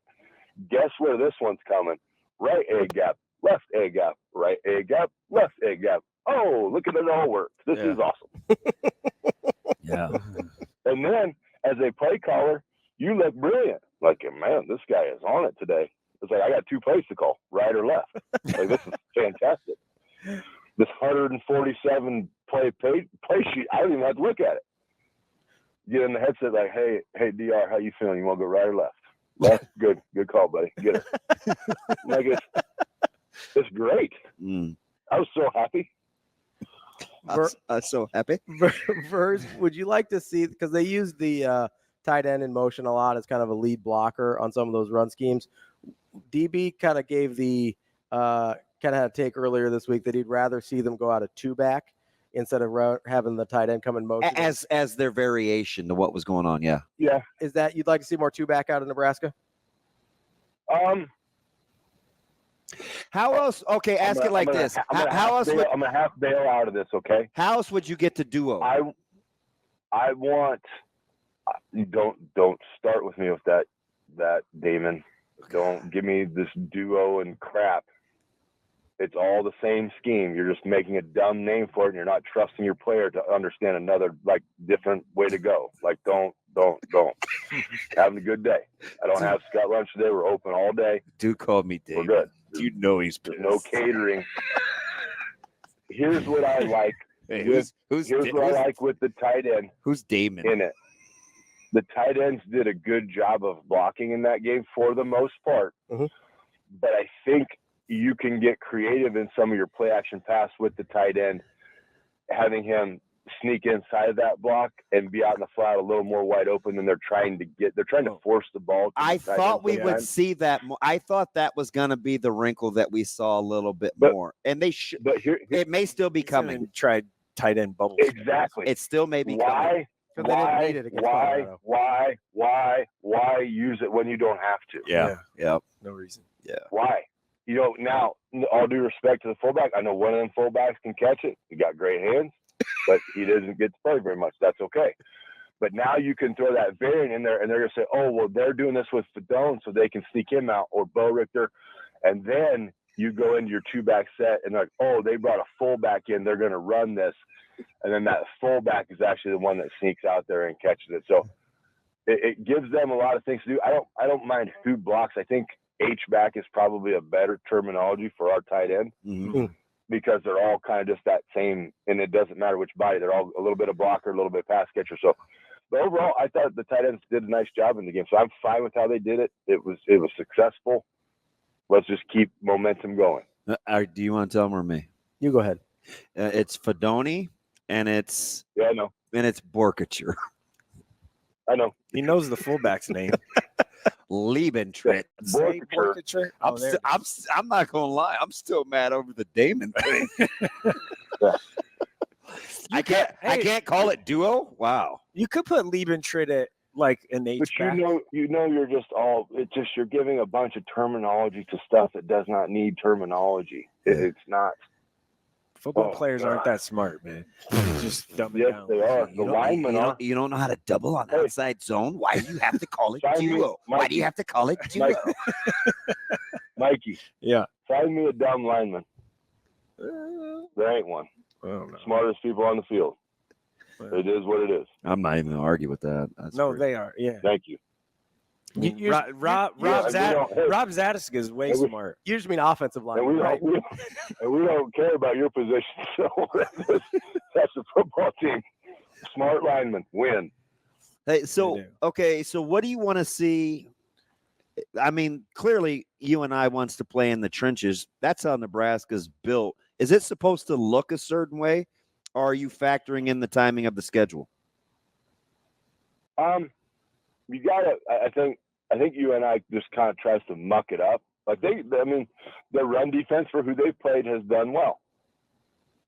Guess where this one's coming? Right egg gap, left egg gap, right egg gap, left egg gap. Oh, look at it all work. This is awesome. Yeah. And then, as a play caller, you look brilliant. Like, man, this guy is on it today. It's like, I got 2 plays to call, right or left. Like, this is fantastic. This 147 play sheet, I don't even have to look at it. Get in the headset like, hey, DR, how you feeling? You want to go right or left? Left? Good call, buddy. Get it. Like, it's great. I was so happy. I'm so happy. Verse, would you like to see, because they use the tight end in motion a lot as kind of a lead blocker on some of those run schemes. DB kind of gave the kind of had a take earlier this week that he'd rather see them go out of 2-back instead of having the tight end come in motion as their variation to what was going on. Yeah. Is that you'd like to see more 2-back out of Nebraska? How else? Okay, ask it like this. How else? I'm gonna half bail out of this. Okay. How else would you get to duo? I want. Don't start with me with that Damon. Don't give me this duo and crap. It's all the same scheme. You're just making a dumb name for it, and you're not trusting your player to understand another different way to go. Like, don't. Having a good day. I don't have Scott lunch today. We're open all day. Dude called me Damon. We're good. You know he's pissed. No catering. Here's what I like. Hey, Here's what I like with the tight end. Who's Damon in it? The tight ends did a good job of blocking in that game for the most part. Mm-hmm. But I think you can get creative in some of your play action pass with the tight end, having him sneak inside of that block and be out in the flat a little more wide open than they're trying to force the ball. I thought we would see that. I thought that was going to be the wrinkle that we saw a little bit more, and they should. But it may still be coming. Tried tight end bubbles. Exactly. It still may be coming. Why use it when you don't have to? Yeah. No reason. Yeah. Why? Now, all due respect to the fullback, I know one of them fullbacks can catch it. He got great hands, but he doesn't get to play very much. That's okay. But now you can throw that variant in there, and they're going to say, oh, well, they're doing this with Fedone so they can sneak him out, or Bo Richter. And then you go into your 2-back set, and like, oh, they brought a fullback in. They're going to run this. And then that fullback is actually the one that sneaks out there and catches it. So it gives them a lot of things to do. I don't mind who blocks. I think H-back is probably a better terminology for our tight end. Mm-hmm. Because they're all kind of just that same, and it doesn't matter which body. They're all a little bit of blocker, a little bit of pass catcher. So, but overall, I thought the tight ends did a nice job in the game. So I'm fine with how they did it. It was successful. Let's just keep momentum going. Do you want to tell them or me? You go ahead. It's Fedone, and it's I know, and it's Borkature. I know. He knows the fullback's name. Liebentritt. I'm not gonna lie. I'm still mad over the Damon thing. I can't call it duo. Wow. You could put Liebentritt at like an H. But you're just all. It's just you're giving a bunch of terminology to stuff that does not need terminology. It's not. Football players aren't that smart, man. Just dumb it yes, down. they are. The linemen are. You don't know how to double on outside zone. Why do you have to call it duo? Why do you have to call it duo? Mikey. Yeah. Find me a dumb lineman. There ain't one. Oh, no. Smartest people on the field. It is what it is. I'm not even gonna argue with that. They are. Yeah. Thank you. Rob Zadisk is way smart. You just mean offensive line, right? We don't care about your position. So that's the football team. Smart linemen win. Hey, so what do you want to see? I mean, clearly you and I wants to play in the trenches. That's how Nebraska's built. Is it supposed to look a certain way, or are you factoring in the timing of the schedule? You gotta. I think UNI just kind of tries to muck it up. Like their run defense for who they've played has done well.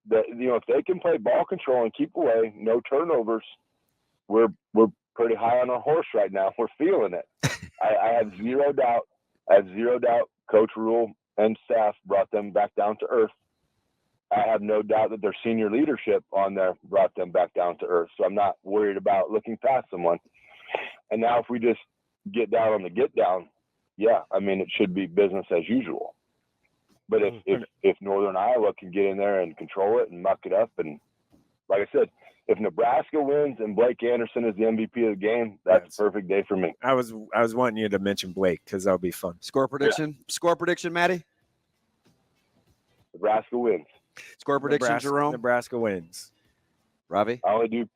If they can play ball control and keep away, no turnovers, we're pretty high on our horse right now. We're feeling it. I have zero doubt. Coach Rhule and staff brought them back down to earth. I have no doubt that their senior leadership on there brought them back down to earth. So I'm not worried about looking past someone. And now if we just get down on the get down, yeah, it should be business as usual. But if Northern Iowa can get in there and control it and muck it up, and like I said, if Nebraska wins and Blake Anderson is the MVP of the game, that's a perfect day for me. I was wanting you to mention Blake because that'll be fun. Score prediction? Yeah. Score prediction, Maddie? Nebraska wins. Score prediction, Jerome? Nebraska wins. Ravi? I only do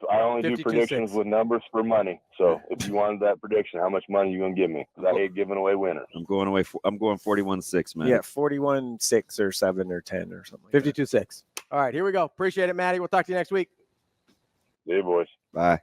predictions with numbers for money. So if you wanted that prediction, how much money are you gonna give me? Because I hate giving away winners. I'm going 41-6, man. Yeah, 41-6 or 7 or 10 or something. 52-6. All right, here we go. Appreciate it, Maddie. We'll talk to you next week. Hey, boys. Bye.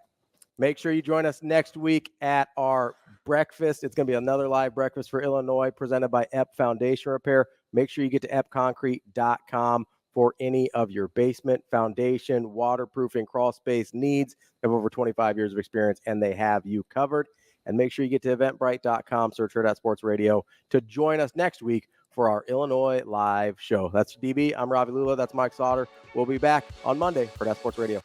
Make sure you join us next week at our breakfast. It's going to be another live breakfast for Illinois presented by EP Foundation Repair. Make sure you get to epconcrete.com for any of your basement, foundation, waterproofing, crawl space needs. They have over 25 years of experience, and they have you covered. And make sure you get to eventbrite.com, search Hurrdat Sports Radio to join us next week for our Illinois live show. That's DB. I'm Ravi Lulla. That's Mike Sautter. We'll be back on Monday for Hurrdat Sports Radio.